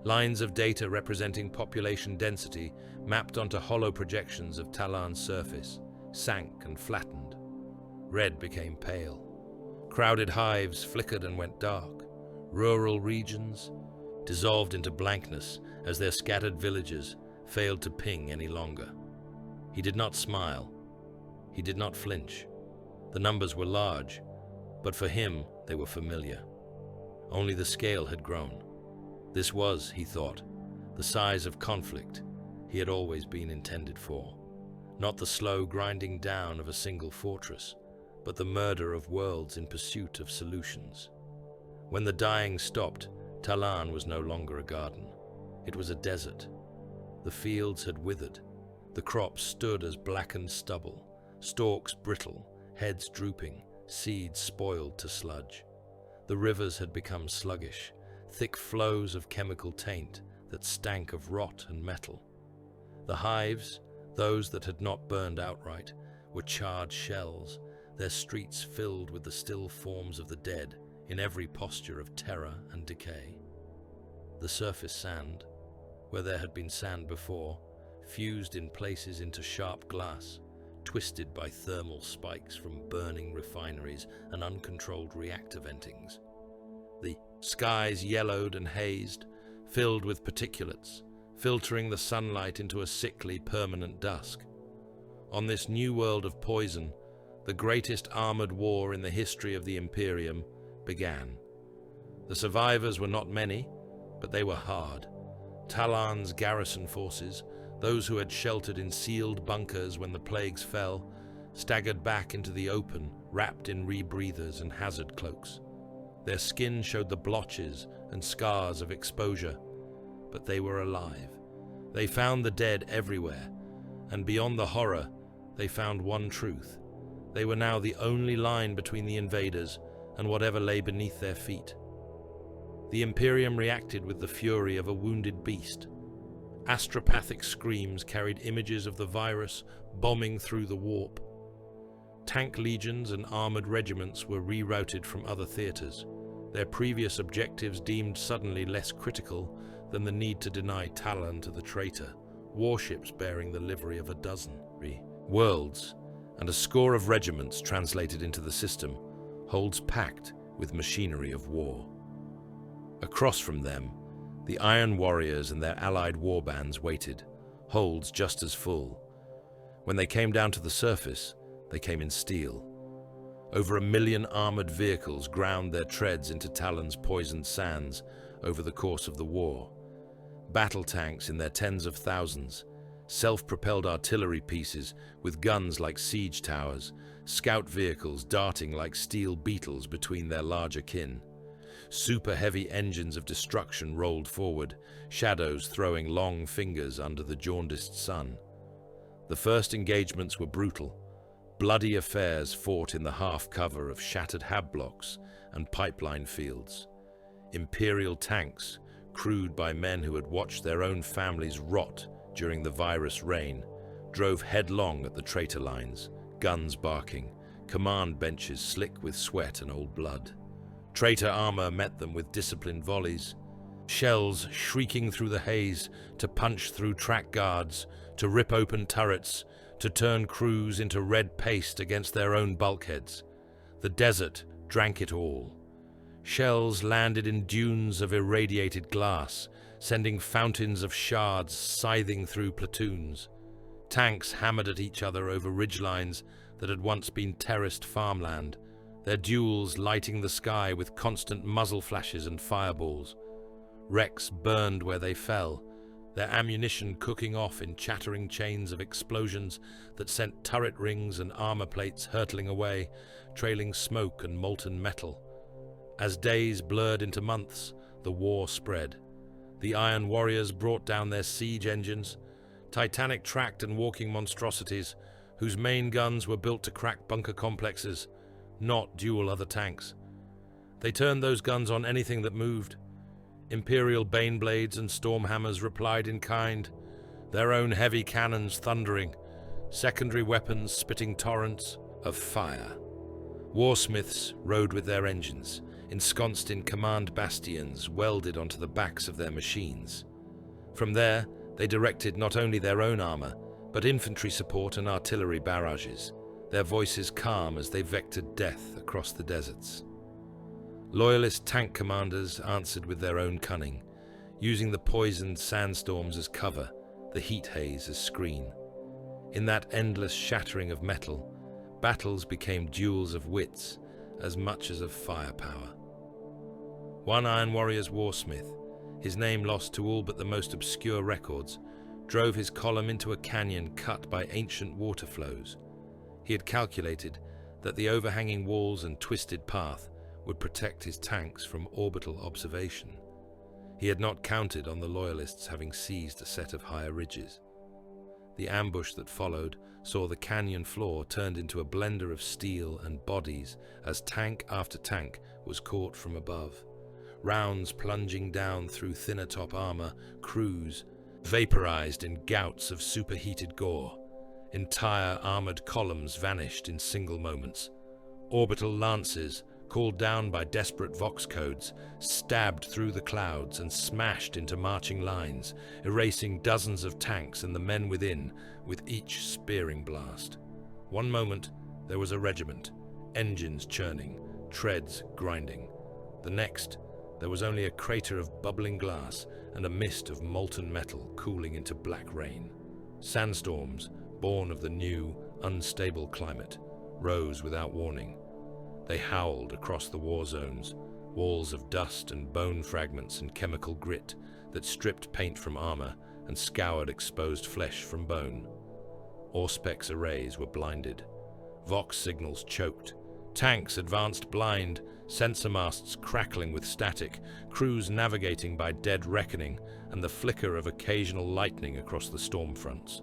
Lines of data representing population density mapped onto hollow projections of Tallarn's surface sank and flattened. Red became pale. Crowded hives flickered and went dark. Rural regions dissolved into blankness as their scattered villages failed to ping any longer. He did not smile. He did not flinch. The numbers were large, but for him they were familiar. Only the scale had grown. This was, he thought, the size of conflict he had always been intended for. Not the slow grinding down of a single fortress, but the murder of worlds in pursuit of solutions. When the dying stopped, Tallarn was no longer a garden. It was a desert. The fields had withered. The crops stood as blackened stubble, stalks brittle, heads drooping, seeds spoiled to sludge. The rivers had become sluggish, thick flows of chemical taint that stank of rot and metal. The hives, those that had not burned outright, were charred shells, their streets filled with the still forms of the dead in every posture of terror and decay. The surface sand, where there had been sand before, fused in places into sharp glass, twisted by thermal spikes from burning refineries and uncontrolled reactor ventings. The skies yellowed and hazed, filled with particulates, filtering the sunlight into a sickly, permanent dusk. On this new world of poison, the greatest armored war in the history of the Imperium began. The survivors were not many, but they were hard. Tallarn's garrison forces, those who had sheltered in sealed bunkers when the plagues fell, staggered back into the open, wrapped in rebreathers and hazard cloaks. Their skin showed the blotches and scars of exposure, but they were alive. They found the dead everywhere, and beyond the horror, they found one truth. They were now the only line between the invaders and whatever lay beneath their feet. The Imperium reacted with the fury of a wounded beast. Astropathic screams carried images of the virus bombing through the warp. Tank legions and armored regiments were rerouted from other theaters, their previous objectives deemed suddenly less critical than the need to deny Tallarn to the traitor, warships bearing the livery of a dozen worlds, and a score of regiments translated into the system, holds packed with machinery of war. Across from them, the Iron Warriors and their allied warbands waited, holds just as full. When they came down to the surface, they came in steel. Over 1 million armored vehicles ground their treads into Tallarn's poisoned sands over the course of the war. Battle tanks in their tens of thousands, self-propelled artillery pieces with guns like siege towers, scout vehicles darting like steel beetles between their larger kin. Super-heavy engines of destruction rolled forward, shadows throwing long fingers under the jaundiced sun. The first engagements were brutal. Bloody affairs fought in the half-cover of shattered hab blocks and pipeline fields. Imperial tanks, crewed by men who had watched their own families rot during the virus reign, drove headlong at the traitor lines, guns barking, command benches slick with sweat and old blood. Traitor armor met them with disciplined volleys, shells shrieking through the haze to punch through track guards, to rip open turrets, to turn crews into red paste against their own bulkheads. The desert drank it all. Shells landed in dunes of irradiated glass, sending fountains of shards scything through platoons. Tanks hammered at each other over ridgelines that had once been terraced farmland, their duels lighting the sky with constant muzzle flashes and fireballs. Wrecks burned where they fell, their ammunition cooking off in chattering chains of explosions that sent turret rings and armor plates hurtling away, trailing smoke and molten metal. As days blurred into months, the war spread. The Iron Warriors brought down their siege engines, titanic tracked and walking monstrosities whose main guns were built to crack bunker complexes, not duel other tanks. They turned those guns on anything that moved. Imperial Baneblades and Stormhammers replied in kind, their own heavy cannons thundering, secondary weapons spitting torrents of fire. Warsmiths rode with their engines, ensconced in command bastions welded onto the backs of their machines. From there, they directed not only their own armor, but infantry support and artillery barrages, their voices calm as they vectored death across the deserts. Loyalist tank commanders answered with their own cunning, using the poisoned sandstorms as cover, the heat haze as screen. In that endless shattering of metal, battles became duels of wits as much as of firepower. One Iron Warrior's warsmith, his name lost to all but the most obscure records, drove his column into a canyon cut by ancient water flows. He had calculated that the overhanging walls and twisted path would protect his tanks from orbital observation. He had not counted on the Loyalists having seized a set of higher ridges. The ambush that followed saw the canyon floor turned into a blender of steel and bodies as tank after tank was caught from above. Rounds plunging down through thinner top armor, crews vaporized in gouts of superheated gore. Entire armored columns vanished in single moments. Orbital lances, called down by desperate vox codes, stabbed through the clouds and smashed into marching lines, erasing dozens of tanks and the men within with each spearing blast. One moment, there was a regiment, engines churning, treads grinding. The next, there was only a crater of bubbling glass and a mist of molten metal cooling into black rain. Sandstorms, born of the new, unstable climate, rose without warning. They howled across the war zones, walls of dust and bone fragments and chemical grit that stripped paint from armor and scoured exposed flesh from bone. Auspex arrays were blinded. Vox signals choked. Tanks advanced blind, sensor masts crackling with static, crews navigating by dead reckoning, and the flicker of occasional lightning across the storm fronts.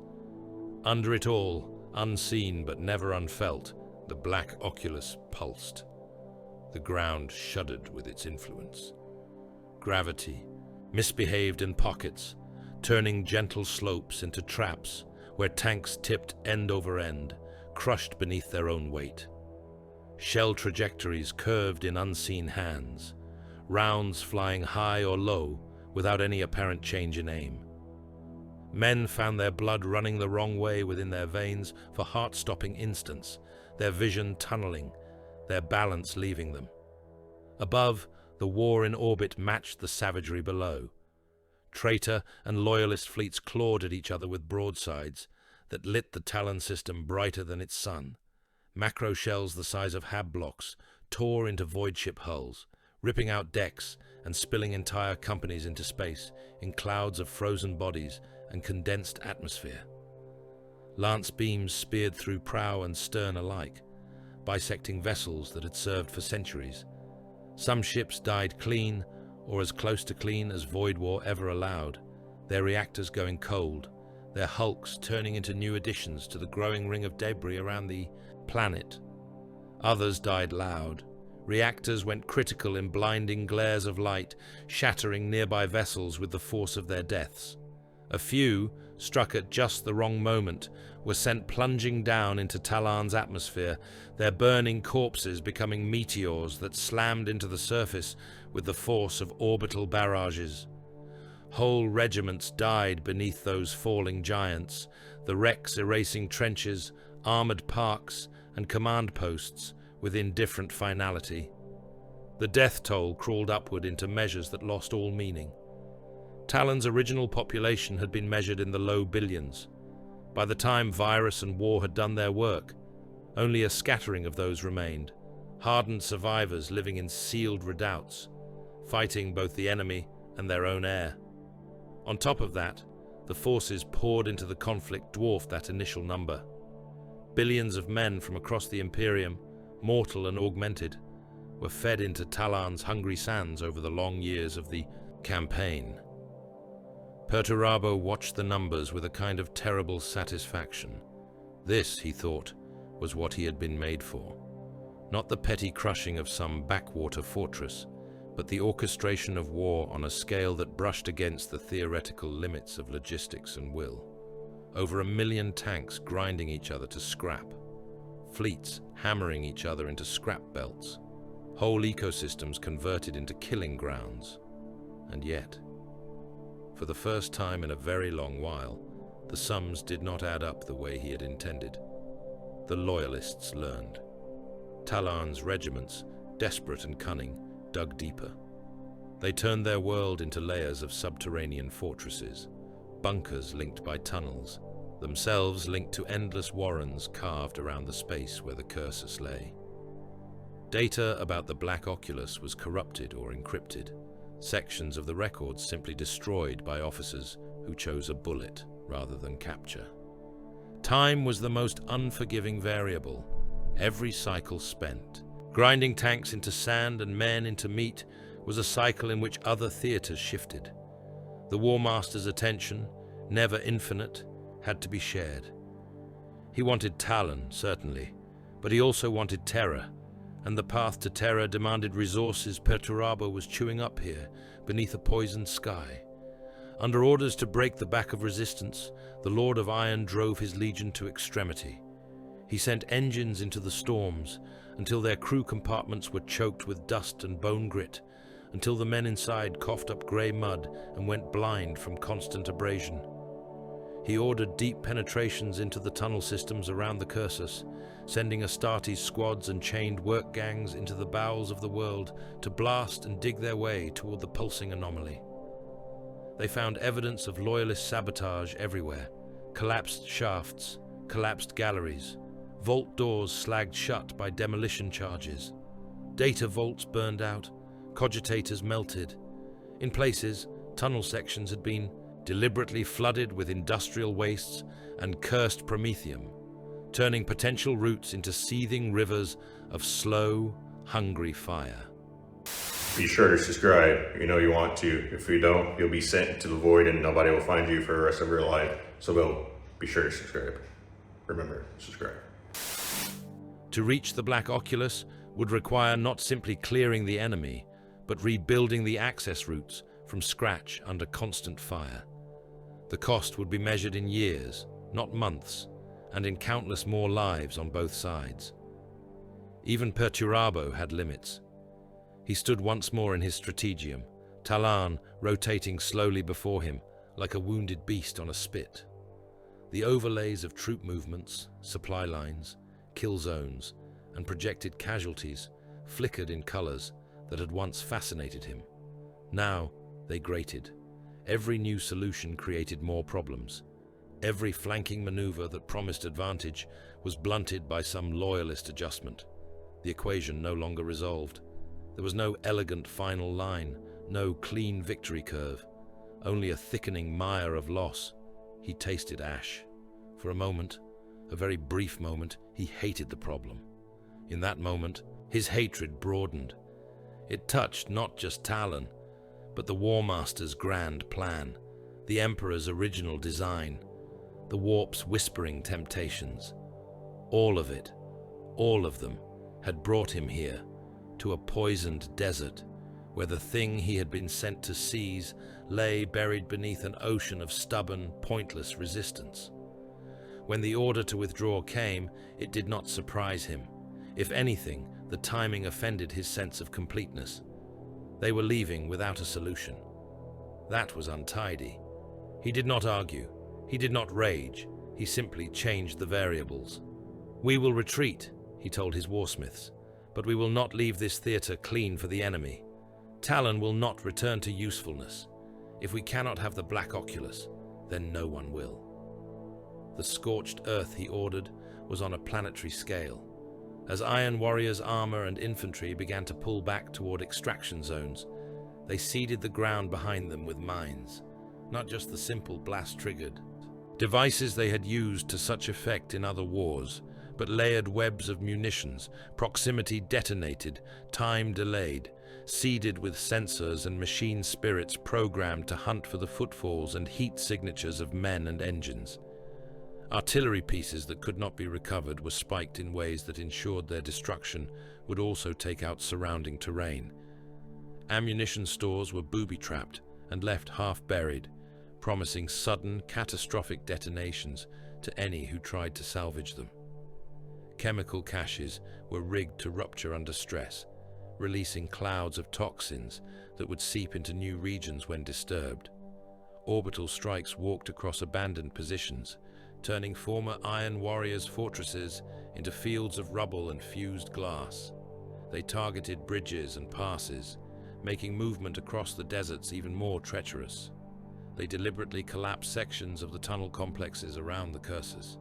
Under it all, unseen but never unfelt, the black oculus pulsed. The ground shuddered with its influence. Gravity misbehaved in pockets, turning gentle slopes into traps where tanks tipped end over end, crushed beneath their own weight. Shell trajectories curved in unseen hands, rounds flying high or low without any apparent change in aim. Men found their blood running the wrong way within their veins for heart-stopping instants, their vision tunneling, their balance leaving them. Above, the war in orbit matched the savagery below. Traitor and loyalist fleets clawed at each other with broadsides that lit the Talon system brighter than its sun. Macro shells the size of hab blocks tore into void ship hulls, ripping out decks and spilling entire companies into space in clouds of frozen bodies and condensed atmosphere. Lance beams speared through prow and stern alike, bisecting vessels that had served for centuries. Some ships died clean, or as close to clean as Void War ever allowed, their reactors going cold, their hulks turning into new additions to the growing ring of debris around the planet. Others died loud. Reactors went critical in blinding glares of light, shattering nearby vessels with the force of their deaths. A few, struck at just the wrong moment, were sent plunging down into Talon's atmosphere, their burning corpses becoming meteors that slammed into the surface with the force of orbital barrages. Whole regiments died beneath those falling giants, the wrecks erasing trenches, armored parks, and command posts with indifferent finality. The death toll crawled upward into measures that lost all meaning. Talon's original population had been measured in the low billions. By the time virus and war had done their work, only a scattering of those remained, hardened survivors living in sealed redoubts, fighting both the enemy and their own air. On top of that, the forces poured into the conflict dwarfed that initial number. Billions of men from across the Imperium, mortal and augmented, were fed into Talon's hungry sands over the long years of the campaign. Perturabo watched the numbers with a kind of terrible satisfaction. This, he thought, was what he had been made for. Not the petty crushing of some backwater fortress, but the orchestration of war on a scale that brushed against the theoretical limits of logistics and will. Over 1 million tanks grinding each other to scrap, fleets hammering each other into scrap belts, whole ecosystems converted into killing grounds. And yet, for the first time in a very long while, the sums did not add up the way he had intended. The Loyalists learned. Talon's regiments, desperate and cunning, dug deeper. They turned their world into layers of subterranean fortresses, bunkers linked by tunnels, themselves linked to endless warrens carved around the space where the cursus lay. Data about the Black Oculus was corrupted or encrypted, sections of the records simply destroyed by officers who chose a bullet rather than capture. Time was the most unforgiving variable. Every cycle spent, grinding tanks into sand and men into meat, was a cycle in which other theaters shifted. The War Master's attention, never infinite, had to be shared. He wanted Talon, certainly, but he also wanted terror, and the path to terror demanded resources Perturabo was chewing up here, beneath a poisoned sky. Under orders to break the back of resistance, the Lord of Iron drove his legion to extremity. He sent engines into the storms, until their crew compartments were choked with dust and bone grit, until the men inside coughed up grey mud and went blind from constant abrasion. He ordered deep penetrations into the tunnel systems around the cursus, sending Astartes squads and chained work gangs into the bowels of the world to blast and dig their way toward the pulsing anomaly. They found evidence of loyalist sabotage everywhere: collapsed shafts, collapsed galleries, vault doors slagged shut by demolition charges, data vaults burned out, cogitators melted. In places, tunnel sections had been deliberately flooded with industrial wastes and cursed promethium, turning potential routes into seething rivers of slow, hungry fire. Be sure to subscribe. You know you want to. If you don't, you'll be sent into the void and nobody will find you for the rest of your life. So go, be sure to subscribe. Remember, subscribe. To reach the Black Oculus would require not simply clearing the enemy, but rebuilding the access routes from scratch under constant fire. The cost would be measured in years, not months, and in countless more lives on both sides. Even Perturabo had limits. He stood once more in his strategium, Talon rotating slowly before him like a wounded beast on a spit. The overlays of troop movements, supply lines, kill zones, and projected casualties flickered in colors that had once fascinated him. Now they grated. Every new solution created more problems. Every flanking maneuver that promised advantage was blunted by some loyalist adjustment. The equation no longer resolved. There was no elegant final line, no clean victory curve, only a thickening mire of loss. He tasted ash. For a moment, a very brief moment, he hated the problem. In that moment, his hatred broadened. It touched not just Talon, but the War Master's grand plan, the Emperor's original design, the Warp's whispering temptations. All of it, all of them, had brought him here, to a poisoned desert, where the thing he had been sent to seize lay buried beneath an ocean of stubborn, pointless resistance. When the order to withdraw came, it did not surprise him. If anything, the timing offended his sense of completeness. They were leaving without a solution. That was untidy. He did not argue. He did not rage. He simply changed the variables. "We will retreat," he told his warsmiths, "but we will not leave this theater clean for the enemy. Talon will not return to usefulness. If we cannot have the Black Oculus, then no one will." The scorched earth, he ordered, was on a planetary scale. As Iron Warriors' armor and infantry began to pull back toward extraction zones, they seeded the ground behind them with mines, not just the simple blast-triggered devices they had used to such effect in other wars, but layered webs of munitions, proximity detonated, time delayed, seeded with sensors and machine spirits programmed to hunt for the footfalls and heat signatures of men and engines. Artillery pieces that could not be recovered were spiked in ways that ensured their destruction would also take out surrounding terrain. Ammunition stores were booby-trapped and left half-buried, promising sudden, catastrophic detonations to any who tried to salvage them. Chemical caches were rigged to rupture under stress, releasing clouds of toxins that would seep into new regions when disturbed. Orbital strikes walked across abandoned positions, turning former Iron Warriors' fortresses into fields of rubble and fused glass. They targeted bridges and passes, making movement across the deserts even more treacherous. They deliberately collapsed sections of the tunnel complexes around the cursors,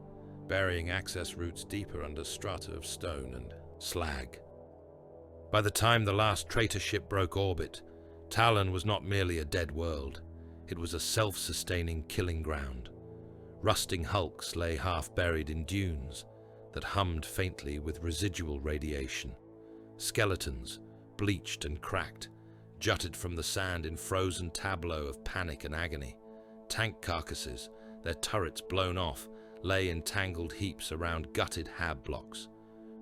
burying access routes deeper under strata of stone and slag. By the time the last traitor ship broke orbit, Talon was not merely a dead world. It was a self-sustaining killing ground. Rusting hulks lay half-buried in dunes that hummed faintly with residual radiation. Skeletons, bleached and cracked, jutted from the sand in frozen tableau of panic and agony. Tank carcasses, their turrets blown off, lay in tangled heaps around gutted hab blocks.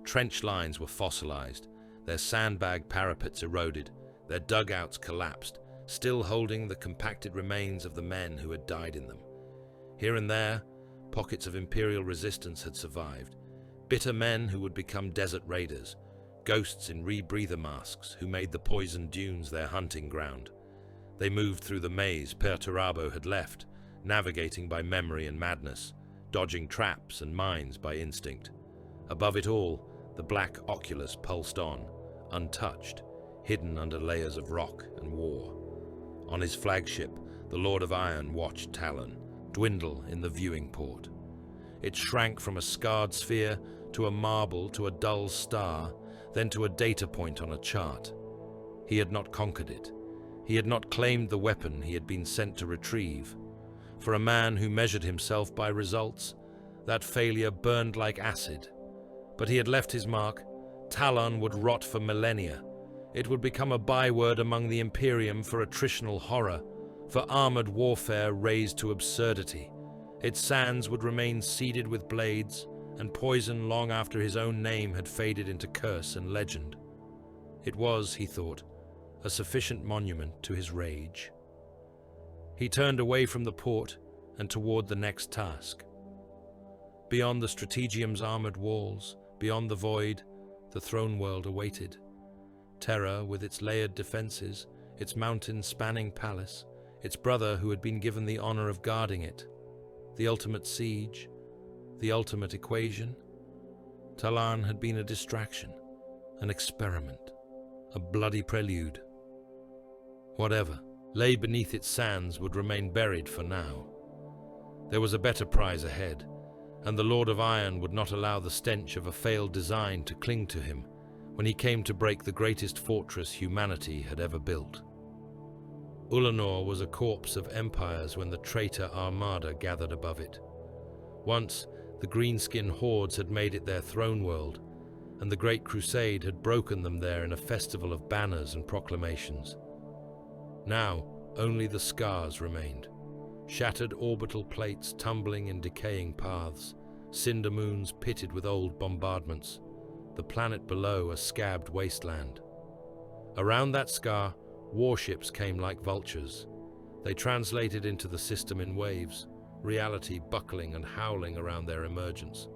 Trench lines were fossilized, their sandbag parapets eroded, their dugouts collapsed, still holding the compacted remains of the men who had died in them. Here and there, pockets of Imperial resistance had survived, bitter men who would become desert raiders, ghosts in rebreather masks who made the poisoned dunes their hunting ground. They moved through the maze Perturabo had left, navigating by memory and madness, dodging traps and mines by instinct. Above it all, the black oculus pulsed on, untouched, hidden under layers of rock and war. On his flagship, the Lord of Iron watched Talon dwindle in the viewing port. It shrank from a scarred sphere to a marble to a dull star, then to a data point on a chart. He had not conquered it. He had not claimed the weapon he had been sent to retrieve. For a man who measured himself by results, that failure burned like acid. But he had left his mark. Talon would rot for millennia. It would become a byword among the Imperium for attritional horror, for armored warfare raised to absurdity. Its sands would remain seeded with blades and poison long after his own name had faded into curse and legend. It was, he thought, a sufficient monument to his rage. He turned away from the port and toward the next task. Beyond the Strategium's armored walls, beyond the void, the throne world awaited. Terra, with its layered defenses, its mountain-spanning palace, its brother who had been given the honor of guarding it. The ultimate siege, the ultimate equation. Talon had been a distraction, an experiment, a bloody prelude. Whatever lay beneath its sands would remain buried for now. There was a better prize ahead, and the Lord of Iron would not allow the stench of a failed design to cling to him when he came to break the greatest fortress humanity had ever built. Ulanor was a corpse of empires when the traitor armada gathered above it. Once, the greenskin hordes had made it their throne world, and the Great Crusade had broken them there in a festival of banners and proclamations. Now, only the scars remained. Shattered orbital plates tumbling in decaying paths, cinder moons pitted with old bombardments, the planet below a scabbed wasteland. Around that scar, warships came like vultures. They translated into the system in waves, reality buckling and howling around their emergence.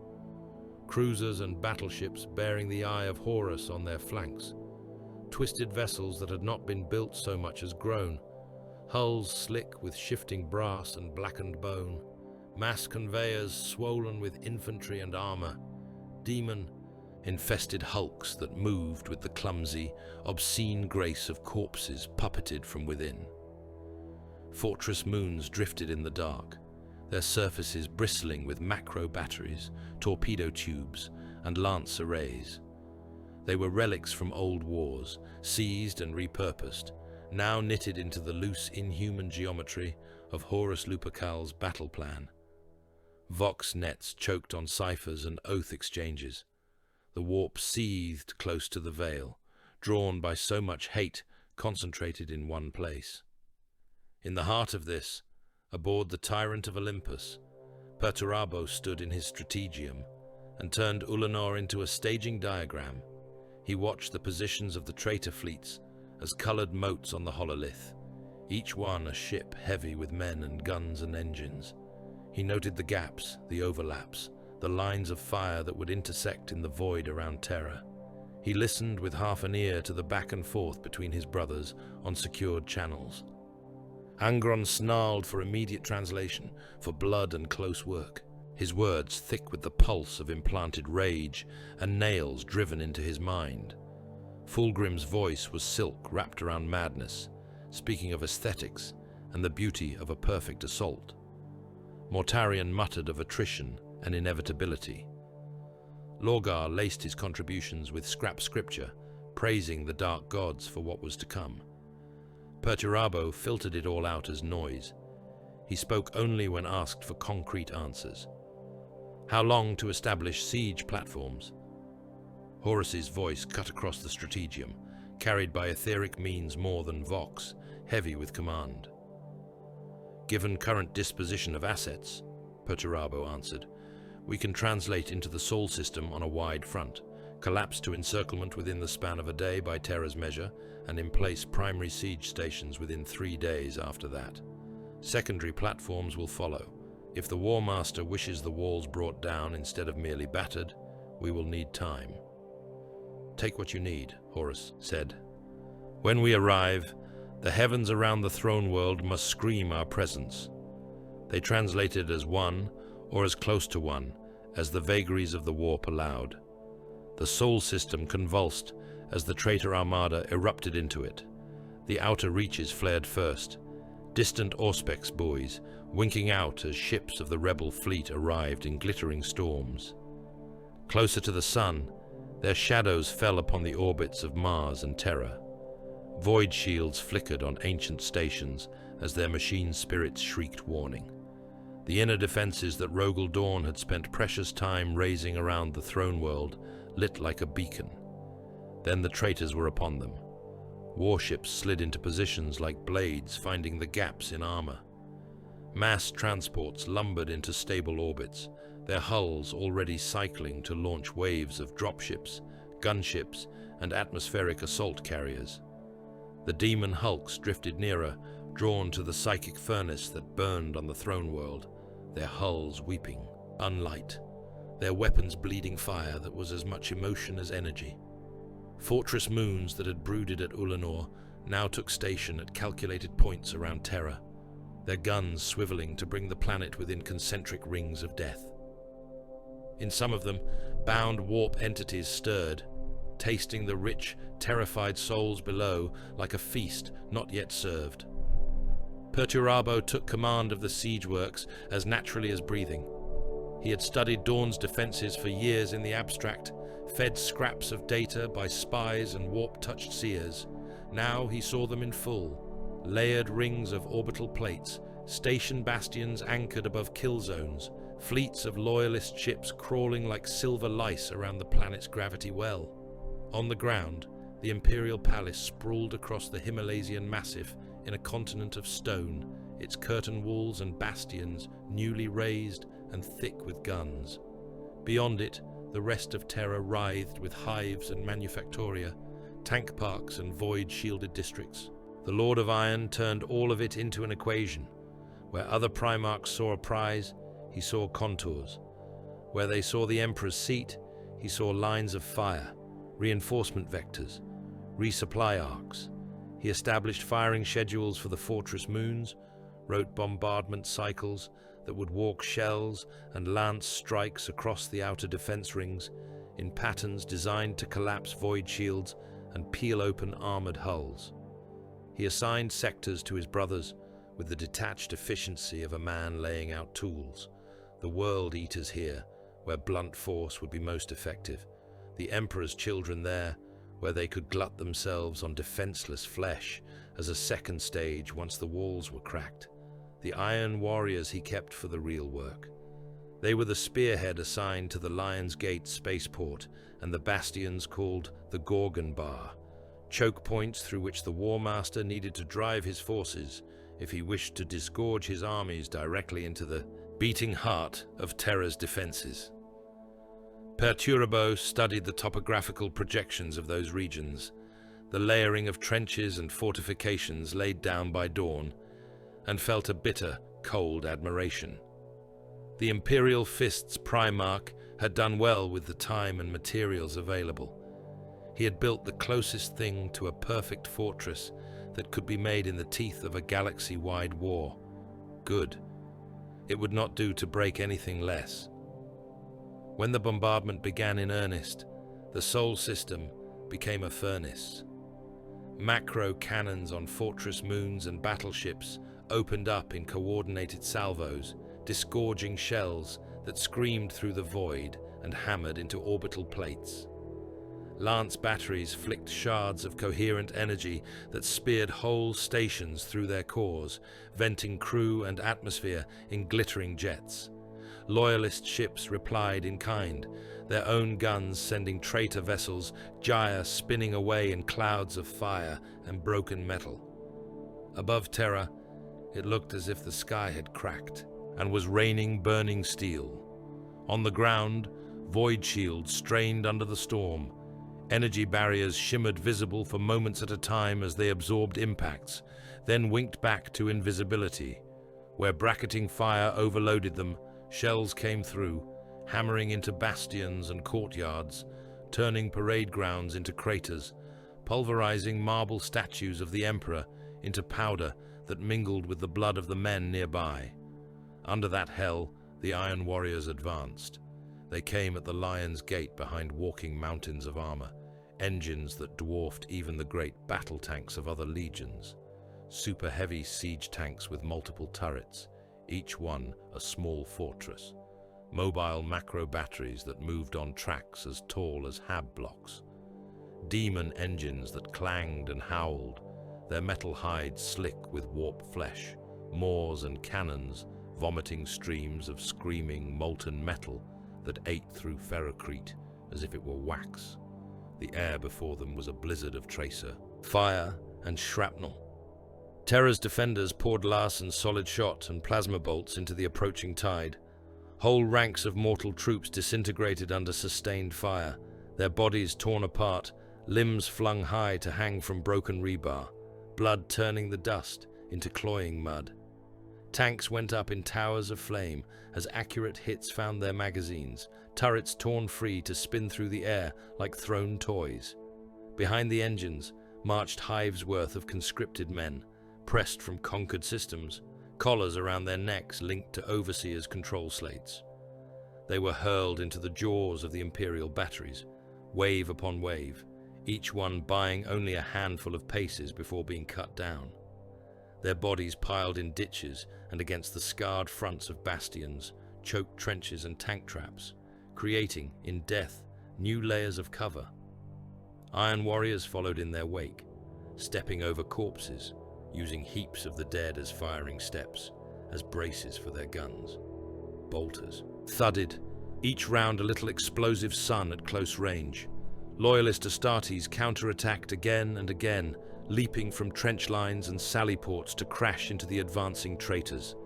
Cruisers and battleships bearing the Eye of Horus on their flanks. Twisted vessels that had not been built so much as grown. Hulls slick with shifting brass and blackened bone. Mass conveyors swollen with infantry and armor. Demon-infested hulks that moved with the clumsy, obscene grace of corpses puppeted from within. Fortress moons drifted in the dark, their surfaces bristling with macro batteries, torpedo tubes, and lance arrays. They were relics from old wars, seized and repurposed, now knitted into the loose, inhuman geometry of Horus Lupercal's battle plan. Vox nets choked on ciphers and oath exchanges. The warp seethed close to the veil, drawn by so much hate concentrated in one place. In the heart of this, aboard the Tyrant of Olympus, Perturabo stood in his strategium and turned Ulanor into a staging diagram. He watched the positions of the traitor fleets as colored motes on the hololith, each one a ship heavy with men and guns and engines. He noted the gaps, the overlaps, the lines of fire that would intersect in the void around Terra. He listened with half an ear to the back and forth between his brothers on secured channels. Angron snarled for immediate translation, for blood and close work, his words thick with the pulse of implanted rage and nails driven into his mind. Fulgrim's voice was silk wrapped around madness, speaking of aesthetics and the beauty of a perfect assault. Mortarion muttered of attrition and inevitability. Lorgar laced his contributions with scrap scripture, praising the dark gods for what was to come. Perturabo filtered it all out as noise. He spoke only when asked for concrete answers. How long to establish siege platforms? Horus's voice cut across the strategium, carried by etheric means more than vox, heavy with command. Given current disposition of assets, Perturabo answered, we can translate into the Sol system on a wide front, collapse to encirclement within the span of a day by Terra's measure, and emplace primary siege stations within 3 days after that. Secondary platforms will follow. If the War Master wishes the walls brought down instead of merely battered, we will need time. Take what you need, Horus said. When we arrive, the heavens around the throne world must scream our presence. They translated as one, or as close to one, as the vagaries of the warp allowed. The Sol system convulsed as the traitor armada erupted into it. The outer reaches flared first, distant Auspex buoys winking out as ships of the rebel fleet arrived in glittering storms. Closer to the sun, their shadows fell upon the orbits of Mars and Terra. Void shields flickered on ancient stations as their machine spirits shrieked warning. The inner defenses that Rogel Dawn had spent precious time raising around the throne world lit like a beacon. Then the traitors were upon them. Warships slid into positions like blades finding the gaps in armor. Mass transports lumbered into stable orbits, their hulls already cycling to launch waves of dropships, gunships, and atmospheric assault carriers. The demon hulks drifted nearer, drawn to the psychic furnace that burned on the throne world, their hulls weeping, unlight, their weapons bleeding fire that was as much emotion as energy. Fortress moons that had brooded at Ulanor now took station at calculated points around Terra, their guns swiveling to bring the planet within concentric rings of death. In some of them, bound warp entities stirred, tasting the rich, terrified souls below like a feast not yet served. Perturabo took command of the siege works as naturally as breathing. He had studied Dawn's defenses for years in the abstract, fed scraps of data by spies and warp-touched seers. Now he saw them in full, layered rings of orbital plates, station bastions anchored above kill zones, fleets of loyalist ships crawling like silver lice around the planet's gravity well. On the ground, the Imperial Palace sprawled across the Himalasian Massif in a continent of stone, its curtain walls and bastions newly raised and thick with guns. Beyond it, the rest of Terra writhed with hives and manufactoria, tank parks and void-shielded districts. The Lord of Iron turned all of it into an equation. Where other Primarchs saw a prize, he saw contours. Where they saw the Emperor's seat, he saw lines of fire, reinforcement vectors, resupply arcs. He established firing schedules for the fortress moons, wrote bombardment cycles that would walk shells and lance strikes across the outer defense rings in patterns designed to collapse void shields and peel open armored hulls. He assigned sectors to his brothers with the detached efficiency of a man laying out tools. The World Eaters here, where blunt force would be most effective. The Emperor's children there, where they could glut themselves on defenseless flesh as a second stage once the walls were cracked. The Iron Warriors he kept for the real work. They were the spearhead assigned to the Lion's Gate spaceport and the bastions called the Gorgon Bar, choke points through which the War Master needed to drive his forces if he wished to disgorge his armies directly into the beating heart of Terra's defenses. Perturabo studied the topographical projections of those regions, the layering of trenches and fortifications laid down by Dawn, and felt a bitter, cold admiration. The Imperial Fist's Primarch had done well with the time and materials available. He had built the closest thing to a perfect fortress that could be made in the teeth of a galaxy-wide war. Good. It would not do to break anything less. When the bombardment began in earnest, the Sol system became a furnace. Macro cannons on fortress moons and battleships opened up in coordinated salvos, disgorging shells that screamed through the void and hammered into orbital plates. Lance batteries flicked shards of coherent energy that speared whole stations through their cores, venting crew and atmosphere in glittering jets. Loyalist ships replied in kind, their own guns sending traitor vessels gyre spinning away in clouds of fire and broken metal. Above Terra, it looked as if the sky had cracked and was raining burning steel. On the ground, void shields strained under the storm. Energy barriers shimmered visible for moments at a time as they absorbed impacts, then winked back to invisibility. Where bracketing fire overloaded them, shells came through, hammering into bastions and courtyards, turning parade grounds into craters, pulverizing marble statues of the Emperor into powder that mingled with the blood of the men nearby. Under that hell, the Iron Warriors advanced. They came at the Lion's Gate behind walking mountains of armor, engines that dwarfed even the great battle tanks of other legions. Super heavy siege tanks with multiple turrets, each one a small fortress. Mobile macro batteries that moved on tracks as tall as hab blocks. Demon engines that clanged and howled, their metal hides slick with warped flesh. Maws and cannons vomiting streams of screaming molten metal that ate through ferrocrete as if it were wax. The air before them was a blizzard of tracer, fire and shrapnel. Terra's defenders poured Larsen's solid shot and plasma bolts into the approaching tide. Whole ranks of mortal troops disintegrated under sustained fire, their bodies torn apart, limbs flung high to hang from broken rebar, blood turning the dust into cloying mud. Tanks went up in towers of flame as accurate hits found their magazines, turrets torn free to spin through the air like thrown toys. Behind the engines marched hives worth of conscripted men, pressed from conquered systems, collars around their necks linked to overseers' control slates. They were hurled into the jaws of the Imperial batteries, wave upon wave, each one buying only a handful of paces before being cut down. Their bodies piled in ditches and against the scarred fronts of bastions, choked trenches and tank traps, creating, in death, new layers of cover. Iron Warriors followed in their wake, stepping over corpses, using heaps of the dead as firing steps, as braces for their guns. Bolters thudded, each round a little explosive sun at close range. Loyalist Astartes counterattacked again and again, leaping from trench lines and sally ports to crash into the advancing traitors.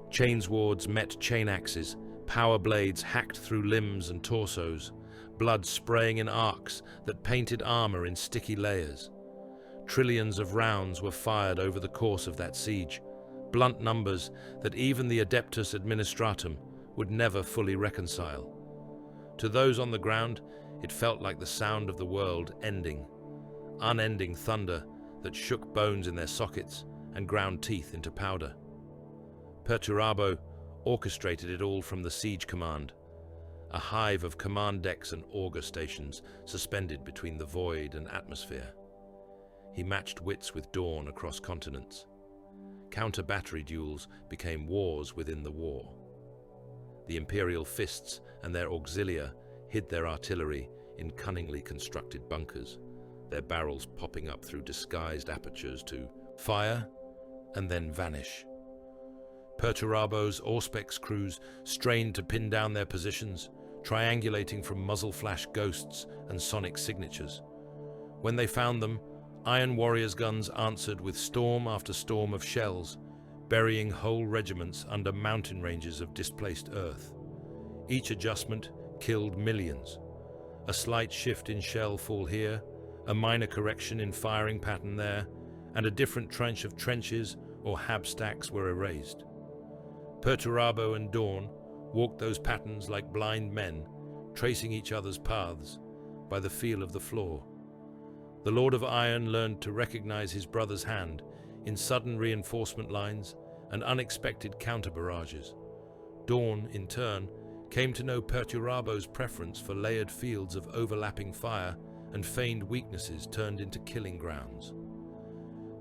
Chainswords met chain axes, power blades hacked through limbs and torsos, blood spraying in arcs that painted armor in sticky layers. Trillions of rounds were fired over the course of that siege, blunt numbers that even the Adeptus Administratum would never fully reconcile. To those on the ground, it felt like the sound of the world ending, unending thunder that shook bones in their sockets and ground teeth into powder. Perturabo orchestrated it all from the siege command, a hive of command decks and auger stations suspended between the void and atmosphere. He matched wits with dawn across continents. Counter-battery duels became wars within the war. The Imperial fists and their auxilia hid their artillery in cunningly constructed bunkers, their barrels popping up through disguised apertures to fire and then vanish. Perturabo's Auspex crews strained to pin down their positions, triangulating from muzzle flash ghosts and sonic signatures. When they found them, Iron Warriors' guns answered with storm after storm of shells, burying whole regiments under mountain ranges of displaced earth. Each adjustment killed millions. A slight shift in shell fall here, a minor correction in firing pattern there, and a different trench of trenches or hab stacks were erased. Perturabo and Dawn walked those patterns like blind men, tracing each other's paths by the feel of the floor. The Lord of Iron learned to recognize his brother's hand in sudden reinforcement lines and unexpected counter-barrages. Dawn, in turn, came to know Perturabo's preference for layered fields of overlapping fire and feigned weaknesses turned into killing grounds.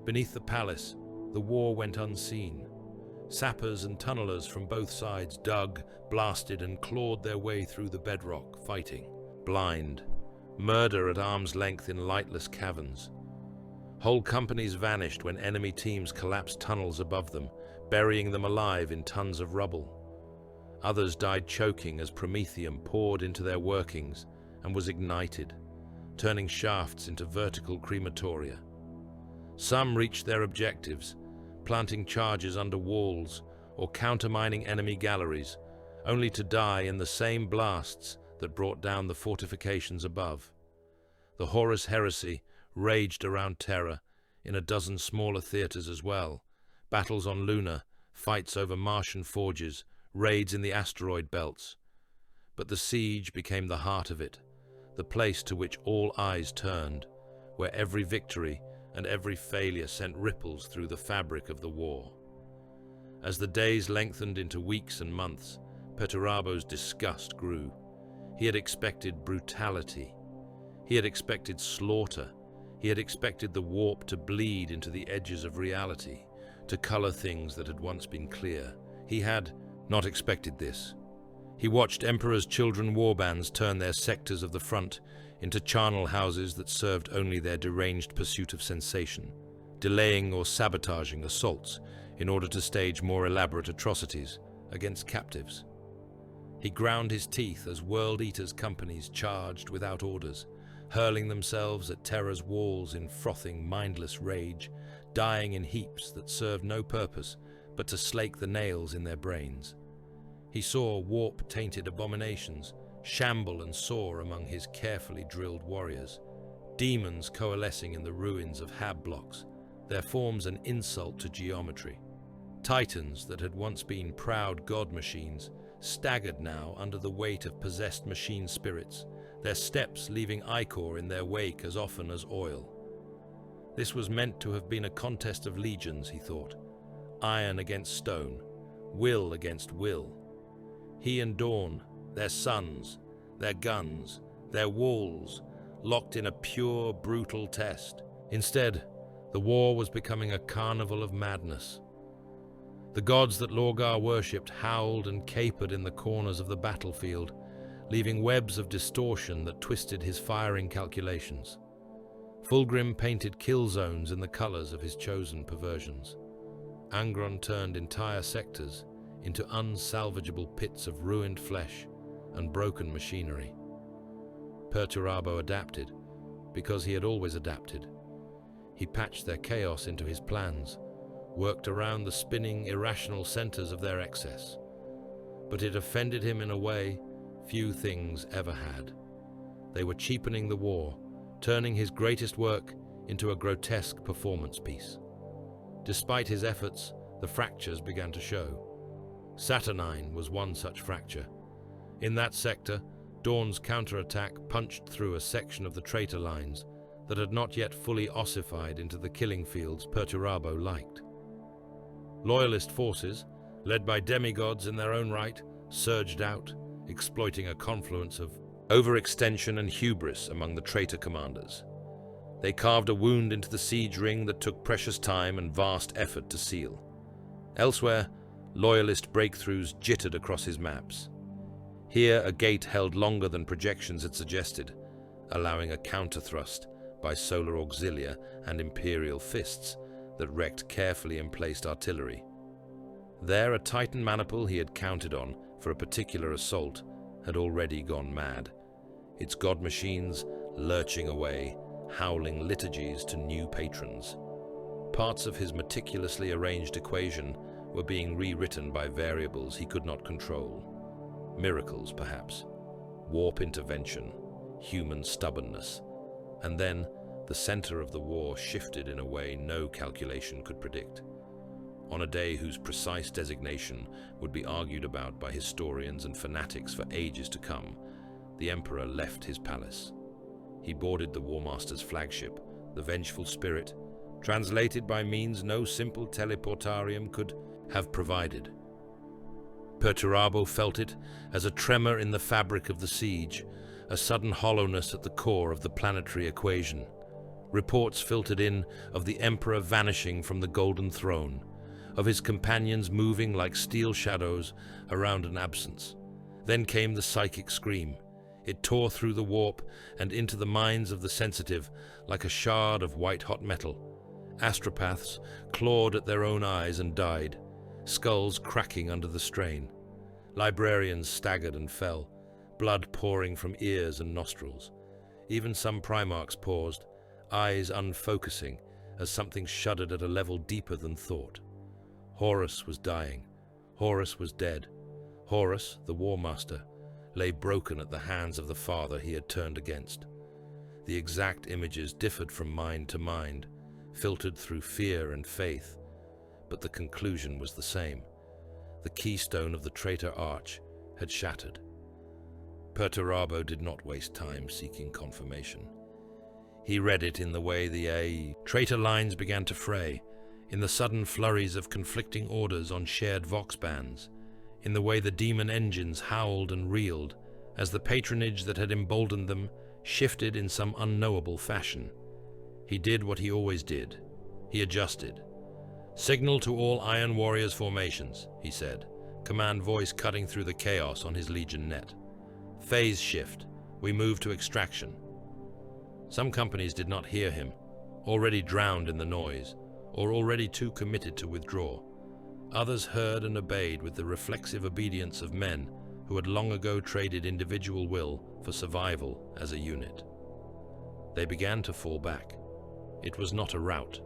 Beneath the palace, the war went unseen. Sappers and tunnelers from both sides dug, blasted, and clawed their way through the bedrock, fighting. Blind. Murder at arm's length in lightless caverns. Whole companies vanished when enemy teams collapsed tunnels above them, burying them alive in tons of rubble. Others died choking as promethium poured into their workings and was ignited, turning shafts into vertical crematoria. Some reached their objectives, planting charges under walls or countermining enemy galleries, only to die in the same blasts that brought down the fortifications above. The Horus heresy raged around Terra in a dozen smaller theaters as well, battles on Luna, fights over Martian forges, raids in the asteroid belts. But the siege became the heart of it, the place to which all eyes turned, where every victory and every failure sent ripples through the fabric of the war. As the days lengthened into weeks and months, Perturabo's disgust grew. He had expected brutality. He had expected slaughter. He had expected the warp to bleed into the edges of reality, to color things that had once been clear. He had not expected this. He watched Emperor's children warbands turn their sectors of the front into charnel houses that served only their deranged pursuit of sensation, delaying or sabotaging assaults in order to stage more elaborate atrocities against captives. He ground his teeth as World Eaters' companies charged without orders, hurling themselves at Terra's walls in frothing, mindless rage, dying in heaps that served no purpose but to slake the nails in their brains. He saw warp-tainted abominations shamble and soar among his carefully drilled warriors, demons coalescing in the ruins of hab blocks, their forms an insult to geometry. Titans that had once been proud god machines staggered now under the weight of possessed machine spirits, their steps leaving ichor in their wake as often as oil. This was meant to have been a contest of legions, he thought. Iron against stone, will against will. He and Dawn, their sons, their guns, their walls, locked in a pure, brutal test. Instead, the war was becoming a carnival of madness. The gods that Lorgar worshipped howled and capered in the corners of the battlefield, leaving webs of distortion that twisted his firing calculations. Fulgrim painted kill zones in the colors of his chosen perversions. Angron turned entire sectors into unsalvageable pits of ruined flesh and broken machinery. Perturabo adapted, because he had always adapted. He patched their chaos into his plans, worked around the spinning, irrational centers of their excess. But it offended him in a way few things ever had. They were cheapening the war, turning his greatest work into a grotesque performance piece. Despite his efforts, the fractures began to show. Saturnine was one such fracture. In that sector, Dawn's counterattack punched through a section of the traitor lines that had not yet fully ossified into the killing fields Perturabo liked. Loyalist forces, led by demigods in their own right, surged out, exploiting a confluence of overextension and hubris among the traitor commanders. They carved a wound into the siege ring that took precious time and vast effort to seal. Elsewhere, Loyalist breakthroughs jittered across his maps. Here, a gate held longer than projections had suggested, allowing a counter-thrust by solar auxilia and imperial fists that wrecked carefully emplaced artillery. There, a Titan maniple he had counted on for a particular assault had already gone mad, its god machines lurching away, howling liturgies to new patrons. Parts of his meticulously arranged equation were being rewritten by variables he could not control. Miracles, perhaps. Warp intervention. Human stubbornness. And then, the center of the war shifted in a way no calculation could predict. On a day whose precise designation would be argued about by historians and fanatics for ages to come, the Emperor left his palace. He boarded the War Master's flagship, the vengeful spirit, translated by means no simple teleportarium could have provided. Perturabo felt it as a tremor in the fabric of the siege, a sudden hollowness at the core of the planetary equation. Reports filtered in of the Emperor vanishing from the Golden Throne, of his companions moving like steel shadows around an absence. Then came the psychic scream. It tore through the warp and into the minds of the sensitive like a shard of white-hot metal. Astropaths clawed at their own eyes and died, skulls cracking under the strain. Librarians staggered and fell, blood pouring from ears and nostrils. Even some Primarchs paused, eyes unfocusing, as something shuddered at a level deeper than thought. Horus was dying. Horus was dead. Horus, the War Master, lay broken at the hands of the father he had turned against. The exact images differed from mind to mind, filtered through fear and faith, but the conclusion was the same. The keystone of the traitor arch had shattered. Perturabo did not waste time seeking confirmation. He read it in the way the traitor lines began to fray, in the sudden flurries of conflicting orders on shared vox bands, in the way the demon engines howled and reeled as the patronage that had emboldened them shifted in some unknowable fashion. He did what he always did. He adjusted. "Signal to all Iron Warriors formations," he said, command voice cutting through the chaos on his Legion net. "Phase shift. We move to extraction." Some companies did not hear him, already drowned in the noise, or already too committed to withdraw. Others heard and obeyed with the reflexive obedience of men who had long ago traded individual will for survival as a unit. They began to fall back. It was not a rout.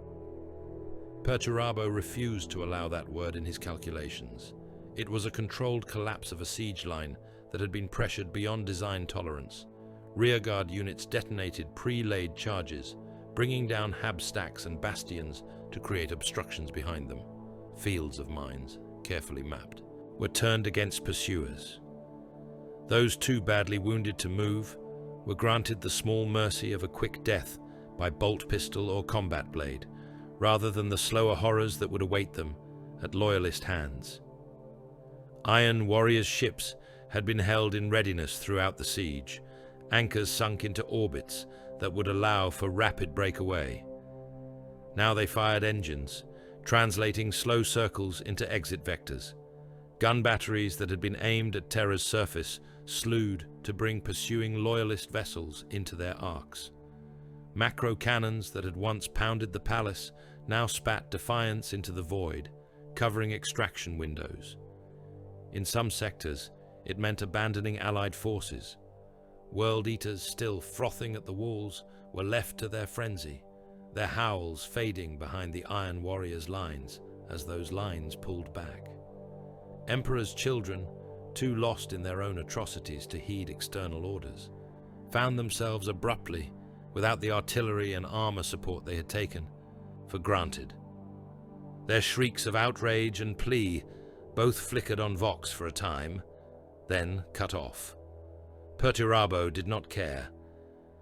Perturabo refused to allow that word in his calculations. It was a controlled collapse of a siege line that had been pressured beyond design tolerance. Rearguard units detonated pre-laid charges, bringing down hab stacks and bastions to create obstructions behind them. Fields of mines, carefully mapped, were turned against pursuers. Those too badly wounded to move were granted the small mercy of a quick death by bolt pistol or combat blade, rather than the slower horrors that would await them at loyalist hands. Iron Warriors' ships had been held in readiness throughout the siege, anchors sunk into orbits that would allow for rapid breakaway. Now they fired engines, translating slow circles into exit vectors. Gun batteries that had been aimed at Terra's surface slewed to bring pursuing loyalist vessels into their arcs. Macro cannons that had once pounded the palace now spat defiance into the void, covering extraction windows. In some sectors, it meant abandoning Allied forces. World Eaters still frothing at the walls were left to their frenzy, their howls fading behind the Iron Warriors' lines as those lines pulled back. Emperor's children, too lost in their own atrocities to heed external orders, found themselves abruptly, without the artillery and armor support they had taken for granted. Their shrieks of outrage and plea both flickered on Vox for a time, then cut off. Perturabo did not care.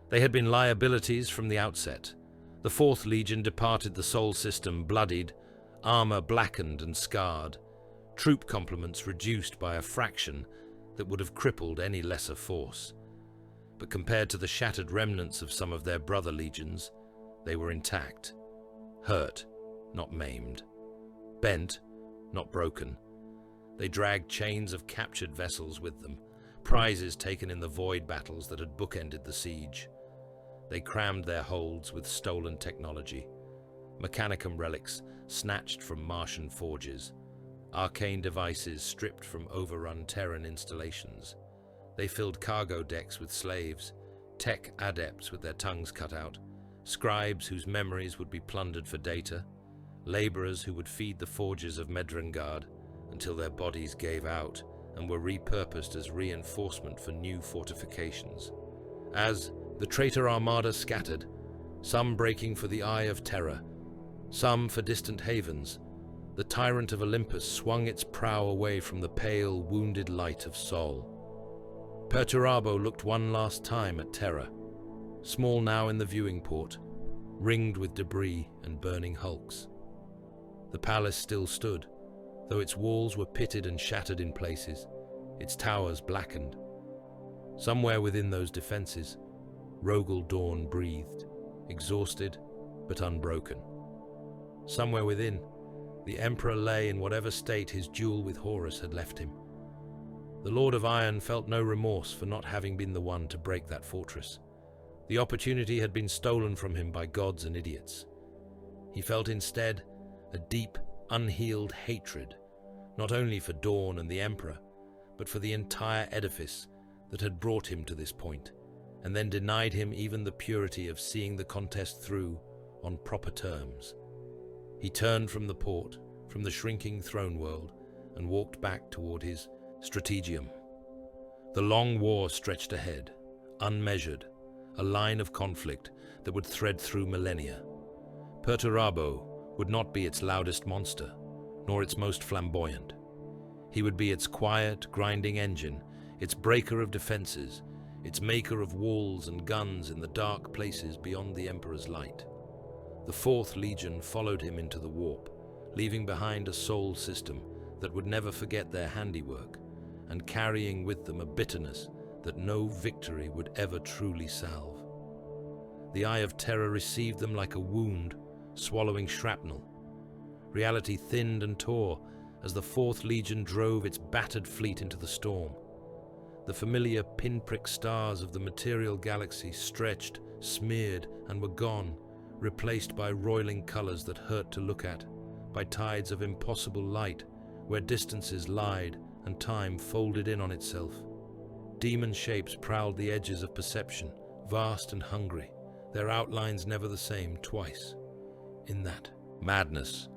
They had been liabilities from the outset. The 4th Legion departed the Sol system bloodied, armor blackened and scarred, troop complements reduced by a fraction that would have crippled any lesser force. But compared to the shattered remnants of some of their brother legions, they were intact. Hurt, not maimed. Bent, not broken. They dragged chains of captured vessels with them, prizes taken in the void battles that had bookended the siege. They crammed their holds with stolen technology, Mechanicum relics snatched from Martian forges, arcane devices stripped from overrun Terran installations. They filled cargo decks with slaves, tech adepts with their tongues cut out, scribes whose memories would be plundered for data, laborers who would feed the forges of Medrengard until their bodies gave out and were repurposed as reinforcement for new fortifications. As the traitor armada scattered, some breaking for the Eye of Terror, some for distant havens, the tyrant of Olympus swung its prow away from the pale, wounded light of Sol. Perturabo looked one last time at Terra, small now in the viewing port, ringed with debris and burning hulks. The palace still stood, though its walls were pitted and shattered in places, its towers blackened. Somewhere within those defenses, Rogel Dawn breathed, exhausted but unbroken. Somewhere within, the Emperor lay in whatever state his duel with Horus had left him. The Lord of Iron felt no remorse for not having been the one to break that fortress. The opportunity had been stolen from him by gods and idiots. He felt instead a deep, unhealed hatred, not only for Dawn and the Emperor, but for the entire edifice that had brought him to this point, and then denied him even the purity of seeing the contest through on proper terms. He turned from the port, from the shrinking throne world, and walked back toward his strategium. The long war stretched ahead, unmeasured, a line of conflict that would thread through millennia. Perturabo would not be its loudest monster, nor its most flamboyant. He would be its quiet, grinding engine, its breaker of defenses, its maker of walls and guns in the dark places beyond the Emperor's light. The Fourth Legion followed him into the warp, leaving behind a soul system that would never forget their handiwork, and carrying with them a bitterness that no victory would ever truly salve. The Eye of Terror received them like a wound, swallowing shrapnel. Reality thinned and tore as the Fourth Legion drove its battered fleet into the storm. The familiar pinprick stars of the material galaxy stretched, smeared, and were gone, replaced by roiling colors that hurt to look at, by tides of impossible light, where distances lied and time folded in on itself. Demon shapes prowled the edges of perception, vast and hungry, their outlines never the same twice. In that madness,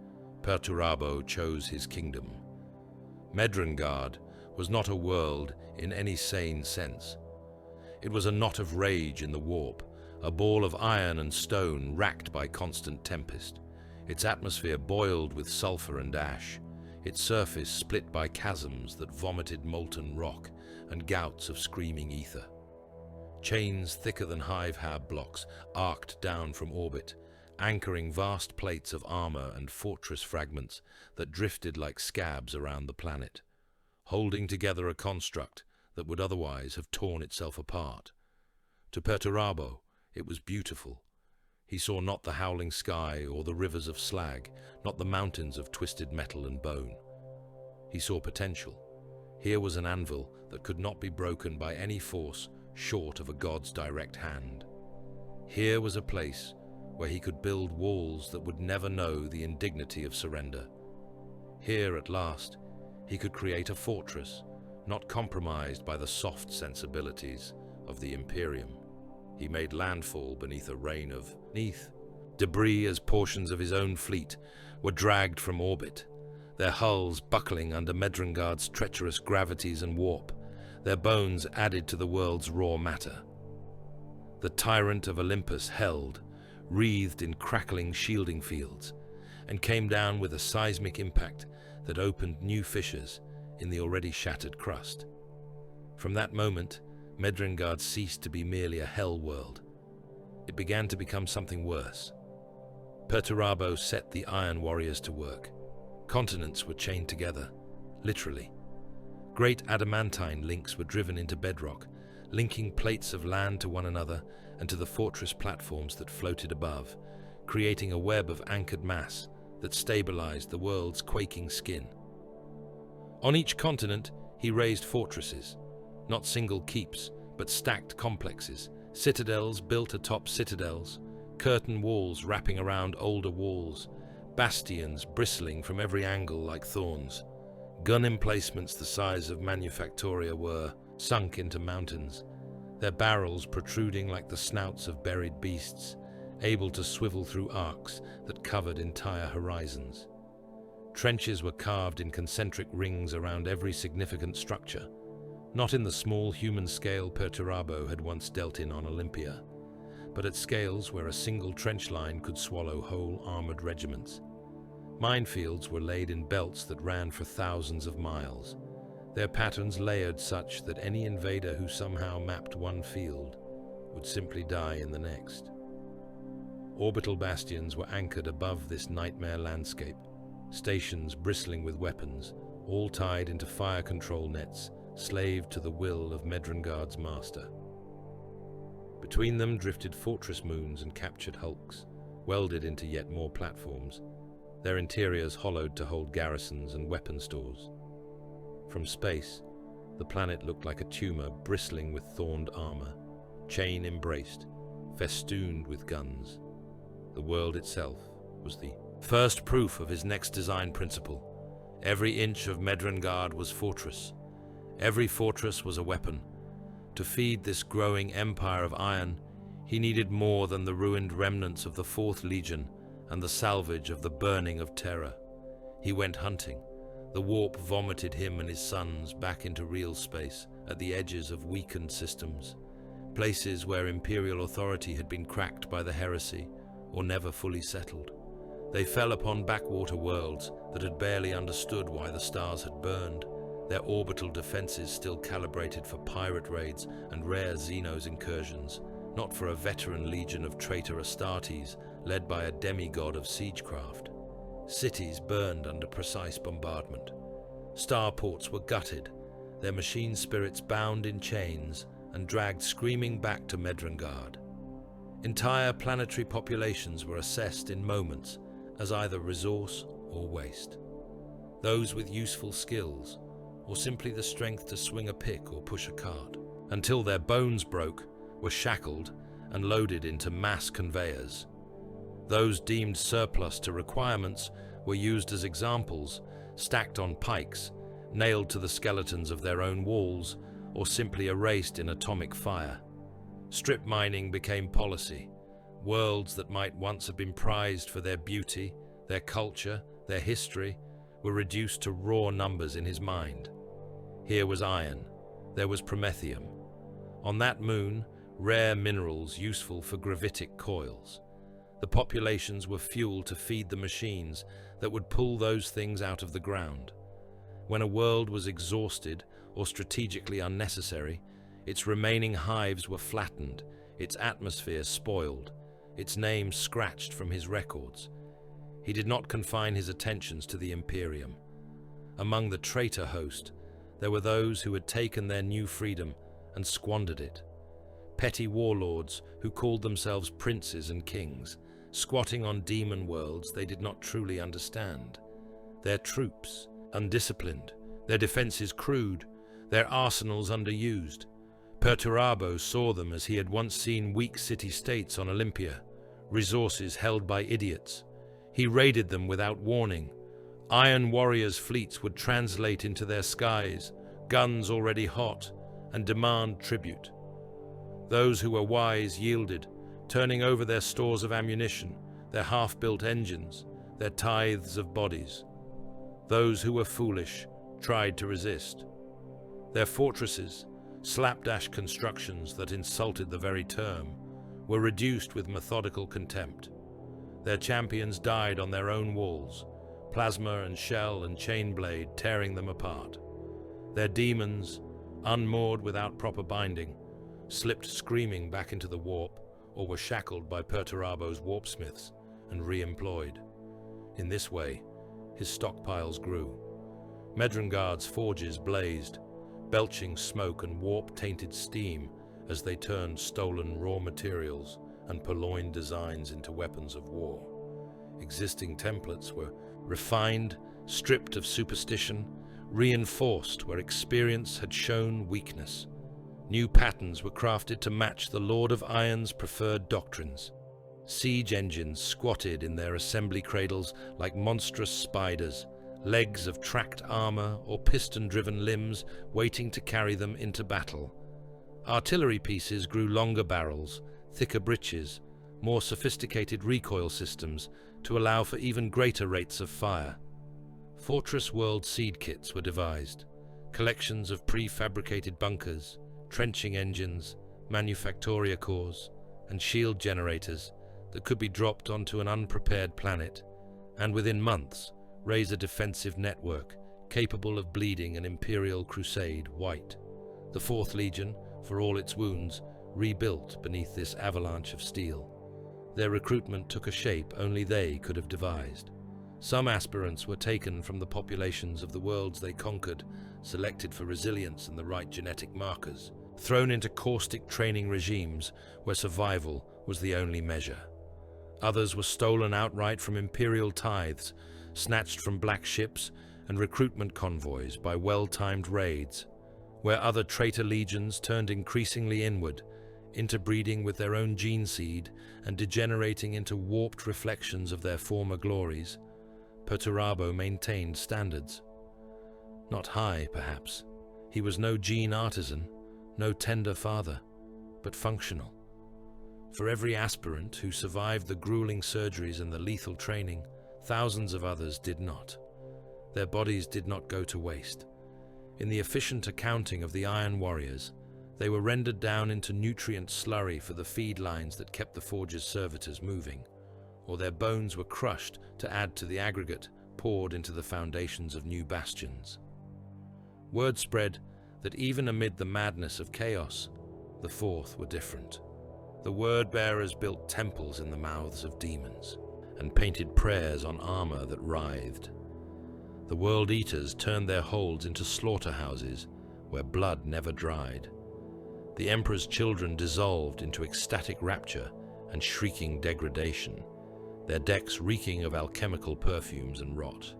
Perturabo chose his kingdom. Medrengard was not a world in any sane sense. It was a knot of rage in the warp, a ball of iron and stone racked by constant tempest. Its atmosphere boiled with sulfur and ash, its surface split by chasms that vomited molten rock and gouts of screaming ether. Chains thicker than hive-hab blocks arced down from orbit, anchoring vast plates of armor and fortress fragments that drifted like scabs around the planet, holding together a construct that would otherwise have torn itself apart. To Perturabo, it was beautiful. He saw not the howling sky or the rivers of slag, not the mountains of twisted metal and bone. He saw potential. Here was an anvil that could not be broken by any force short of a god's direct hand. Here was a place where he could build walls that would never know the indignity of surrender. Here, at last, he could create a fortress, not compromised by the soft sensibilities of the Imperium. He made landfall beneath a rain of debris as portions of his own fleet were dragged from orbit, their hulls buckling under Medrengard's treacherous gravities and warp, their bones added to the world's raw matter. The tyrant of Olympus held, wreathed in crackling shielding fields, and came down with a seismic impact that opened new fissures in the already shattered crust. From that moment, Medrengard ceased to be merely a hell world. It began to become something worse. Perturabo set the Iron Warriors to work. Continents were chained together, literally. Great adamantine links were driven into bedrock, linking plates of land to one another and to the fortress platforms that floated above, creating a web of anchored mass that stabilized the world's quaking skin. On each continent, he raised fortresses, not single keeps, but stacked complexes, citadels built atop citadels, curtain walls wrapping around older walls, bastions bristling from every angle like thorns. Gun emplacements the size of Manufactoria were sunk into mountains, their barrels protruding like the snouts of buried beasts, able to swivel through arcs that covered entire horizons. Trenches were carved in concentric rings around every significant structure, not in the small human scale Perturabo had once dealt in on Olympia, but at scales where a single trench line could swallow whole armored regiments. Minefields were laid in belts that ran for thousands of miles, their patterns layered such that any invader who somehow mapped one field would simply die in the next. Orbital bastions were anchored above this nightmare landscape, stations bristling with weapons, all tied into fire control nets, slaved to the will of Medrengard's master. Between them drifted fortress moons and captured hulks, welded into yet more platforms, their interiors hollowed to hold garrisons and weapon stores. From space, the planet looked like a tumor bristling with thorned armor, chain-embraced, festooned with guns. The world itself was the first proof of his next design principle. Every inch of Medrengard was fortress. Every fortress was a weapon. To feed this growing empire of iron, he needed more than the ruined remnants of the Fourth Legion and the salvage of the burning of Terror. He went hunting. The warp vomited him and his sons back into real space at the edges of weakened systems, places where imperial authority had been cracked by the heresy or never fully settled. They fell upon backwater worlds that had barely understood why the stars had burned, their orbital defenses still calibrated for pirate raids and rare Xenos incursions, not for a veteran legion of traitor Astartes led by a demigod of siegecraft. Cities burned under precise bombardment. Starports were gutted, their machine spirits bound in chains and dragged screaming back to Medrengard. Entire planetary populations were assessed in moments as either resource or waste. Those with useful skills, or simply the strength to swing a pick or push a cart, until their bones broke, were shackled and loaded into mass conveyors. Those deemed surplus to requirements were used as examples, stacked on pikes, nailed to the skeletons of their own walls, or simply erased in atomic fire. Strip mining became policy. Worlds that might once have been prized for their beauty, their culture, their history, were reduced to raw numbers in his mind. Here was iron, there was promethium. On that moon, rare minerals useful for gravitic coils. The populations were fuel to feed the machines that would pull those things out of the ground. When a world was exhausted or strategically unnecessary, its remaining hives were flattened, its atmosphere spoiled, its name scratched from his records. He did not confine his attentions to the Imperium. Among the traitor host, there were those who had taken their new freedom and squandered it. Petty warlords who called themselves princes and kings, squatting on demon worlds they did not truly understand. Their troops, undisciplined, their defenses crude, their arsenals underused. Perturabo saw them as he had once seen weak city-states on Olympia, resources held by idiots. He raided them without warning. Iron warriors' fleets would translate into their skies, guns already hot, and demand tribute. Those who were wise yielded, turning over their stores of ammunition, their half-built engines, their tithes of bodies. Those who were foolish tried to resist. Their fortresses, slapdash constructions that insulted the very term, were reduced with methodical contempt. Their champions died on their own walls, plasma and shell and chainblade tearing them apart. Their demons, unmoored without proper binding, slipped screaming back into the warp or were shackled by Perturabo's warpsmiths and re-employed. In this way, his stockpiles grew. Medrengard's forges blazed, belching smoke and warp-tainted steam as they turned stolen raw materials and purloined designs into weapons of war. Existing templates were refined, stripped of superstition, reinforced where experience had shown weakness. New patterns were crafted to match the Lord of Iron's preferred doctrines. Siege engines squatted in their assembly cradles like monstrous spiders, legs of tracked armor or piston-driven limbs waiting to carry them into battle. Artillery pieces grew longer barrels, thicker breeches, more sophisticated recoil systems to allow for even greater rates of fire. Fortress World seed kits were devised, collections of prefabricated bunkers, trenching engines, manufactoria cores, and shield generators that could be dropped onto an unprepared planet, and within months raise a defensive network capable of bleeding an Imperial crusade white. The Fourth Legion, for all its wounds, rebuilt beneath this avalanche of steel. Their recruitment took a shape only they could have devised. Some aspirants were taken from the populations of the worlds they conquered, selected for resilience and the right genetic markers, thrown into caustic training regimes where survival was the only measure. Others were stolen outright from imperial tithes, snatched from black ships and recruitment convoys by well-timed raids, where other traitor legions turned increasingly inward, interbreeding with their own gene seed and degenerating into warped reflections of their former glories. Perturabo maintained standards. Not high, perhaps. He was no gene artisan, no tender father, but functional. For every aspirant who survived the grueling surgeries and the lethal training, thousands of others did not. Their bodies did not go to waste. In the efficient accounting of the Iron Warriors, they were rendered down into nutrient slurry for the feed lines that kept the Forge's servitors moving, or their bones were crushed to add to the aggregate poured into the foundations of new bastions. Word spread that even amid the madness of chaos, the Fourth were different. The word-bearers built temples in the mouths of demons and painted prayers on armor that writhed. The World Eaters turned their holds into slaughterhouses where blood never dried. The Emperor's children dissolved into ecstatic rapture and shrieking degradation, their decks reeking of alchemical perfumes and rot.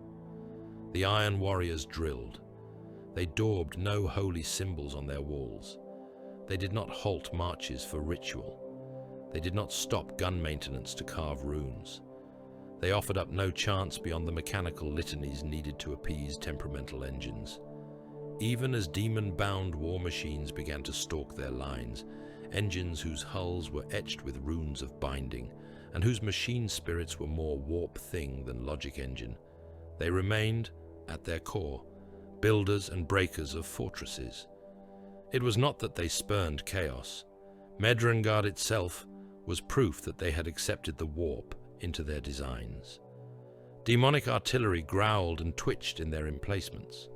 The Iron Warriors drilled. They daubed no holy symbols on their walls. They did not halt marches for ritual. They did not stop gun maintenance to carve runes. They offered up no chance beyond the mechanical litanies needed to appease temperamental engines. Even as demon-bound war machines began to stalk their lines, engines whose hulls were etched with runes of binding, and whose machine spirits were more warp thing than logic engine, they remained, at their core, builders and breakers of fortresses. It was not that they spurned chaos. Medrengard itself was proof that they had accepted the warp into their designs. Demonic artillery growled and twitched in their emplacements.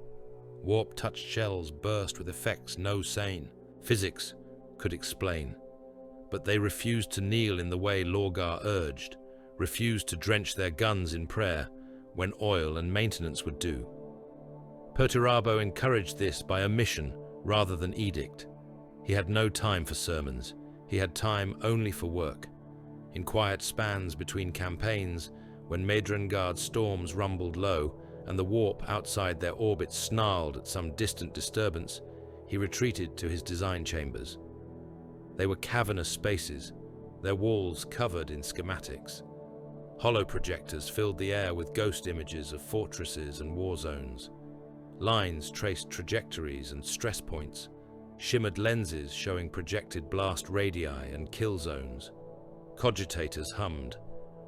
Warp-touched shells burst with effects no sane physics could explain. But they refused to kneel in the way Lorgar urged, refused to drench their guns in prayer when oil and maintenance would due. Perturabo encouraged this by omission rather than edict. He had no time for sermons. He had time only for work. In quiet spans between campaigns, when Medrengard's storms rumbled low and the warp outside their orbit snarled at some distant disturbance, he retreated to his design chambers. They were cavernous spaces, their walls covered in schematics. Hollow projectors filled the air with ghost images of fortresses and war zones. Lines traced trajectories and stress points, shimmered lenses showing projected blast radii and kill zones. Cogitators hummed,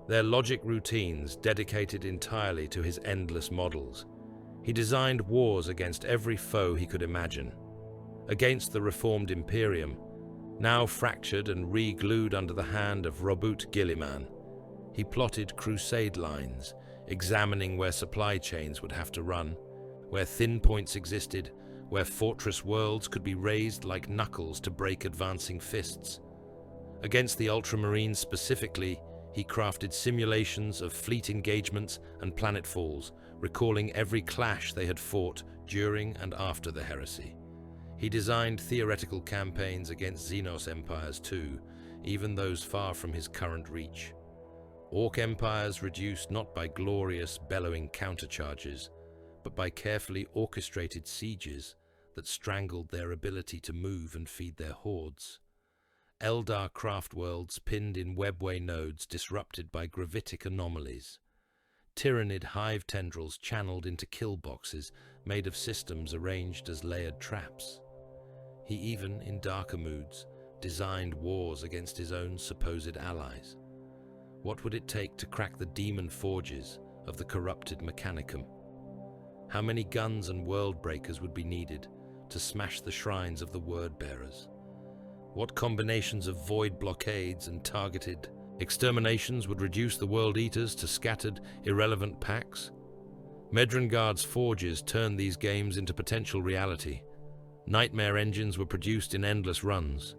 their logic routines dedicated entirely to his endless models. He designed wars against every foe he could imagine. Against the reformed Imperium, now fractured and re-glued under the hand of Robut Gilliman, he plotted crusade lines, examining where supply chains would have to run, where thin points existed, where fortress worlds could be raised like knuckles to break advancing fists. Against the Ultramarines specifically, he crafted simulations of fleet engagements and planetfalls, recalling every clash they had fought during and after the heresy. He designed theoretical campaigns against Xenos empires too, even those far from his current reach. Orc empires reduced not by glorious, bellowing countercharges, but by carefully orchestrated sieges that strangled their ability to move and feed their hordes. Eldar craft worlds pinned in webway nodes disrupted by gravitic anomalies. Tyrannid hive tendrils channeled into kill boxes made of systems arranged as layered traps. He even, in darker moods, designed wars against his own supposed allies. What would it take to crack the demon forges of the corrupted Mechanicum? How many guns and world breakers would be needed to smash the shrines of the word-bearers? What combinations of void blockades and targeted exterminations would reduce the World Eaters to scattered, irrelevant packs? Medrengard's forges turned these games into potential reality. Nightmare engines were produced in endless runs.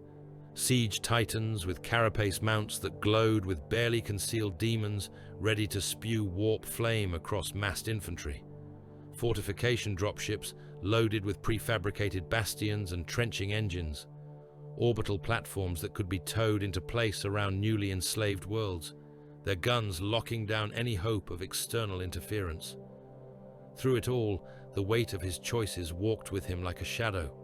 Siege titans with carapace mounts that glowed with barely concealed demons ready to spew warp flame across massed infantry. Fortification dropships loaded with prefabricated bastions and trenching engines. Orbital platforms that could be towed into place around newly enslaved worlds, their guns locking down any hope of external interference. Through it all, the weight of his choices walked with him like a shadow.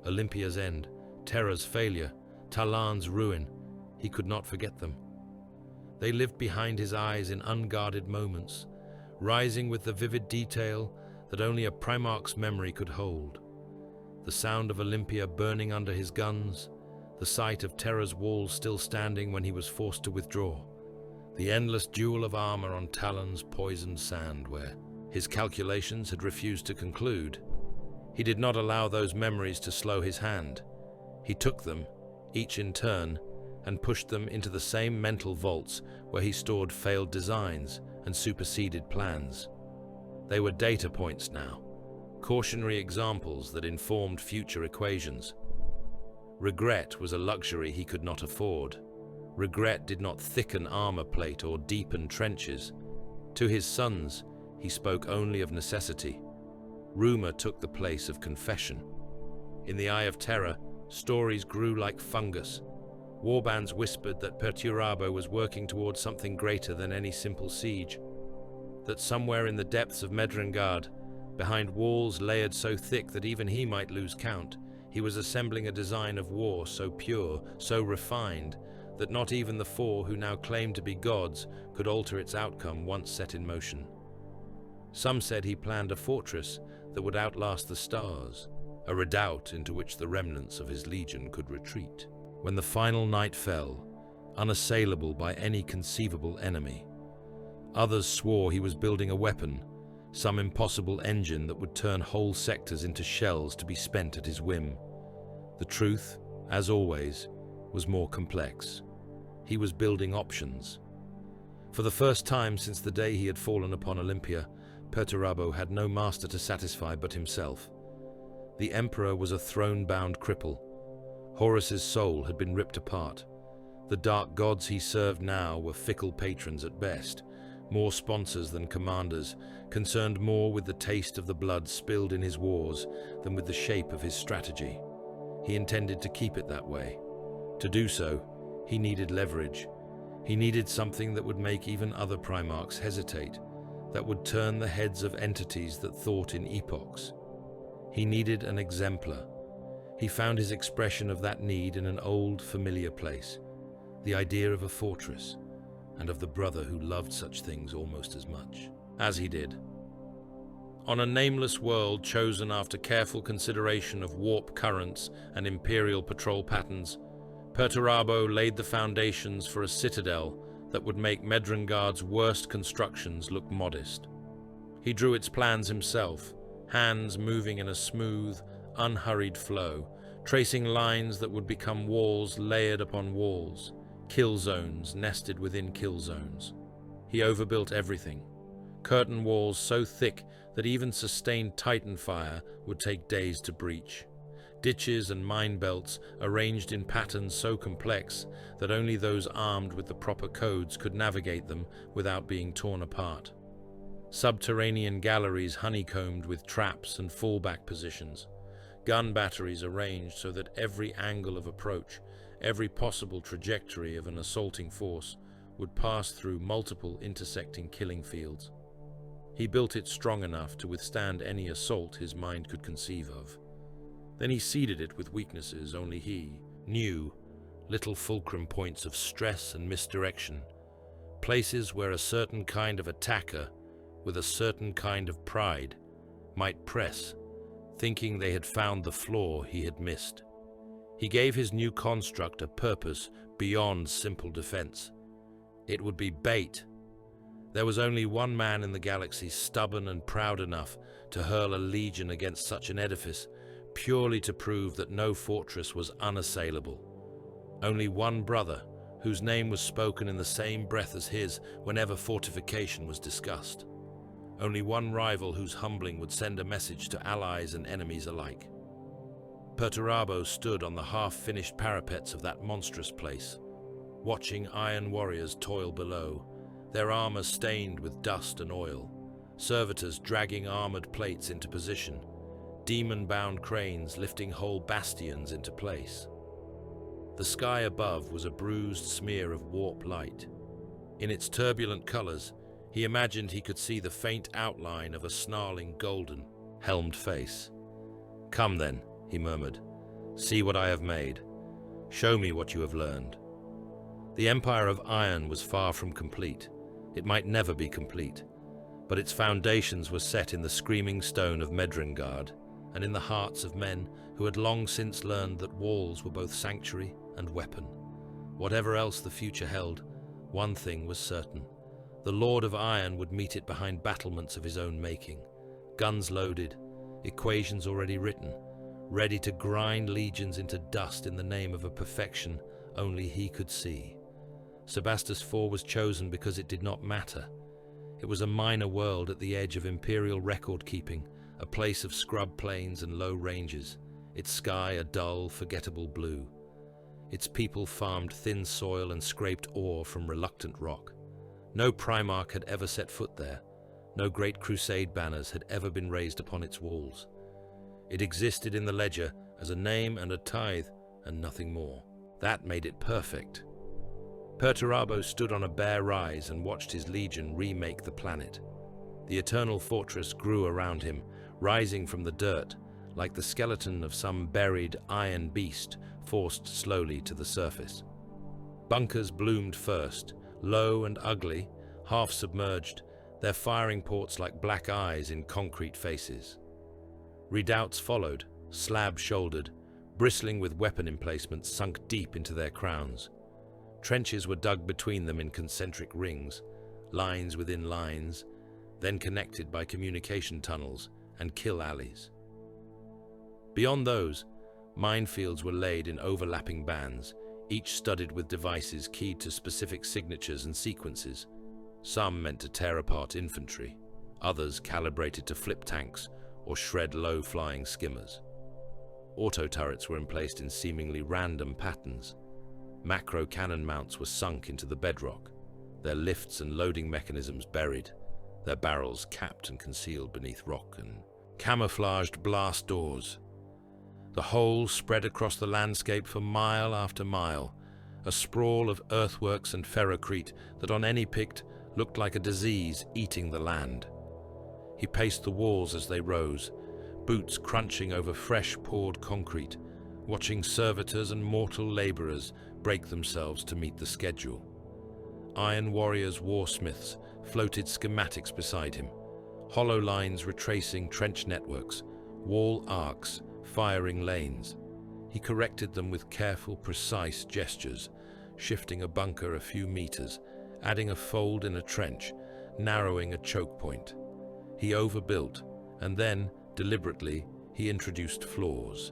Olympia's end, Terra's failure, Talan's ruin, he could not forget them. They lived behind his eyes in unguarded moments, rising with the vivid detail that only a Primarch's memory could hold. The sound of Olympia burning under his guns, the sight of Terra's walls still standing when he was forced to withdraw, the endless duel of armor on Talon's poisoned sand where his calculations had refused to conclude. He did not allow those memories to slow his hand. He took them, each in turn, and pushed them into the same mental vaults where he stored failed designs and superseded plans. They were data points now, cautionary examples that informed future equations. Regret was a luxury he could not afford. Regret did not thicken armor plate or deepen trenches. To his sons, he spoke only of necessity. Rumor took the place of confession. In the Eye of Terror, stories grew like fungus. Warbands whispered that Perturabo was working towards something greater than any simple siege. That somewhere in the depths of Medrengard, behind walls layered so thick that even he might lose count, he was assembling a design of war so pure, so refined, that not even the four who now claimed to be gods could alter its outcome once set in motion. Some said he planned a fortress that would outlast the stars, a redoubt into which the remnants of his legion could retreat. When the final night fell, unassailable by any conceivable enemy, others swore he was building a weapon, some impossible engine that would turn whole sectors into shells to be spent at his whim. The truth, as always, was more complex. He was building options. For the first time since the day he had fallen upon Olympia, Perturabo had no master to satisfy but himself. The Emperor was a throne-bound cripple. Horus's soul had been ripped apart. The dark gods he served now were fickle patrons at best, more sponsors than commanders, concerned more with the taste of the blood spilled in his wars than with the shape of his strategy. He intended to keep it that way. To do so, he needed leverage. He needed something that would make even other Primarchs hesitate, that would turn the heads of entities that thought in epochs. He needed an exemplar. He found his expression of that need in an old, familiar place, the idea of a fortress, and of the brother who loved such things almost as much as he did. On a nameless world chosen after careful consideration of warp currents and imperial patrol patterns, Perturabo laid the foundations for a citadel that would make Medrengard's worst constructions look modest. He drew its plans himself, hands moving in a smooth, unhurried flow, tracing lines that would become walls layered upon walls, kill zones nested within kill zones. He overbuilt everything. Curtain walls so thick that even sustained Titan fire would take days to breach. Ditches and mine belts arranged in patterns so complex that only those armed with the proper codes could navigate them without being torn apart. Subterranean galleries honeycombed with traps and fallback positions. Gun batteries arranged so that every angle of approach, every possible trajectory of an assaulting force, would pass through multiple intersecting killing fields. He built it strong enough to withstand any assault his mind could conceive of. Then he seeded it with weaknesses only he knew, little fulcrum points of stress and misdirection, places where a certain kind of attacker, with a certain kind of pride, might press, thinking they had found the flaw he had missed. He gave his new construct a purpose beyond simple defense. It would be bait. There was only one man in the galaxy stubborn and proud enough to hurl a legion against such an edifice, purely to prove that no fortress was unassailable. Only one brother, whose name was spoken in the same breath as his whenever fortification was discussed. Only one rival whose humbling would send a message to allies and enemies alike. Perturabo stood on the half-finished parapets of that monstrous place, watching iron warriors toil below, their armor stained with dust and oil, servitors dragging armored plates into position, demon-bound cranes lifting whole bastions into place. The sky above was a bruised smear of warp light. In its turbulent colors, he imagined he could see the faint outline of a snarling golden, helmed face. "Come then," he murmured. "See what I have made. Show me what you have learned." The Empire of Iron was far from complete. It might never be complete, but its foundations were set in the screaming stone of Medringard, and in the hearts of men who had long since learned that walls were both sanctuary and weapon. Whatever else the future held, one thing was certain. The Lord of Iron would meet it behind battlements of his own making, guns loaded, equations already written, ready to grind legions into dust in the name of a perfection only he could see. Sebastus IV was chosen because it did not matter. It was a minor world at the edge of imperial record-keeping, a place of scrub plains and low ranges, its sky a dull, forgettable blue. Its people farmed thin soil and scraped ore from reluctant rock. No Primarch had ever set foot there. No great crusade banners had ever been raised upon its walls. It existed in the ledger as a name and a tithe, and nothing more. That made it perfect. Perturabo stood on a bare rise and watched his legion remake the planet. The eternal fortress grew around him, rising from the dirt, like the skeleton of some buried iron beast forced slowly to the surface. Bunkers bloomed first, low and ugly, half submerged, their firing ports like black eyes in concrete faces. Redoubts followed, slab-shouldered, bristling with weapon emplacements sunk deep into their crowns. Trenches were dug between them in concentric rings, lines within lines, then connected by communication tunnels and kill alleys. Beyond those, minefields were laid in overlapping bands, each studded with devices keyed to specific signatures and sequences. Some meant to tear apart infantry, others calibrated to flip tanks or shred low-flying skimmers. Auto-turrets were emplaced in seemingly random patterns. Macro cannon mounts were sunk into the bedrock, their lifts and loading mechanisms buried, their barrels capped and concealed beneath rock and camouflaged blast doors. The whole spread across the landscape for mile after mile, a sprawl of earthworks and ferrocrete that on any pict looked like a disease eating the land. He paced the walls as they rose, boots crunching over fresh-poured concrete, watching servitors and mortal laborers break themselves to meet the schedule. Iron warriors' warsmiths floated schematics beside him, hollow lines retracing trench networks, wall arcs, firing lanes. He corrected them with careful, precise gestures, shifting a bunker a few meters, adding a fold in a trench, narrowing a choke point. He overbuilt, and then, deliberately, he introduced flaws.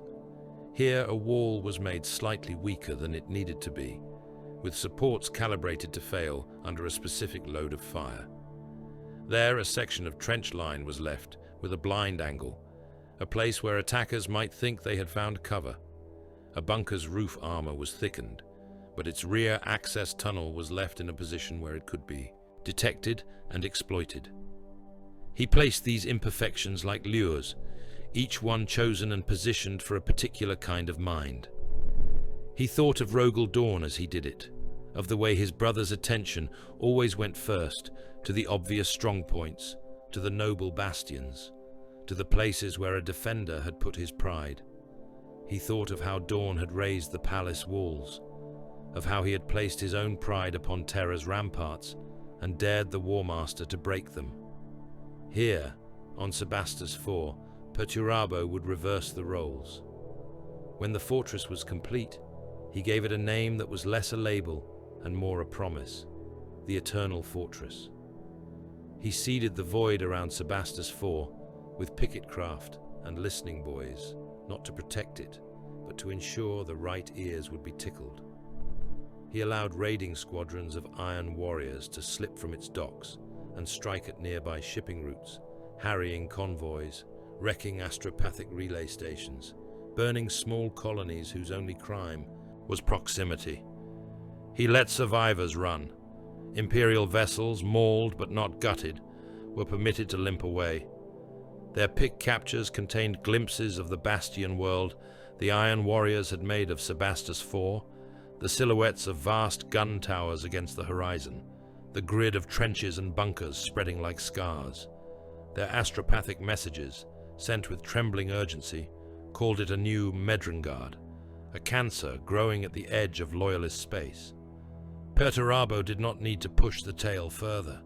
Here a wall was made slightly weaker than it needed to be, with supports calibrated to fail under a specific load of fire. There a section of trench line was left with a blind angle, a place where attackers might think they had found cover. A bunker's roof armor was thickened, but its rear access tunnel was left in a position where it could be detected and exploited. He placed these imperfections like lures, each one chosen and positioned for a particular kind of mind. He thought of Rogel Dawn as he did it, of the way his brother's attention always went first to the obvious strong points, to the noble bastions, to the places where a defender had put his pride. He thought of how Dawn had raised the palace walls, of how he had placed his own pride upon Terra's ramparts and dared the Warmaster to break them. Here, on Sebastus IV, Perturabo would reverse the roles. When the fortress was complete, he gave it a name that was less a label and more a promise: the Eternal Fortress. He seeded the void around Sebastus IV with picket craft and listening boys, not to protect it, but to ensure the right ears would be tickled. He allowed raiding squadrons of iron warriors to slip from its docks and strike at nearby shipping routes, harrying convoys, wrecking astropathic relay stations, burning small colonies whose only crime was proximity. He let survivors run. Imperial vessels, mauled but not gutted, were permitted to limp away. Their pick captures contained glimpses of the Bastion world the Iron Warriors had made of Sebastus IV, the silhouettes of vast gun towers against the horizon, the grid of trenches and bunkers spreading like scars. Their astropathic messages, sent with trembling urgency, called it a new Medrengard, a cancer growing at the edge of loyalist space. Perturabo did not need to push the tale further.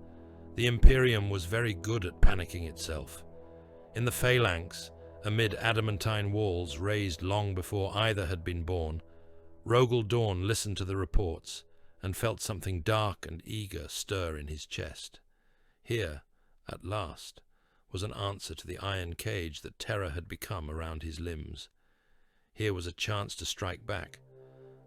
The Imperium was very good at panicking itself. In the Phalanx, amid adamantine walls raised long before either had been born, Rogel Dawn listened to the reports and felt something dark and eager stir in his chest. Here, at last, was an answer to the iron cage that terror had become around his limbs. Here was a chance to strike back,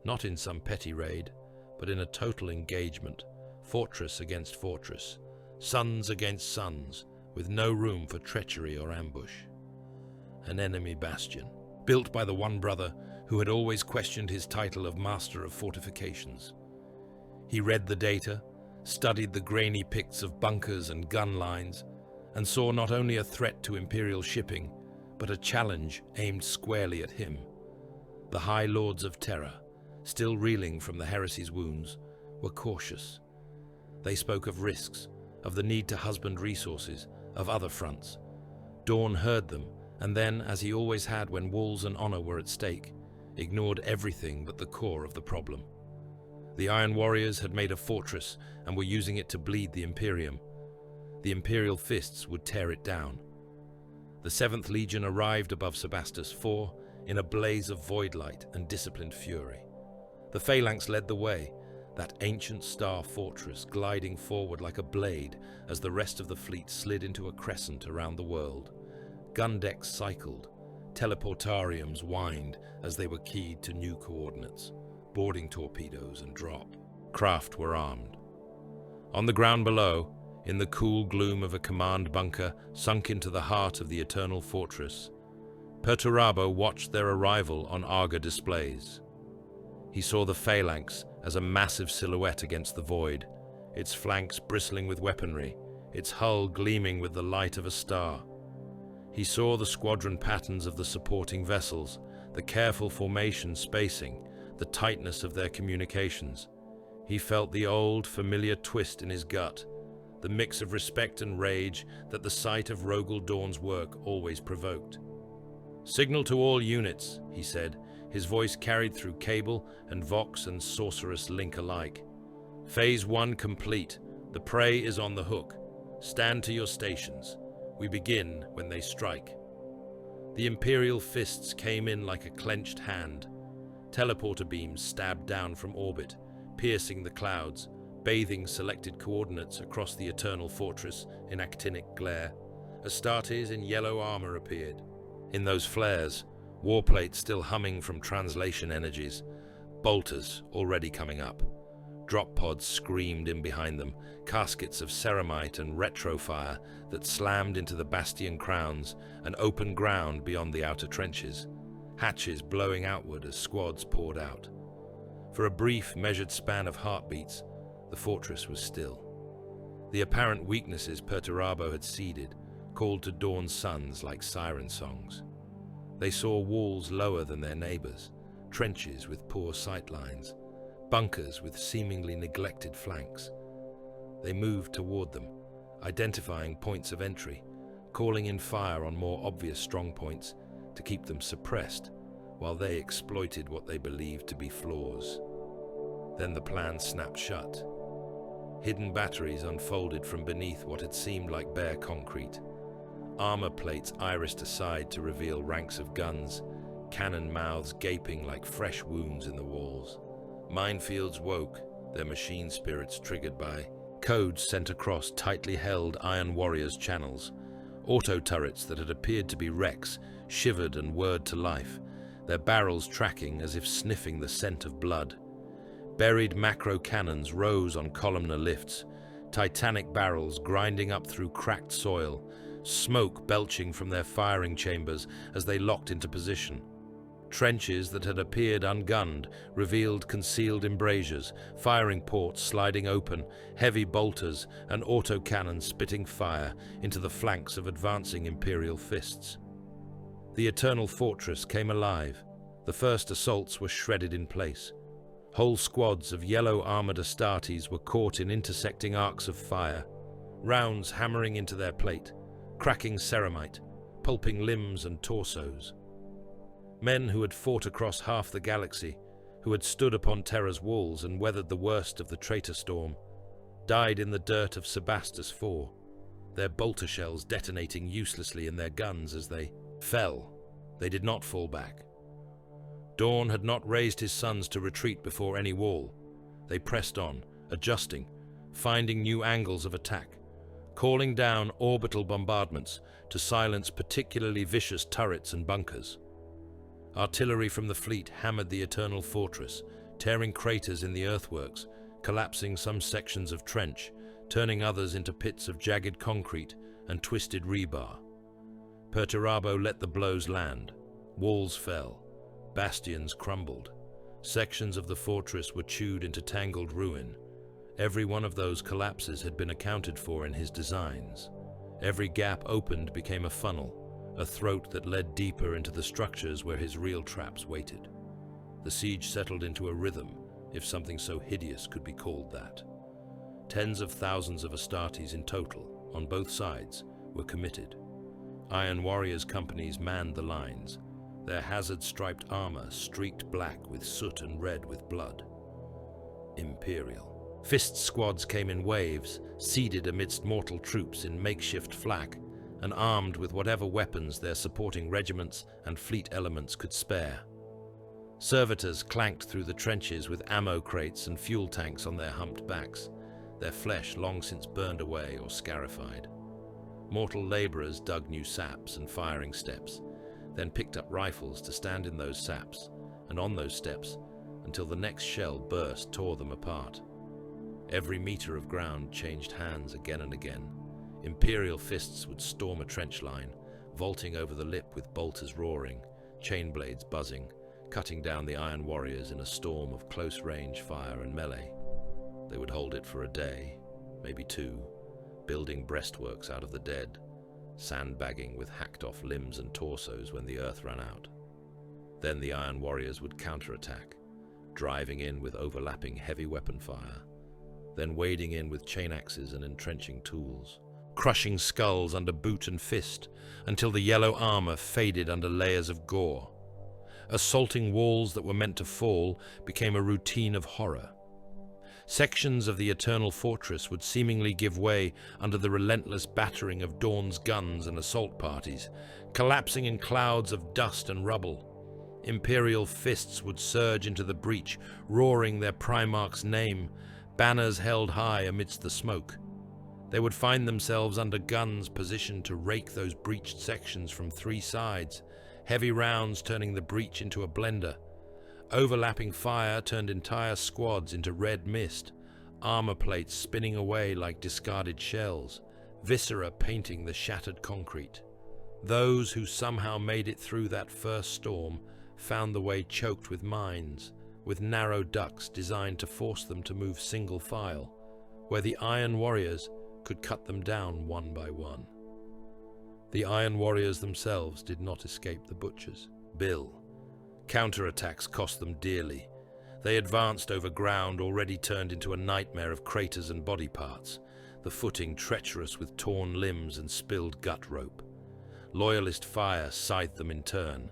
not in some petty raid, but in a total engagement, fortress against fortress, sons against sons, with no room for treachery or ambush. An enemy bastion, built by the one brother who had always questioned his title of Master of Fortifications. He read the data, studied the grainy pics of bunkers and gun lines, and saw not only a threat to Imperial shipping, but a challenge aimed squarely at him. The High Lords of Terror, still reeling from the heresy's wounds, were cautious. They spoke of risks, of the need to husband resources, of other fronts. Dawn heard them, and then, as he always had when walls and honor were at stake, ignored everything but the core of the problem. The Iron Warriors had made a fortress and were using it to bleed the Imperium. The Imperial fists would tear it down. The 7th Legion arrived above Sebastus IV in a blaze of void light and disciplined fury. The Phalanx led the way, that ancient star fortress gliding forward like a blade as the rest of the fleet slid into a crescent around the world. Gun decks cycled, teleportariums whined as they were keyed to new coordinates, boarding torpedoes and drop. Craft were armed. On the ground below, in the cool gloom of a command bunker sunk into the heart of the eternal fortress, Perturabo watched their arrival on Arga displays. He saw the Phalanx as a massive silhouette against the void, its flanks bristling with weaponry, its hull gleaming with the light of a star. He saw the squadron patterns of the supporting vessels, the careful formation spacing, the tightness of their communications. He felt the old, familiar twist in his gut, the mix of respect and rage that the sight of Rogel Dawn's work always provoked. "Signal to all units," he said, his voice carried through cable and vox and sorceress link alike. "Phase 1 complete. The prey is on the hook. Stand to your stations. We begin when they strike." The Imperial fists came in like a clenched hand. Teleporter beams stabbed down from orbit, piercing the clouds, bathing selected coordinates across the eternal fortress in actinic glare. Astartes in yellow armor appeared. In those flares, warplates still humming from translation energies, bolters already coming up. Drop pods screamed in behind them, caskets of ceramite and retrofire that slammed into the bastion crowns and open ground beyond the outer trenches, hatches blowing outward as squads poured out. For a brief, measured span of heartbeats, the fortress was still. The apparent weaknesses Perturabo had seeded called to Dawn's sons like siren songs. They saw walls lower than their neighbors, trenches with poor sightlines, bunkers with seemingly neglected flanks. They moved toward them, identifying points of entry, calling in fire on more obvious strong points to keep them suppressed, while they exploited what they believed to be flaws. Then the plan snapped shut. Hidden batteries unfolded from beneath what had seemed like bare concrete. Armor plates irised aside to reveal ranks of guns, cannon mouths gaping like fresh wounds in the walls. Minefields woke, their machine spirits triggered by codes sent across tightly held Iron Warriors channels. Auto turrets that had appeared to be wrecks shivered and whirred to life, their barrels tracking as if sniffing the scent of blood. Buried macro cannons rose on columnar lifts, titanic barrels grinding up through cracked soil, smoke belching from their firing chambers as they locked into position. Trenches that had appeared ungunned revealed concealed embrasures, firing ports sliding open, heavy bolters and autocannons spitting fire into the flanks of advancing Imperial fists. The Eternal Fortress came alive. The first assaults were shredded in place. Whole squads of yellow-armored Astartes were caught in intersecting arcs of fire, rounds hammering into their plate, cracking ceramite, pulping limbs and torsos. Men who had fought across half the galaxy, who had stood upon Terra's walls and weathered the worst of the traitor storm, died in the dirt of Sebastus IV, their bolter shells detonating uselessly in their guns as they fell. They did not fall back. Dawn had not raised his sons to retreat before any wall. They pressed on, adjusting, finding new angles of attack, calling down orbital bombardments to silence particularly vicious turrets and bunkers. Artillery from the fleet hammered the Eternal Fortress, tearing craters in the earthworks, collapsing some sections of trench, turning others into pits of jagged concrete and twisted rebar. Perturabo let the blows land. Walls fell. Bastions crumbled. Sections of the fortress were chewed into tangled ruin. Every one of those collapses had been accounted for in his designs. Every gap opened became a funnel, a throat that led deeper into the structures where his real traps waited. The siege settled into a rhythm, if something so hideous could be called that. Tens of thousands of Astartes in total, on both sides, were committed. Iron Warriors companies manned the lines, their hazard-striped armor streaked black with soot and red with blood. Imperial. Fist squads came in waves, seeded amidst mortal troops in makeshift flak, and armed with whatever weapons their supporting regiments and fleet elements could spare. Servitors clanked through the trenches with ammo crates and fuel tanks on their humped backs, their flesh long since burned away or scarified. Mortal laborers dug new saps and firing steps, then picked up rifles to stand in those saps and on those steps until the next shell burst tore them apart. Every meter of ground changed hands again and again. Imperial fists would storm a trench line, vaulting over the lip with bolters roaring, chain blades buzzing, cutting down the Iron Warriors in a storm of close-range fire and melee. They would hold it for a day, maybe two, building breastworks out of the dead, sandbagging with hacked-off limbs and torsos when the earth ran out. Then the Iron Warriors would counterattack, driving in with overlapping heavy weapon fire, then wading in with chain axes and entrenching tools, crushing skulls under boot and fist until the yellow armor faded under layers of gore. Assaulting walls that were meant to fall became a routine of horror. Sections of the Eternal Fortress would seemingly give way under the relentless battering of Dawn's guns and assault parties, collapsing in clouds of dust and rubble. Imperial fists would surge into the breach, roaring their Primarch's name, banners held high amidst the smoke. They would find themselves under guns positioned to rake those breached sections from three sides, heavy rounds turning the breach into a blender. Overlapping fire turned entire squads into red mist, armor plates spinning away like discarded shells, viscera painting the shattered concrete. Those who somehow made it through that first storm found the way choked with mines, with narrow ducts designed to force them to move single file, where the Iron Warriors could cut them down one by one. The Iron Warriors themselves did not escape the butchers. Bill. Counterattacks cost them dearly. They advanced over ground already turned into a nightmare of craters and body parts, the footing treacherous with torn limbs and spilled gut rope. Loyalist fire scythed them in turn,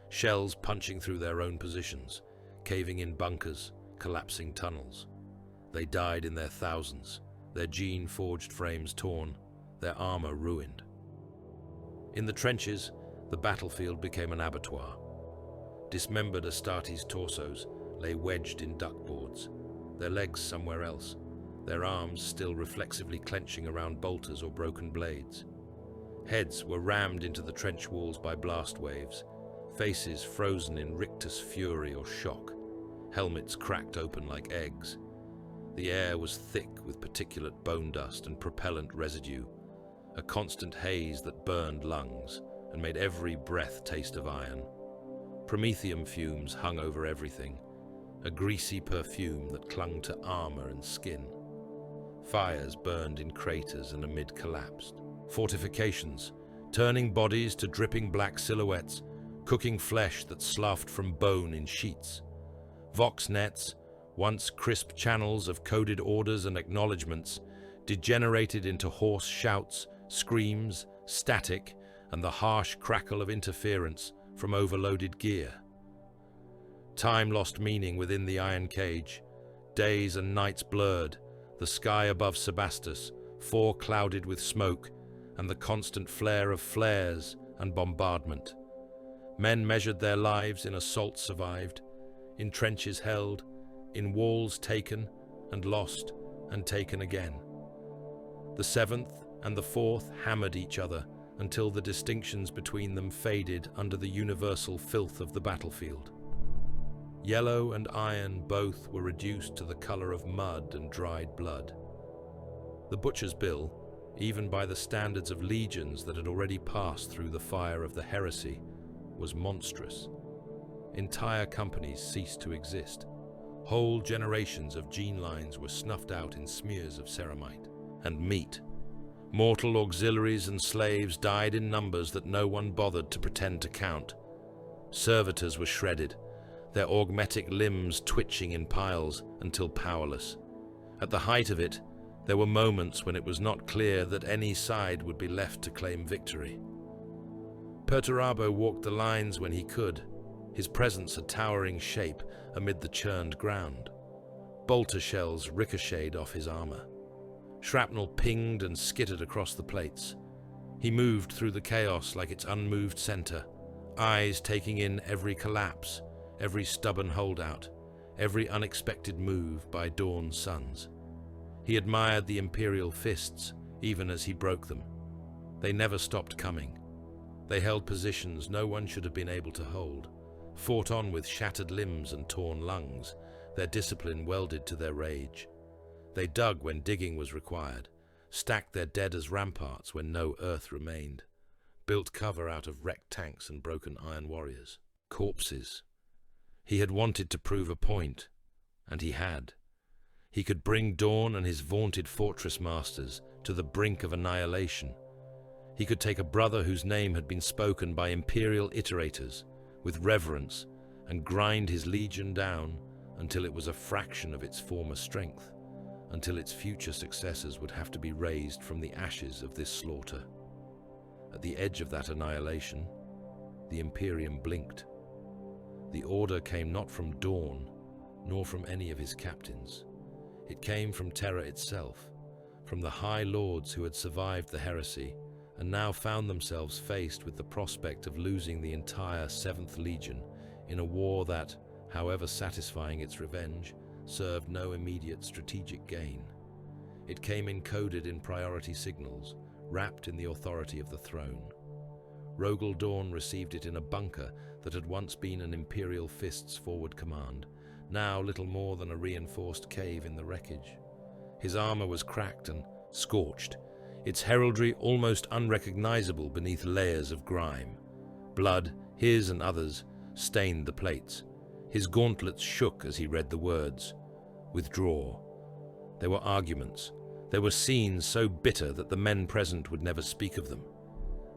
shells punching through their own positions, caving in bunkers, collapsing tunnels. They died in their thousands, their gene-forged frames torn, their armor ruined. In the trenches, the battlefield became an abattoir. Dismembered Astartes' torsos lay wedged in duckboards, their legs somewhere else, their arms still reflexively clenching around bolters or broken blades. Heads were rammed into the trench walls by blast waves, faces frozen in rictus fury or shock, helmets cracked open like eggs. The air was thick with particulate bone dust and propellant residue, a constant haze that burned lungs and made every breath taste of iron. Promethium fumes hung over everything, a greasy perfume that clung to armor and skin. Fires burned in craters and amid collapsed. Fortifications, turning bodies to dripping black silhouettes, cooking flesh that sloughed from bone in sheets. Vox nets, once crisp channels of coded orders and acknowledgements, degenerated into hoarse shouts, screams, static, and the harsh crackle of interference from overloaded gear. Time lost meaning within the iron cage. Days and nights blurred, the sky above Sebastus, fore-clouded with smoke, and the constant flare of flares and bombardment. Men measured their lives in assaults survived, in trenches held, in walls taken and lost and taken again. The 7th and the 4th hammered each other until the distinctions between them faded under the universal filth of the battlefield. Yellow and iron both were reduced to the color of mud and dried blood. The butcher's bill, even by the standards of legions that had already passed through the fire of the heresy, was monstrous. Entire companies ceased to exist. Whole generations of gene lines were snuffed out in smears of ceramite. And meat. Mortal auxiliaries and slaves died in numbers that no one bothered to pretend to count. Servitors were shredded, their augmetic limbs twitching in piles until powerless. At the height of it, there were moments when it was not clear that any side would be left to claim victory. Perturabo walked the lines when he could, his presence a towering shape amid the churned ground. Bolter shells ricocheted off his armor. Shrapnel pinged and skittered across the plates. He moved through the chaos like its unmoved center, eyes taking in every collapse, every stubborn holdout, every unexpected move by Dawn's sons. He admired the Imperial fists, even as he broke them. They never stopped coming. They held positions no one should have been able to hold, fought on with shattered limbs and torn lungs, their discipline welded to their rage. They dug when digging was required, stacked their dead as ramparts when no earth remained, built cover out of wrecked tanks and broken iron warriors. Corpses. He had wanted to prove a point, and he had. He could bring Dawn and his vaunted fortress masters to the brink of annihilation. He could take a brother whose name had been spoken by imperial iterators with reverence and grind his legion down until it was a fraction of its former strength, until its future successors would have to be raised from the ashes of this slaughter. At the edge of that annihilation, the Imperium blinked. The order came not from Dawn, nor from any of his captains. It came from Terra itself, from the High Lords who had survived the heresy and now found themselves faced with the prospect of losing the entire 7th Legion in a war that, however satisfying its revenge, served no immediate strategic gain. It came encoded in priority signals, wrapped in the authority of the throne. Rogel Dawn received it in a bunker that had once been an Imperial Fist's forward command, now little more than a reinforced cave in the wreckage. His armor was cracked and scorched, its heraldry almost unrecognizable beneath layers of grime. Blood, his and others, stained the plates. His gauntlets shook as he read the words. Withdraw. There were arguments. There were scenes so bitter that the men present would never speak of them.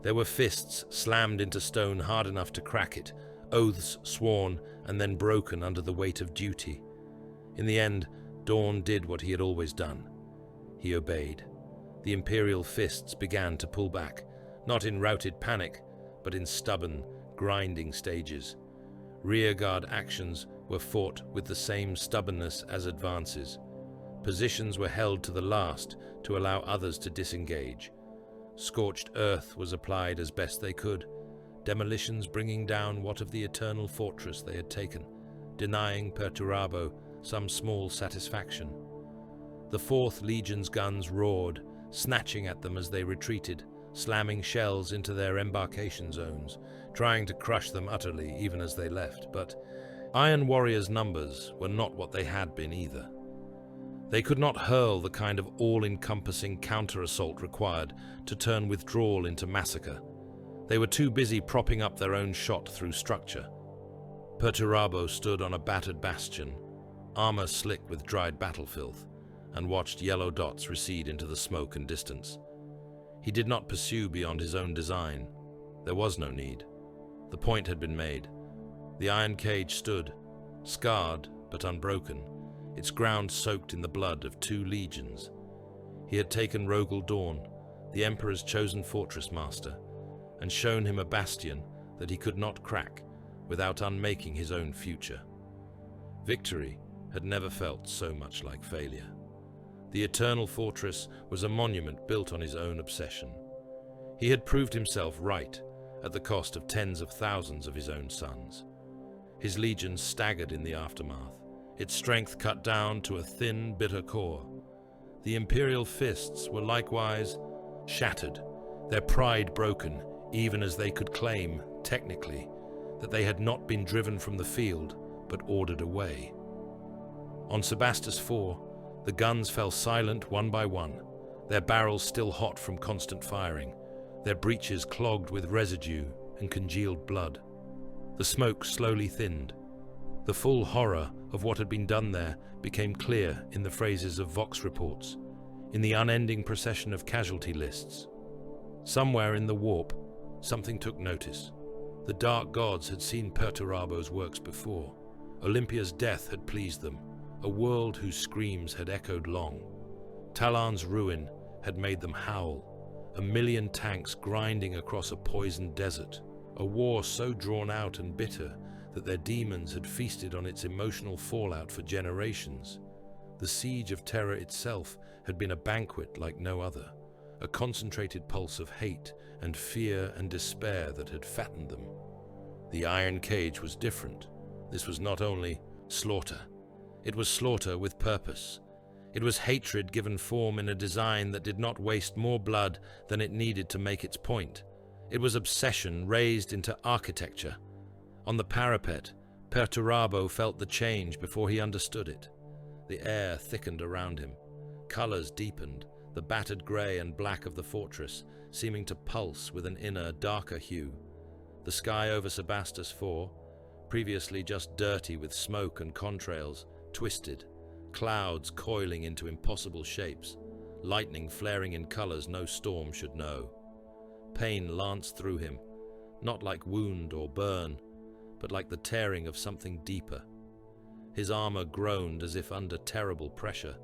There were fists slammed into stone hard enough to crack it, oaths sworn and then broken under the weight of duty. In the end, Dawn did what he had always done. He obeyed. The Imperial fists began to pull back, not in routed panic, but in stubborn, grinding stages. Rearguard actions were fought with the same stubbornness as advances. Positions were held to the last to allow others to disengage. Scorched earth was applied as best they could, demolitions bringing down what of the eternal fortress they had taken, denying Perturabo some small satisfaction. The 4th Legion's guns roared, snatching at them as they retreated, slamming shells into their embarkation zones, trying to crush them utterly even as they left. But Iron Warriors' numbers were not what they had been either. They could not hurl the kind of all-encompassing counter-assault required to turn withdrawal into massacre. They were too busy propping up their own shot through structure. Perturabo stood on a battered bastion, armor slick with dried battle filth, and watched yellow dots recede into the smoke and distance. He did not pursue beyond his own design. There was no need. The point had been made. The iron cage stood, scarred but unbroken, its ground soaked in the blood of 2 legions. He had taken Rogel Dawn, the Emperor's chosen fortress master, and shown him a bastion that he could not crack without unmaking his own future. Victory had never felt so much like failure. The eternal fortress was a monument built on his own obsession. He had proved himself right at the cost of tens of thousands of his own sons. His legions staggered in the aftermath, its strength cut down to a thin, bitter core. The imperial fists were likewise shattered, their pride broken, even as they could claim, technically, that they had not been driven from the field, but ordered away. On Sebastus IV, the guns fell silent one by one, their barrels still hot from constant firing, their breeches clogged with residue and congealed blood. The smoke slowly thinned. The full horror of what had been done there became clear in the phrases of Vox reports, in the unending procession of casualty lists. Somewhere in the warp, something took notice. The dark gods had seen Perturabo's works before. Olympia's death had pleased them, a world whose screams had echoed long. Talon's ruin had made them howl, 1,000,000 tanks grinding across a poisoned desert, a war so drawn out and bitter that their demons had feasted on its emotional fallout for generations. The siege of Terra itself had been a banquet like no other, a concentrated pulse of hate and fear and despair that had fattened them. The iron cage was different. This was not only slaughter. It was slaughter with purpose. It was hatred given form in a design that did not waste more blood than it needed to make its point. It was obsession raised into architecture. On the parapet, Perturabo felt the change before he understood it. The air thickened around him. Colors deepened, the battered gray and black of the fortress seeming to pulse with an inner, darker hue. The sky over Sebastus IV, previously just dirty with smoke and contrails, twisted, clouds coiling into impossible shapes, lightning flaring in colors no storm should know. Pain lanced through him, not like wound or burn, but like the tearing of something deeper. His armor groaned as if under terrible pressure.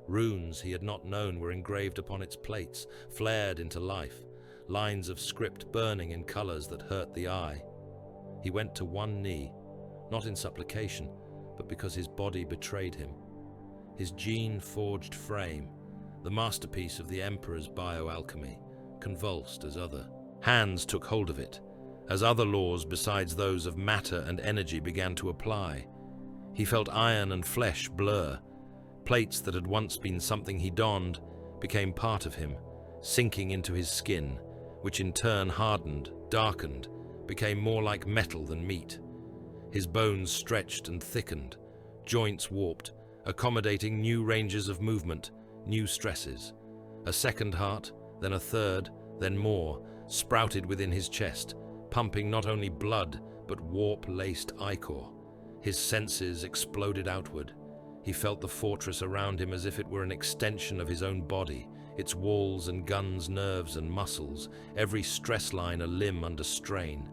Runes he had not known were engraved upon its plates, flared into life, lines of script burning in colors that hurt the eye. He went to one knee, not in supplication, but because his body betrayed him. His gene-forged frame, the masterpiece of the Emperor's bioalchemy, convulsed as other hands took hold of it, as other laws besides those of matter and energy began to apply. He felt iron and flesh blur. Plates that had once been something he donned became part of him, sinking into his skin, which in turn hardened, darkened, became more like metal than meat. His bones stretched and thickened, joints warped, accommodating new ranges of movement, new stresses. A second heart, then a third, then more, sprouted within his chest, pumping not only blood, but warp-laced ichor. His senses exploded outward. He felt the fortress around him as if it were an extension of his own body, its walls and guns, nerves and muscles, every stress line a limb under strain.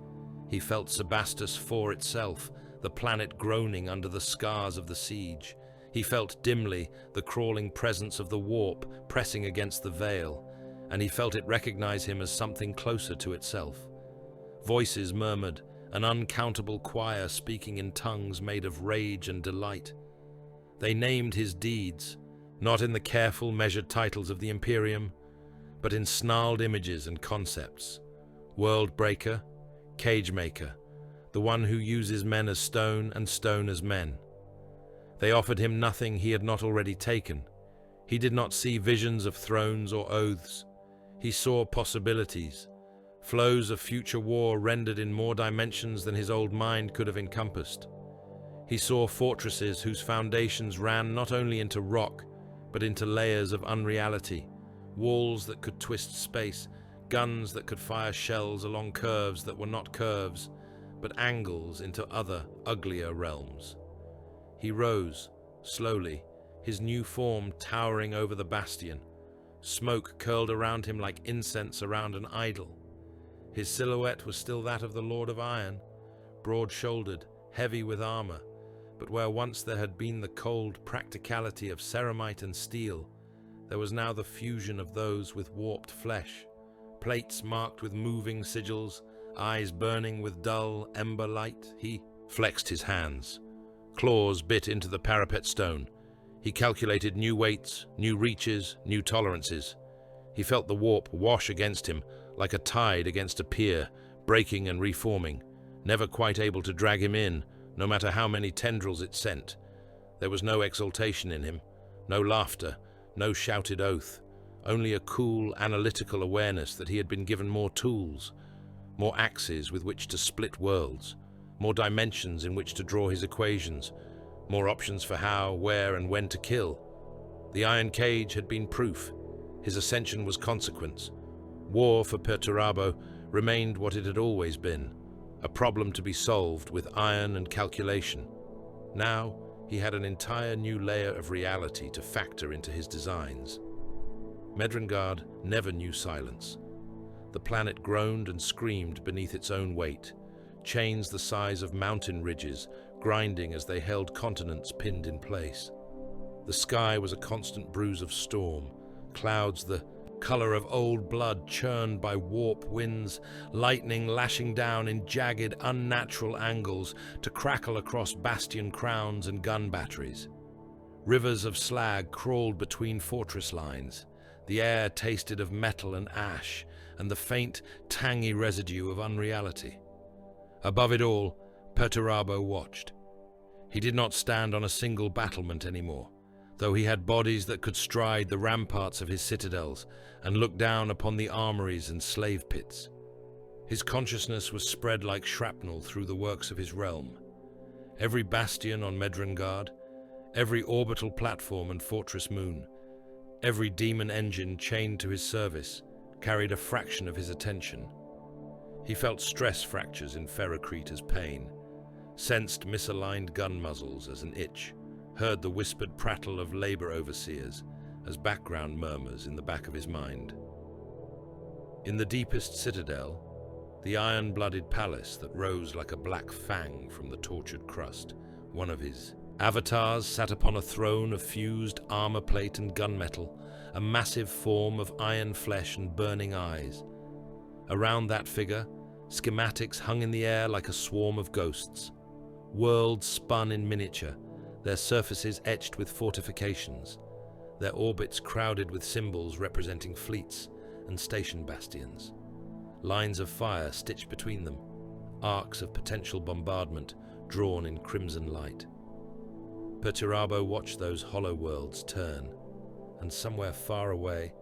He felt Sebastus IV itself, the planet groaning under the scars of the siege. He felt dimly the crawling presence of the warp pressing against the veil, and he felt it recognize him as something closer to itself. Voices murmured, an uncountable choir speaking in tongues made of rage and delight. They named his deeds, not in the careful, measured titles of the Imperium, but in snarled images and concepts. World breaker, cage maker, the one who uses men as stone and stone as men. They offered him nothing he had not already taken. He did not see visions of thrones or oaths. He saw possibilities, flows of future war rendered in more dimensions than his old mind could have encompassed. He saw fortresses whose foundations ran not only into rock, but into layers of unreality, walls that could twist space, guns that could fire shells along curves that were not curves, but angles into other, uglier realms. He rose, slowly, his new form towering over the bastion. Smoke curled around him like incense around an idol. His silhouette was still that of the Lord of Iron, broad-shouldered, heavy with armor, but where once there had been the cold practicality of ceramite and steel, there was now the fusion of those with warped flesh, plates marked with moving sigils, eyes burning with dull ember light. He flexed his hands. Claws bit into the parapet stone. He calculated new weights, new reaches, new tolerances. He felt the warp wash against him like a tide against a pier, breaking and reforming, never quite able to drag him in, no matter how many tendrils it sent. There was no exultation in him, no laughter, no shouted oath, only a cool, analytical awareness that he had been given more tools, more axes with which to split worlds, more dimensions in which to draw his equations, more options for how, where, and when to kill. The iron cage had been proof. His ascension was consequence. War for Perturabo remained what it had always been, a problem to be solved with iron and calculation. Now, he had an entire new layer of reality to factor into his designs. Medrengard never knew silence. The planet groaned and screamed beneath its own weight, chains the size of mountain ridges grinding as they held continents pinned in place. The sky was a constant bruise of storm, clouds the color of old blood churned by warp winds, lightning lashing down in jagged, unnatural angles to crackle across bastion crowns and gun batteries. Rivers of slag crawled between fortress lines. The air tasted of metal and ash, and the faint, tangy residue of unreality. Above it all, Perturabo watched. He did not stand on a single battlement anymore, though he had bodies that could stride the ramparts of his citadels and look down upon the armories and slave pits. His consciousness was spread like shrapnel through the works of his realm. Every bastion on Medrengard, every orbital platform and fortress moon, every demon engine chained to his service carried a fraction of his attention. He felt stress fractures in Ferrocrete as pain, sensed misaligned gun muzzles as an itch, heard the whispered prattle of labor overseers as background murmurs in the back of his mind. In the deepest citadel, the iron-blooded palace that rose like a black fang from the tortured crust, one of his avatars sat upon a throne of fused armor plate and gunmetal, a massive form of iron flesh and burning eyes. Around that figure, schematics hung in the air like a swarm of ghosts. Worlds spun in miniature, their surfaces etched with fortifications, their orbits crowded with symbols representing fleets and station bastions. Lines of fire stitched between them, arcs of potential bombardment drawn in crimson light. Perturabo watched those hollow worlds turn, and somewhere far away,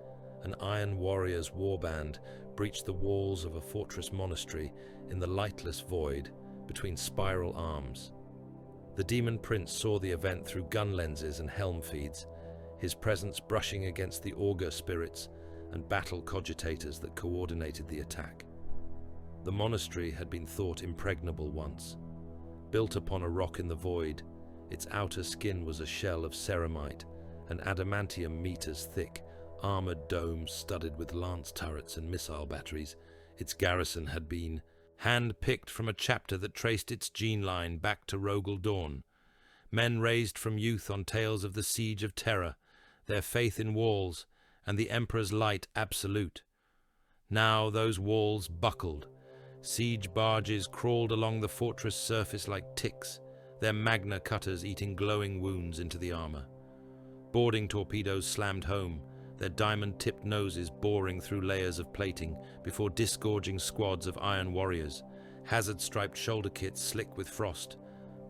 an iron warrior's warband breached the walls of a fortress monastery in the lightless void between spiral arms. The demon prince saw the event through gun lenses and helm feeds, his presence brushing against the augur spirits and battle cogitators that coordinated the attack. The monastery had been thought impregnable once. Built upon a rock in the void, its outer skin was a shell of ceramite, an adamantium meters thick, armored dome studded with lance turrets and missile batteries. Its garrison had been hand-picked from a chapter that traced its gene line back to Rogel Dawn. Men raised from youth on tales of the Siege of Terror, their faith in walls, and the Emperor's light absolute. Now those walls buckled. Siege barges crawled along the fortress surface like ticks, their magna cutters eating glowing wounds into the armor. Boarding torpedoes slammed home, their diamond-tipped noses boring through layers of plating before disgorging squads of iron warriors, hazard-striped shoulder kits slick with frost,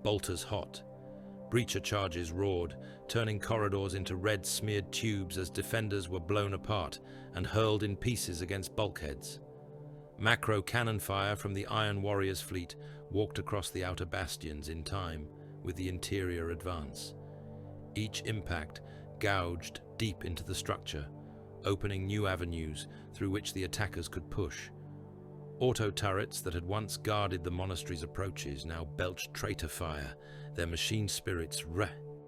bolters hot. Breacher charges roared, turning corridors into red-smeared tubes as defenders were blown apart and hurled in pieces against bulkheads. Macro cannon fire from the Iron Warriors fleet walked across the outer bastions in time with the interior advance. Each impact gouged deep into the structure, opening new avenues through which the attackers could push. Auto turrets that had once guarded the monastery's approaches now belched traitor fire, their machine spirits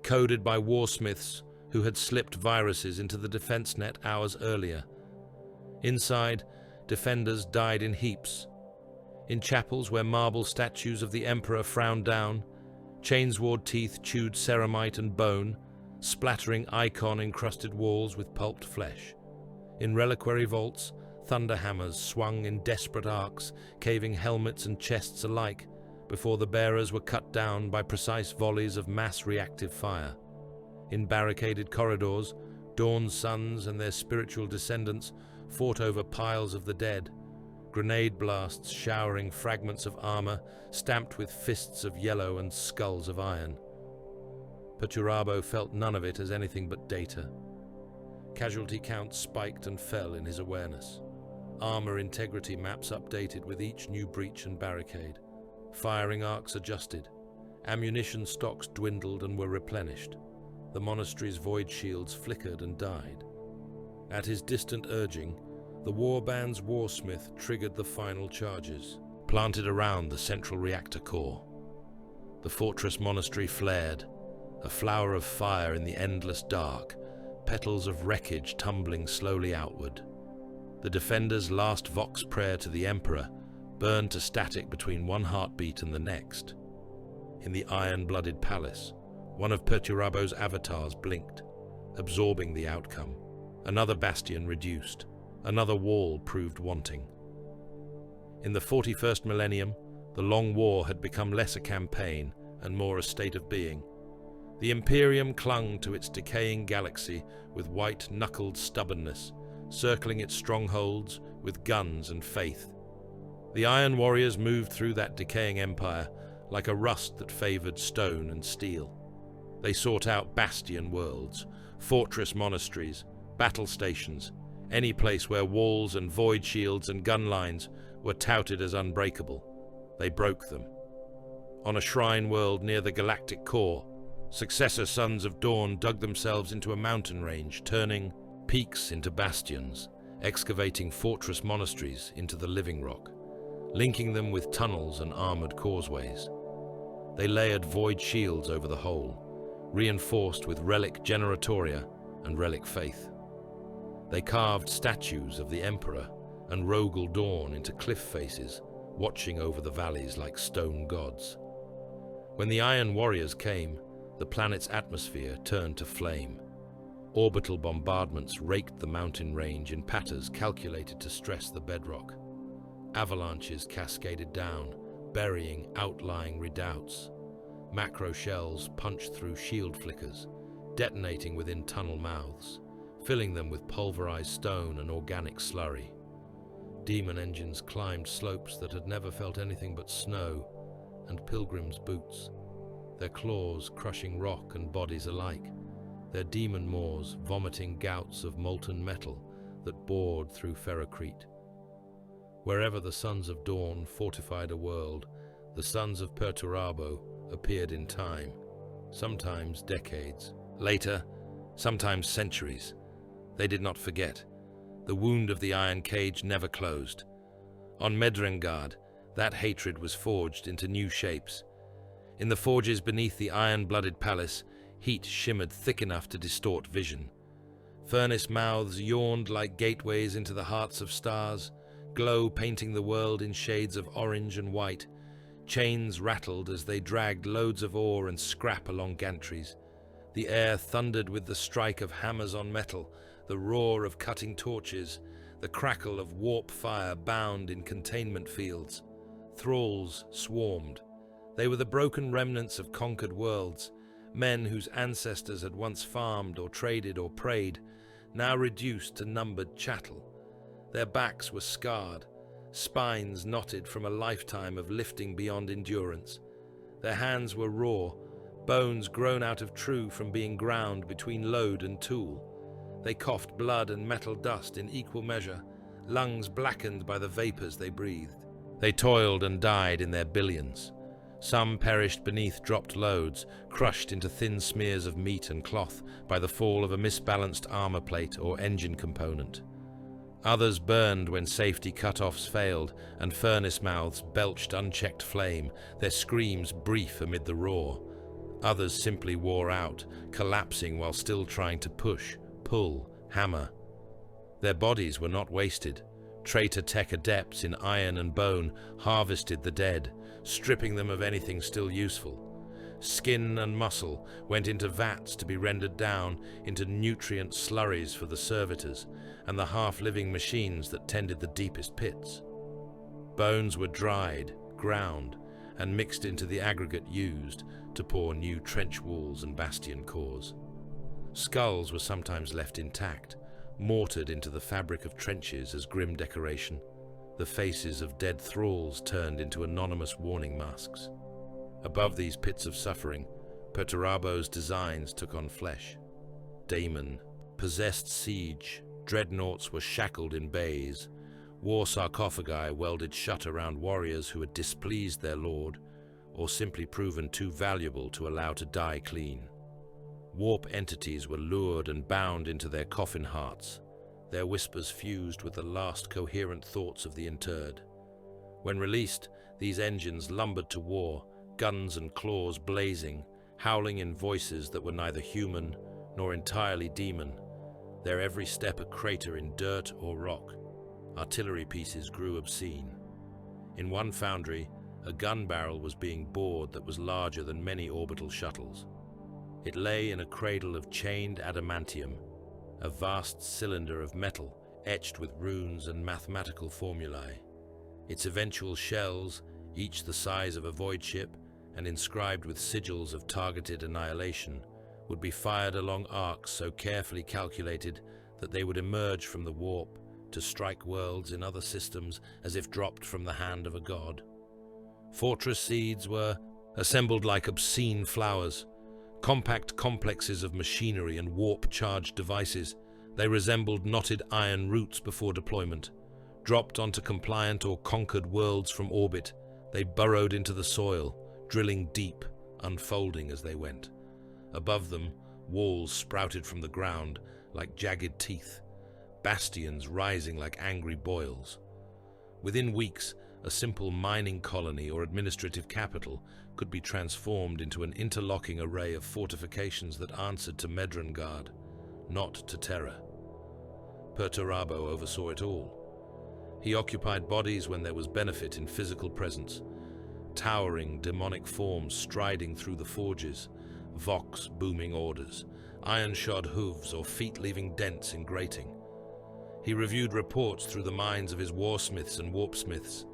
coded by warsmiths who had slipped viruses into the defense net hours earlier. Inside, defenders died in heaps. In chapels where marble statues of the emperor frowned down, chainsword teeth chewed ceramite and bone, splattering icon-encrusted walls with pulped flesh. In reliquary vaults, thunder hammers swung in desperate arcs, caving helmets and chests alike, before the bearers were cut down by precise volleys of mass reactive fire. In barricaded corridors, Dawn's sons and their spiritual descendants fought over piles of the dead, grenade blasts showering fragments of armor stamped with fists of yellow and skulls of iron. Perturabo felt none of it as anything but data. Casualty counts spiked and fell in his awareness. Armor integrity maps updated with each new breach and barricade. Firing arcs adjusted. Ammunition stocks dwindled and were replenished. The monastery's void shields flickered and died. At his distant urging, the warband's warsmith triggered the final charges, planted around the central reactor core. The fortress monastery flared, a flower of fire in the endless dark, petals of wreckage tumbling slowly outward. The defender's last vox prayer to the emperor burned to static between one heartbeat and the next. In the iron-blooded palace, one of Perturabo's avatars blinked, absorbing the outcome. Another bastion reduced. Another wall proved wanting. In the 41st millennium, the Long War had become less a campaign and more a state of being. The Imperium clung to its decaying galaxy with white-knuckled stubbornness, circling its strongholds with guns and faith. The Iron Warriors moved through that decaying empire like a rust that favored stone and steel. They sought out bastion worlds, fortress monasteries, battle stations, any place where walls and void shields and gun lines were touted as unbreakable. They broke them. On a shrine world near the galactic core, successor sons of Dawn dug themselves into a mountain range, turning peaks into bastions, excavating fortress monasteries into the living rock, linking them with tunnels and armored causeways. They layered void shields over the whole, reinforced with relic generatoria and relic faith. They carved statues of the Emperor and Rogel Dawn into cliff faces, watching over the valleys like stone gods. When the Iron Warriors came, the planet's atmosphere turned to flame. Orbital bombardments raked the mountain range in patterns calculated to stress the bedrock. Avalanches cascaded down, burying outlying redoubts. Macro shells punched through shield flickers, detonating within tunnel mouths, filling them with pulverized stone and organic slurry. Demon engines climbed slopes that had never felt anything but snow and pilgrims' boots, their claws crushing rock and bodies alike, their demon maws vomiting gouts of molten metal that bored through ferrocrete. Wherever the Sons of Dawn fortified a world, the Sons of Perturabo appeared in time, sometimes decades. Later, sometimes centuries. They did not forget. The wound of the iron cage never closed. On Medrengard, that hatred was forged into new shapes. In the forges beneath the iron-blooded palace, heat shimmered thick enough to distort vision. Furnace mouths yawned like gateways into the hearts of stars, glow painting the world in shades of orange and white. Chains rattled as they dragged loads of ore and scrap along gantries. The air thundered with the strike of hammers on metal, the roar of cutting torches, the crackle of warp fire bound in containment fields. Thralls swarmed. They were the broken remnants of conquered worlds, men whose ancestors had once farmed or traded or prayed, now reduced to numbered chattel. Their backs were scarred, spines knotted from a lifetime of lifting beyond endurance. Their hands were raw, bones grown out of true from being ground between load and tool. They coughed blood and metal dust in equal measure, lungs blackened by the vapors they breathed. They toiled and died in their billions. Some perished beneath dropped loads, crushed into thin smears of meat and cloth by the fall of a misbalanced armor plate or engine component. Others burned when safety cut-offs failed, and furnace mouths belched unchecked flame, their screams brief amid the roar. Others simply wore out, collapsing while still trying to push, pull, hammer. Their bodies were not wasted. Traitor tech adepts in iron and bone harvested the dead, stripping them of anything still useful. Skin and muscle went into vats to be rendered down into nutrient slurries for the servitors and the half-living machines that tended the deepest pits. Bones were dried, ground, and mixed into the aggregate used to pour new trench walls and bastion cores. Skulls were sometimes left intact, mortared into the fabric of trenches as grim decoration, the faces of dead thralls turned into anonymous warning masks. Above these pits of suffering, Perturabo's designs took on flesh. Daemon, possessed siege, dreadnoughts were shackled in bays, war sarcophagi welded shut around warriors who had displeased their lord, or simply proven too valuable to allow to die clean. Warp entities were lured and bound into their coffin hearts, their whispers fused with the last coherent thoughts of the interred. When released, these engines lumbered to war, guns and claws blazing, howling in voices that were neither human nor entirely demon, their every step a crater in dirt or rock. Artillery pieces grew obscene. In one foundry, a gun barrel was being bored that was larger than many orbital shuttles. It lay in a cradle of chained adamantium, a vast cylinder of metal etched with runes and mathematical formulae. Its eventual shells, each the size of a void ship and inscribed with sigils of targeted annihilation, would be fired along arcs so carefully calculated that they would emerge from the warp to strike worlds in other systems as if dropped from the hand of a god. Fortress seeds were assembled like obscene flowers, compact complexes of machinery and warp-charged devices. They resembled knotted iron roots before deployment. Dropped onto compliant or conquered worlds from orbit, they burrowed into the soil, drilling deep, unfolding as they went. Above them, walls sprouted from the ground like jagged teeth, bastions rising like angry boils. Within weeks, a simple mining colony or administrative capital could be transformed into an interlocking array of fortifications that answered to Medrengard, not to Terra. Perturabo oversaw it all. He occupied bodies when there was benefit in physical presence, towering demonic forms striding through the forges, vox booming orders, iron-shod hooves or feet leaving dents in grating. He reviewed reports through the minds of his warsmiths and warpsmiths,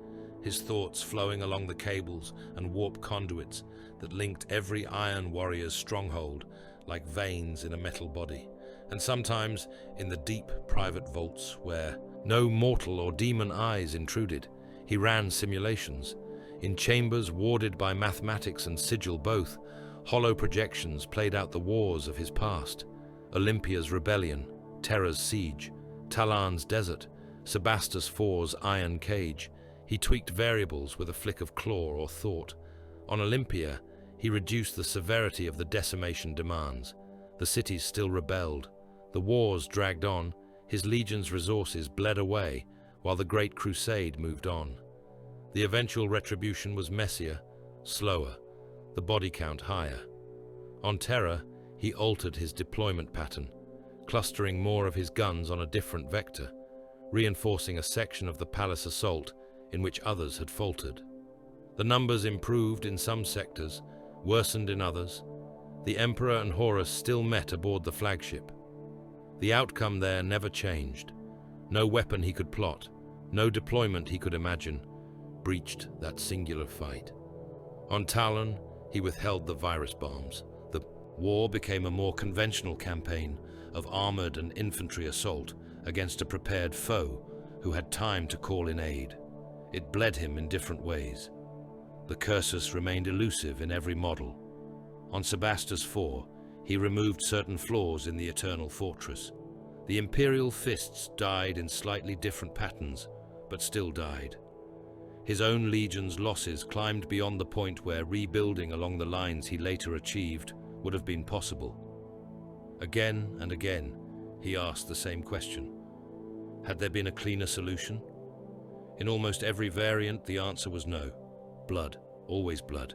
his thoughts flowing along the cables and warp conduits that linked every iron warrior's stronghold like veins in a metal body, and sometimes in the deep private vaults where no mortal or demon eyes intruded. He ran simulations. In chambers warded by mathematics and sigil both, hollow projections played out the wars of his past, Olympia's rebellion, Terra's siege, Talan's desert, Sebastus IV's iron cage. He tweaked variables with a flick of claw or thought. On Olympia, he reduced the severity of the decimation demands. The cities still rebelled. The wars dragged on. His legion's resources bled away, while the Great Crusade moved on. The eventual retribution was messier, slower, the body count higher. On Terra, he altered his deployment pattern, clustering more of his guns on a different vector, reinforcing a section of the palace assault in which others had faltered. The numbers improved in some sectors, worsened in others. The Emperor and Horus still met aboard the flagship. The outcome there never changed. No weapon he could plot, no deployment he could imagine, breached that singular fight. On Talon, he withheld the virus bombs. The war became a more conventional campaign of armored and infantry assault against a prepared foe who had time to call in aid. It bled him in different ways. The cursus remained elusive in every model. On Sebastus IV, he removed certain flaws in the Eternal Fortress. The Imperial fists died in slightly different patterns, but still died. His own legion's losses climbed beyond the point where rebuilding along the lines he later achieved would have been possible. Again and again, he asked the same question. Had there been a cleaner solution? In almost every variant, the answer was no. Blood, always blood.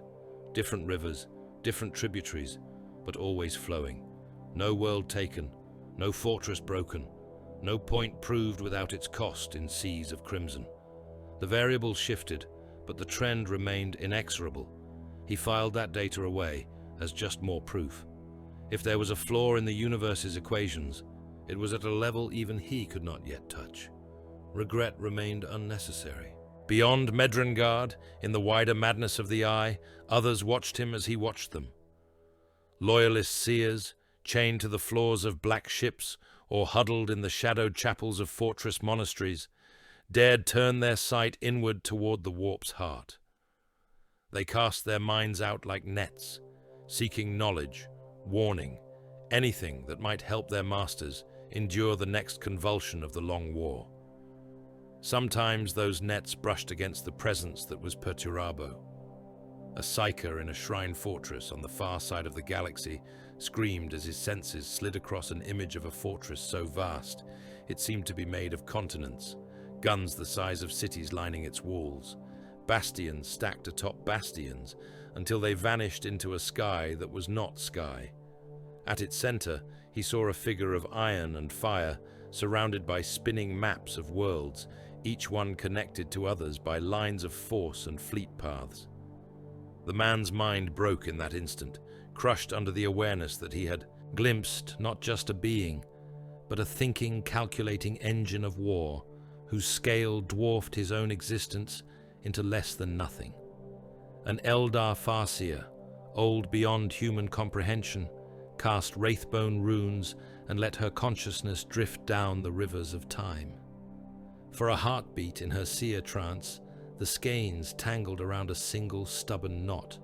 Different rivers, different tributaries, but always flowing. No world taken, no fortress broken, no point proved without its cost in seas of crimson. The variables shifted, but the trend remained inexorable. He filed that data away as just more proof. If there was a flaw in the universe's equations, it was at a level even he could not yet touch. Regret remained unnecessary. Beyond Medrengard, in the wider madness of the eye, others watched him as he watched them. Loyalist seers, chained to the floors of black ships or huddled in the shadowed chapels of fortress monasteries, dared turn their sight inward toward the warp's heart. They cast their minds out like nets, seeking knowledge, warning, anything that might help their masters endure the next convulsion of the long war. Sometimes those nets brushed against the presence that was Perturabo. A psyker in a shrine fortress on the far side of the galaxy screamed as his senses slid across an image of a fortress so vast it seemed to be made of continents, guns the size of cities lining its walls, bastions stacked atop bastions until they vanished into a sky that was not sky. At its center, he saw a figure of iron and fire surrounded by spinning maps of worlds, each one connected to others by lines of force and fleet paths. The man's mind broke in that instant, crushed under the awareness that he had glimpsed not just a being, but a thinking, calculating engine of war, whose scale dwarfed his own existence into less than nothing. An Eldar Farseer, old beyond human comprehension, cast wraithbone runes and let her consciousness drift down the rivers of time. For a heartbeat in her seer trance, the skeins tangled around a single stubborn knot.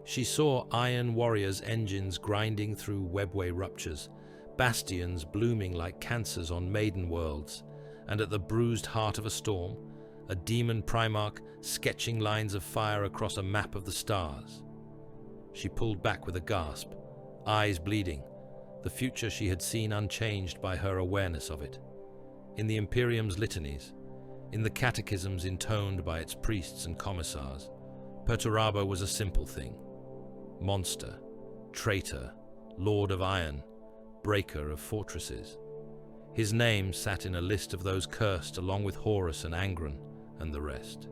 She saw iron warriors' engines grinding through webway ruptures, bastions blooming like cancers on maiden worlds, and at the bruised heart of a storm, a demon Primarch sketching lines of fire across a map of the stars. She pulled back with a gasp, eyes bleeding, the future she had seen unchanged by her awareness of it. In the Imperium's litanies, in the catechisms intoned by its priests and commissars, Perturabo was a simple thing. Monster, traitor, lord of iron, breaker of fortresses. His name sat in a list of those cursed along with Horus and Angron and the rest.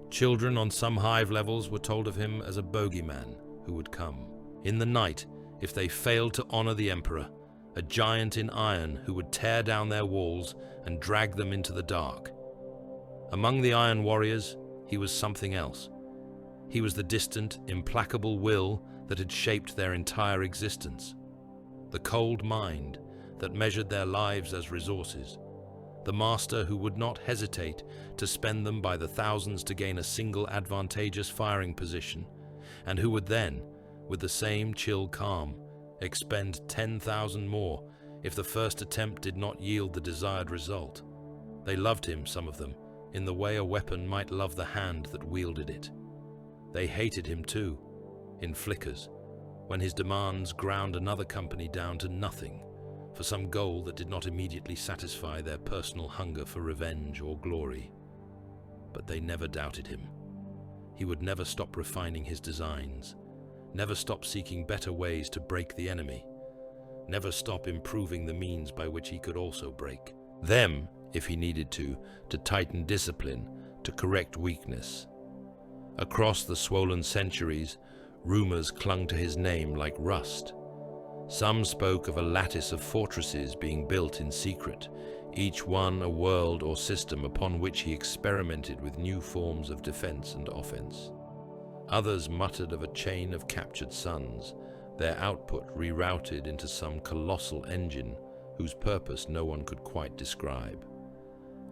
Children on some hive levels were told of him as a bogeyman who would come. In the night, if they failed to honor the Emperor, a giant in iron who would tear down their walls and drag them into the dark. Among the Iron Warriors, he was something else. He was the distant, implacable will that had shaped their entire existence. The cold mind that measured their lives as resources. The master who would not hesitate to spend them by the thousands to gain a single advantageous firing position, and who would then, with the same chill calm, expend 10,000 more if the first attempt did not yield the desired result. They loved him, some of them, in the way a weapon might love the hand that wielded it. They hated him too, in flickers, when his demands ground another company down to nothing for some goal that did not immediately satisfy their personal hunger for revenge or glory. But they never doubted him. He would never stop refining his designs, never stop seeking better ways to break the enemy, never stop improving the means by which he could also break them, if he needed to tighten discipline, to correct weakness. Across the swollen centuries, rumors clung to his name like rust. Some spoke of a lattice of fortresses being built in secret, each one a world or system upon which he experimented with new forms of defense and offense. Others muttered of a chain of captured suns, their output rerouted into some colossal engine whose purpose no one could quite describe.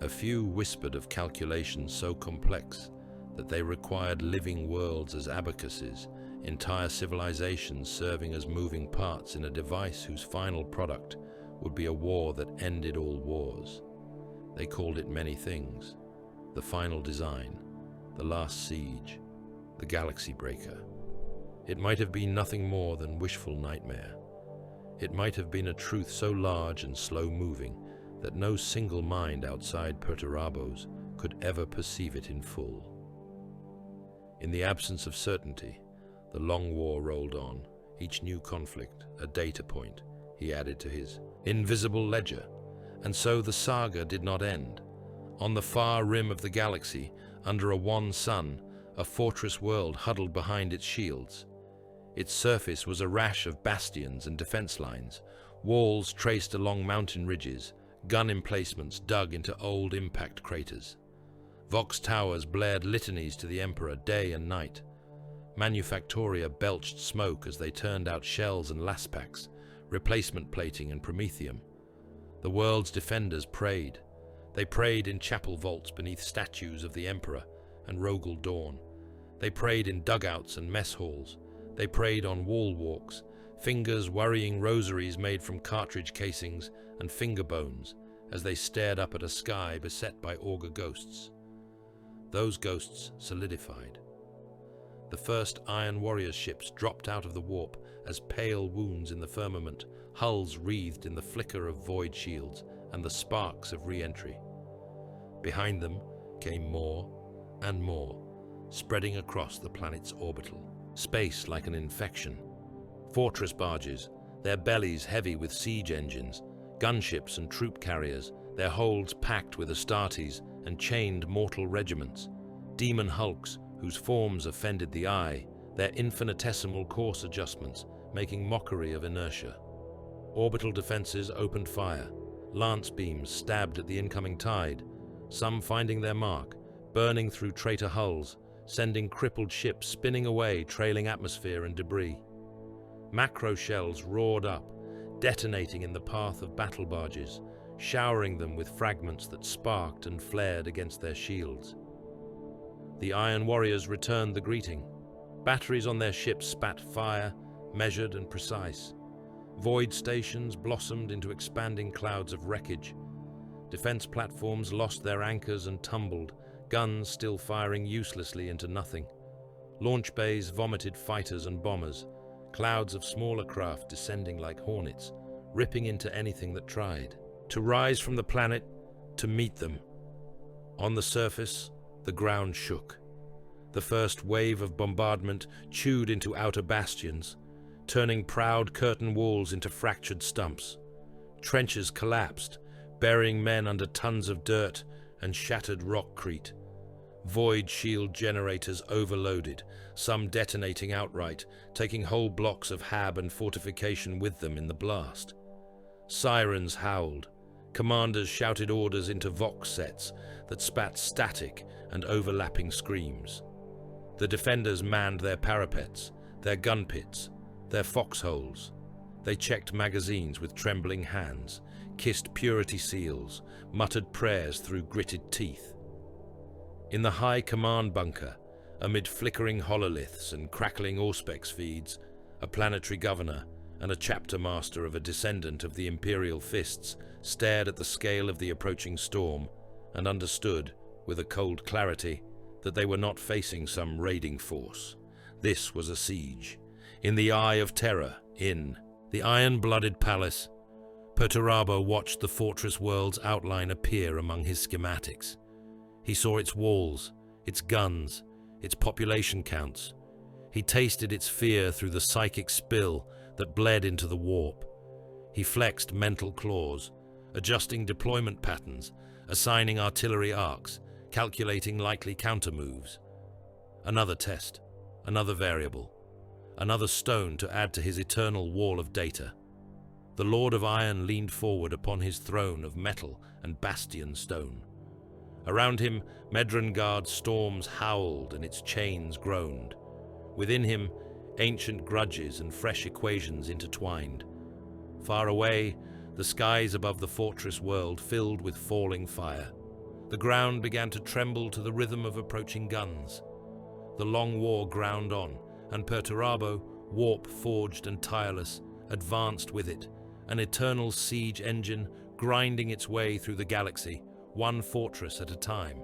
A few whispered of calculations so complex that they required living worlds as abacuses, entire civilizations serving as moving parts in a device whose final product would be a war that ended all wars. They called it many things: the final design, the last siege, the galaxy breaker. It might have been nothing more than wishful nightmare. It might have been a truth so large and slow-moving that no single mind outside Perturabo's could ever perceive it in full. In the absence of certainty, the long war rolled on, each new conflict a data point he added to his invisible ledger, and so the saga did not end. On the far rim of the galaxy, under a wan sun, a fortress world huddled behind its shields. Its surface was a rash of bastions and defense lines, walls traced along mountain ridges, gun emplacements dug into old impact craters. Vox towers blared litanies to the Emperor day and night. Manufactoria belched smoke as they turned out shells and laspaks, replacement plating and promethium. The world's defenders prayed. They prayed in chapel vaults beneath statues of the Emperor and Rogel Dawn. They prayed in dugouts and mess halls. They prayed on wall walks, fingers worrying rosaries made from cartridge casings and finger bones as they stared up at a sky beset by augur ghosts. Those ghosts solidified. The first Iron Warriors ships dropped out of the warp as pale wounds in the firmament, hulls wreathed in the flicker of void shields and the sparks of re-entry. Behind them came more and more, spreading across the planet's orbital, space like an infection. Fortress barges, their bellies heavy with siege engines, gunships and troop carriers, their holds packed with Astartes and chained mortal regiments, demon hulks whose forms offended the eye, their infinitesimal course adjustments making mockery of inertia. Orbital defenses opened fire, lance beams stabbed at the incoming tide, some finding their mark, burning through traitor hulls, sending crippled ships spinning away, trailing atmosphere and debris. Macro shells roared up, detonating in the path of battle barges, showering them with fragments that sparked and flared against their shields. The Iron Warriors returned the greeting. Batteries on their ships spat fire, measured and precise. Void stations blossomed into expanding clouds of wreckage. Defense platforms lost their anchors and tumbled, guns still firing uselessly into nothing. Launch bays vomited fighters and bombers, clouds of smaller craft descending like hornets, ripping into anything that tried to rise from the planet to meet them. On the surface, the ground shook. The first wave of bombardment chewed into outer bastions, turning proud curtain walls into fractured stumps. Trenches collapsed, burying men under tons of dirt and shattered rockcrete. Void shield generators overloaded, some detonating outright, taking whole blocks of hab and fortification with them in the blast. Sirens howled. Commanders shouted orders into Vox sets that spat static and overlapping screams. The defenders manned their parapets, their gun pits, their foxholes. They checked magazines with trembling hands, kissed purity seals, muttered prayers through gritted teeth. In the high command bunker, amid flickering hololiths and crackling auspex feeds, a planetary governor and a chapter master of a descendant of the Imperial Fists stared at the scale of the approaching storm and understood, with a cold clarity, that they were not facing some raiding force. This was a siege. In the eye of terror, in the iron-blooded palace, Perturabo watched the fortress world's outline appear among his schematics. He saw its walls, its guns, its population counts. He tasted its fear through the psychic spill that bled into the warp. He flexed mental claws, adjusting deployment patterns, assigning artillery arcs, calculating likely counter-moves. Another test, another variable, another stone to add to his eternal wall of data. The Lord of Iron leaned forward upon his throne of metal and bastion stone. Around him, Medrengard's storms howled and its chains groaned. Within him, ancient grudges and fresh equations intertwined. Far away, the skies above the fortress world filled with falling fire. The ground began to tremble to the rhythm of approaching guns. The long war ground on, and Perturabo, warp forged and tireless, advanced with it, an eternal siege engine grinding its way through the galaxy, one fortress at a time.